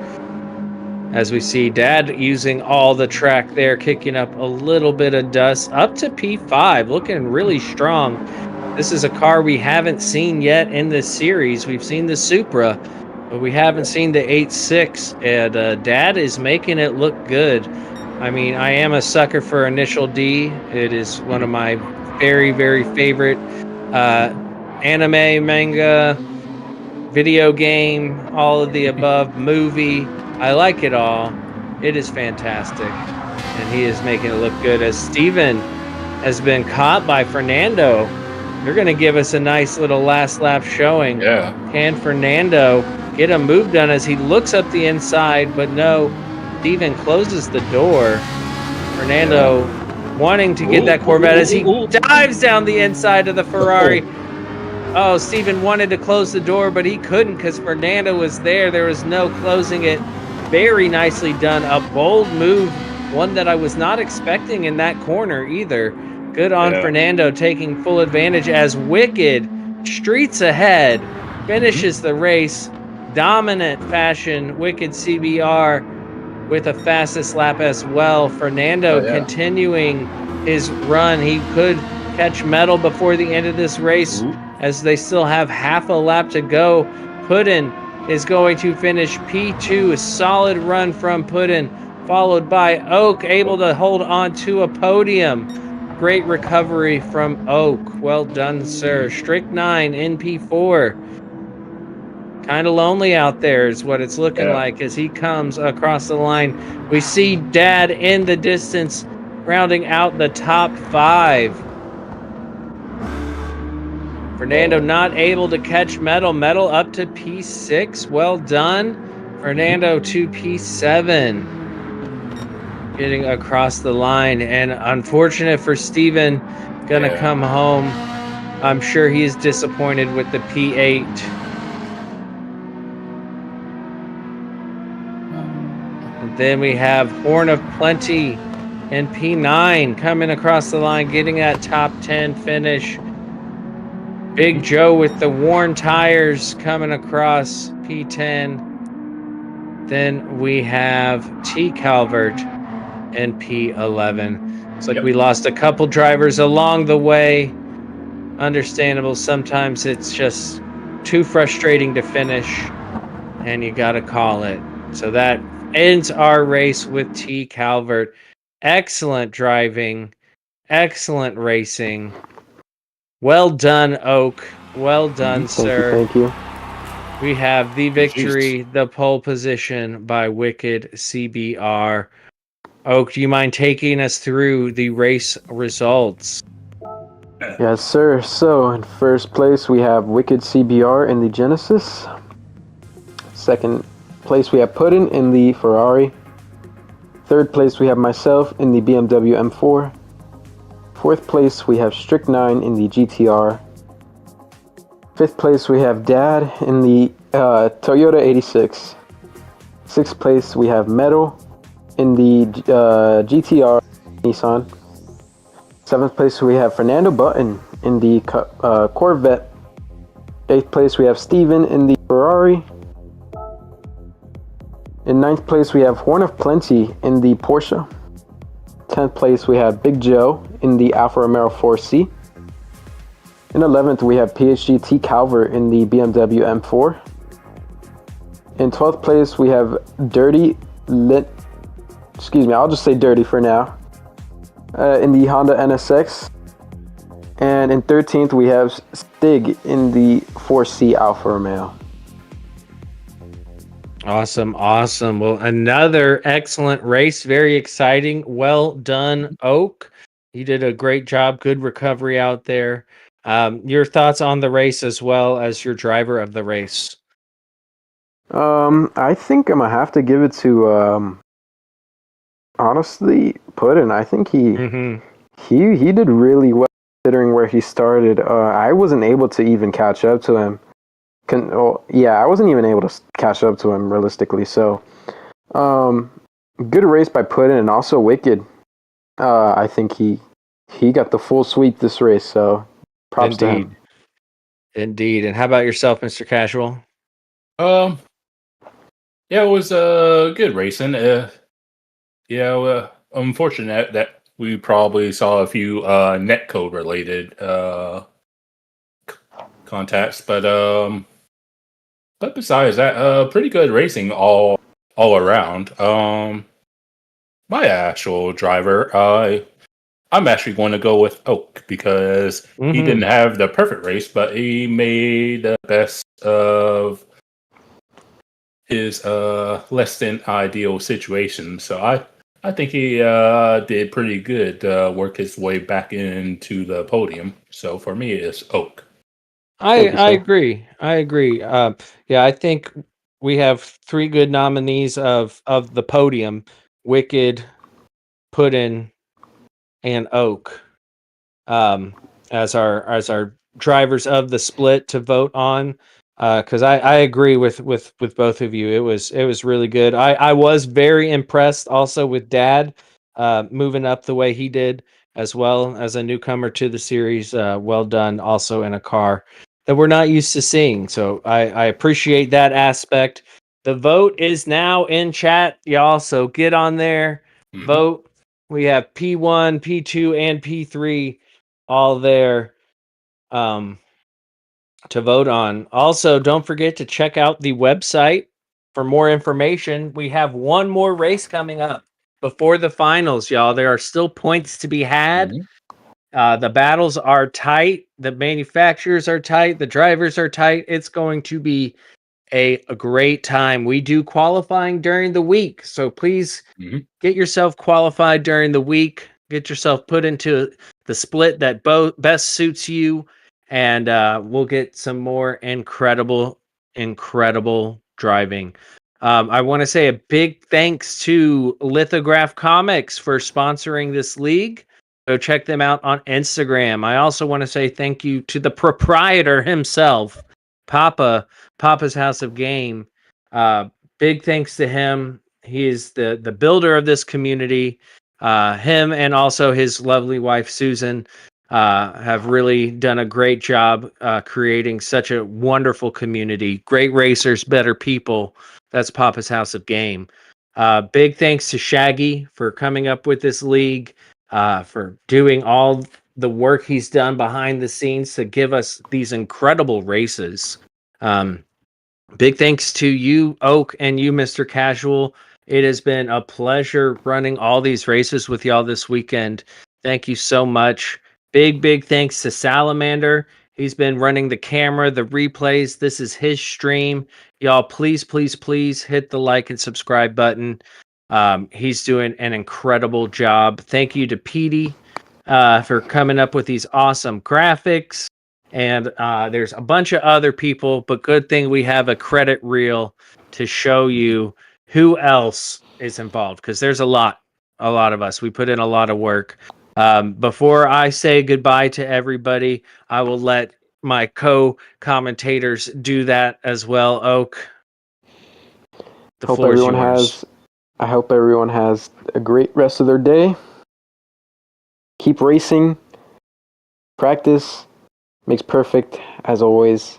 Speaker 2: As we see Dad using all the track there, kicking up a little bit of dust. Up to P5, looking really strong. This is a car we haven't seen yet in this series. We've seen the Supra, but we haven't seen the 8.6, and Dad is making it look good. I mean, I am a sucker for Initial D. It is one of my very, very favorite anime, manga, video game, all of the above, movie. I like it all. It is fantastic. And he is making it look good. As Steven has been caught by Fernando, they're going to give us a nice little last lap showing.
Speaker 4: Yeah.
Speaker 2: Can Fernando get a move done as he looks up the inside? But no, Steven closes the door. Fernando wanting to get that Corvette as he dives down the inside of the Ferrari. Oh, Steven wanted to close the door, but he couldn't because Fernando was there. There was no closing it. Very nicely done. A bold move one that I was not expecting in that corner either. Good on
Speaker 4: Yeah.
Speaker 2: Fernando taking full advantage as Wicked streets ahead, finishes the race, dominant fashion. Wicked CBR with a fastest lap as well. Fernando
Speaker 4: Oh, yeah.
Speaker 2: continuing his run. He could catch medal before the end of this race
Speaker 4: Ooh.
Speaker 2: as they still have half a lap to go. Puddin is going to finish P2. A solid run from Puddin, followed by Oak, able to hold on to a podium. Great recovery from Oak. Well done, sir. Strict 9 in P4. Kind of lonely out there is what it's looking
Speaker 4: Yeah.
Speaker 2: like as he comes across the line. We see Dad in the distance, rounding out the top 5. Fernando not able to catch medal. Medal up to P6. Well done. Fernando to P7. Getting across the line. And unfortunate for Steven, gonna come home. I'm sure he is disappointed with the P8. And then we have Horn of Plenty and P9 coming across the line, getting that top 10 finish. Big Joe with the worn tires coming across P10. Then we have T Calvert and P11. It's like we lost a couple drivers along the way. Understandable. Sometimes it's just too frustrating to finish, and you got to call it. So that ends our race with T Calvert. Excellent driving, excellent racing. Well done, Oak. Well done, sir.
Speaker 3: Thank you.
Speaker 2: We have the victory, the pole position by Wicked CBR. Oak, do you mind taking us through the race results?
Speaker 3: Yes, sir. So, in first place, we have Wicked CBR in the Genesis. Second place, we have Puddin in the Ferrari. Third place, we have myself in the BMW M4. Fourth place, we have Strict 9 in the GTR. Fifth place, we have Dad in the Toyota 86. Sixth place, we have Metal in the GTR Nissan. Seventh place, we have Fernando Button in the Corvette. Eighth place, we have Steven in the Ferrari. In ninth place, we have Horn of Plenty in the Porsche. 10th place, we have Big Joe in the Alfa Romeo 4C. In 11th, we have PHG T Calvert in the BMW M4. In 12th place, we have I'll just say Dirty for now, in the Honda NSX. And in 13th, we have Stig in the 4C Alfa Romeo.
Speaker 2: Awesome. Well, another excellent race. Very exciting. Well done, Oak. You did a great job. Good recovery out there. Your thoughts on the race as well as your driver of the race?
Speaker 3: I think I'm gonna have to give it to honestly Puddin. I think he did really well considering where he started. I wasn't able to even catch up to him. I wasn't even able to catch up to him realistically. So, good race by Puddin and also Wicked. I think he got the full sweep this race. So, props to him.
Speaker 2: Indeed. And how about yourself, Mr. Casual?
Speaker 4: Yeah, it was good racing. Unfortunate that we probably saw a few netcode related contacts, but besides that, pretty good racing all around. My actual driver, I'm actually going to go with Oak because he didn't have the perfect race, but he made the best of his less than ideal situation. So I think he did pretty good work his way back into the podium. So for me, it's Oak.
Speaker 2: I agree. Yeah, I think we have 3 good nominees of the podium: Wicked, Puddin, and Oak, as our drivers of the split to vote on. Because I agree with both of you. It was really good. I was very impressed also with Dad moving up the way he did, as well as a newcomer to the series. Well done, also in a car that we're not used to seeing. So I appreciate that aspect. The vote is now in chat, y'all. So get on there, vote. We have P1, P2, and P3 all there to vote on. Also, don't forget to check out the website for more information. We have one more race coming up before the finals, y'all. There are still points to be had. The battles are tight. The manufacturers are tight. The drivers are tight. It's going to be a great time. We do qualifying during the week. So please get yourself qualified during the week. Get yourself put into the split that best suits you. And we'll get some more incredible driving. I want to say a big thanks to Lithograph Comics for sponsoring this league. Go check them out on Instagram. I also want to say thank you to the proprietor himself, Papa's House of Game. Big thanks to him. He is the builder of this community. Him and also his lovely wife, Susan, have really done a great job creating such a wonderful community. Great racers, better people. That's Papa's House of Game. Big thanks to Shaggy for coming up with this league, for doing all the work he's done behind the scenes to give us these incredible races. Big thanks to you, Oak, and you, Mr. Casual. It has been a pleasure running all these races with y'all this weekend. Thank you so much. Big thanks to Salamander. He's been running the camera, the replays. This is his stream. Y'all, please hit the like and subscribe button. He's doing an incredible job. Thank you to Petey for coming up with these awesome graphics. And there's a bunch of other people, but good thing we have a credit reel to show you who else is involved, because there's a lot of us. We put in a lot of work. Before I say goodbye to everybody, I will let my co-commentators do that as well. Oak, the floor is yours.
Speaker 3: I hope everyone has a great rest of their day. Keep racing. Practice makes perfect, as always.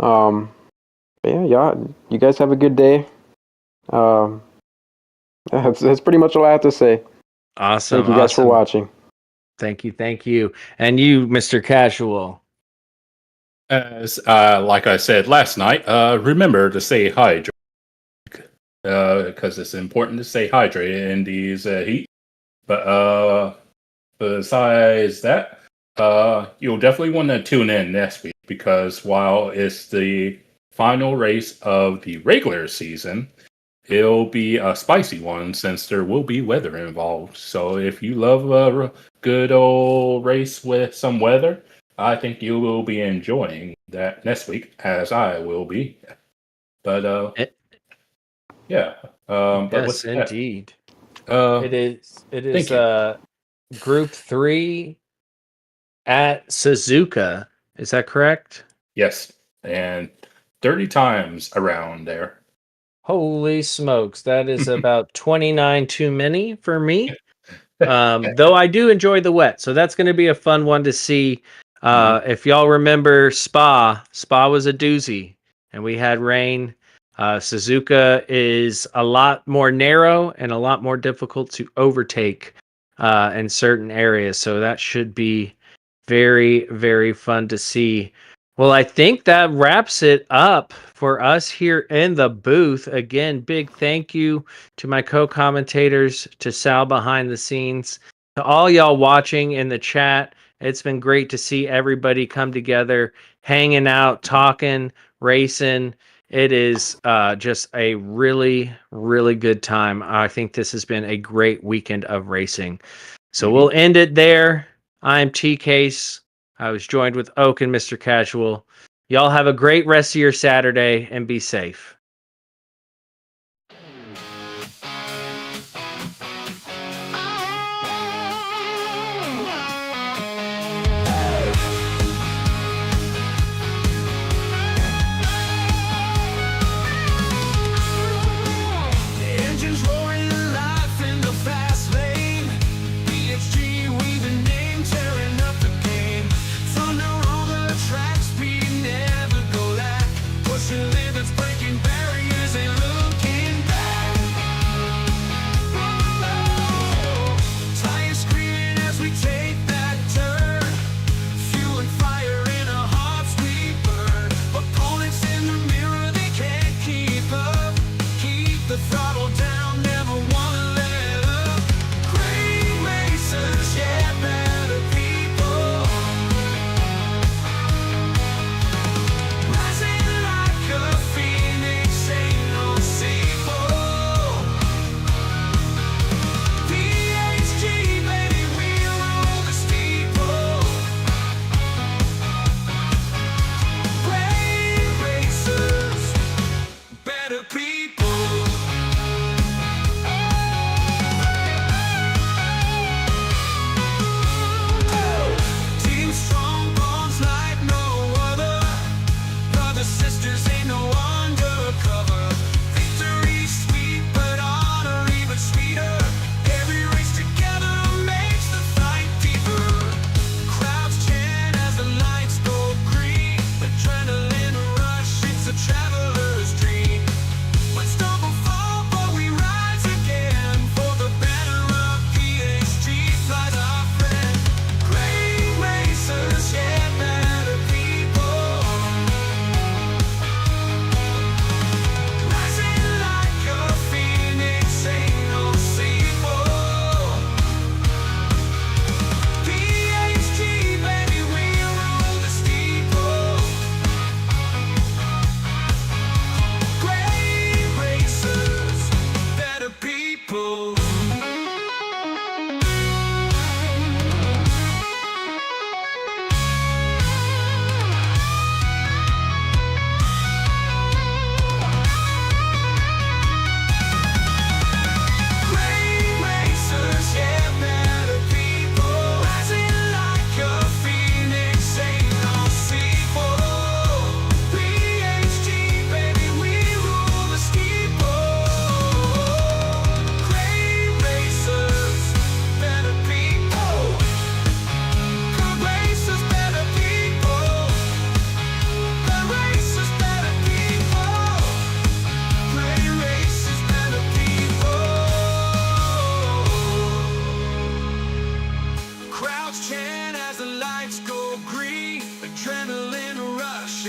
Speaker 3: Yeah, you guys have a good day. That's pretty much all I have to say.
Speaker 2: Awesome.
Speaker 3: Thank you guys for watching.
Speaker 2: Thank you. And you, Mr. Casual.
Speaker 4: As like I said last night, remember to stay hydrated, because it's important to stay hydrated in these heat. But besides that, you'll definitely want to tune in next week, because while it's the final race of the regular season, it'll be a spicy one since there will be weather involved. So if you love a good old race with some weather, I think you will be enjoying that next week, as I will be. But yeah.
Speaker 2: Yes, indeed. It is Group 3 at Suzuka. Is that correct?
Speaker 4: Yes, and 30 times around there.
Speaker 2: Holy smokes, that is about 29 too many for me. Though I do enjoy the wet, so that's going to be a fun one to see. If y'all remember Spa was a doozy, and we had rain. Suzuka is a lot more narrow and a lot more difficult to overtake in certain areas, so that should be very, very fun to see. Well, I think that wraps it up for us here in the booth. Again, big thank you to my co-commentators, to Sal behind the scenes, to all y'all watching in the chat. It's been great to see everybody come together, hanging out, talking, racing. It is just a really, really good time. I think this has been a great weekend of racing. So we'll end it there. I'm T-Case. I was joined with Oak and Mr. Casual. Y'all have a great rest of your Saturday and be safe.
Speaker 1: The engine's roaring life in the fast lane.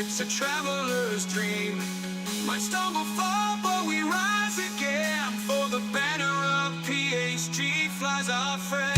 Speaker 1: It's a traveler's dream. Might stumble, fall, but we rise again. For the banner of PHG flies our friend.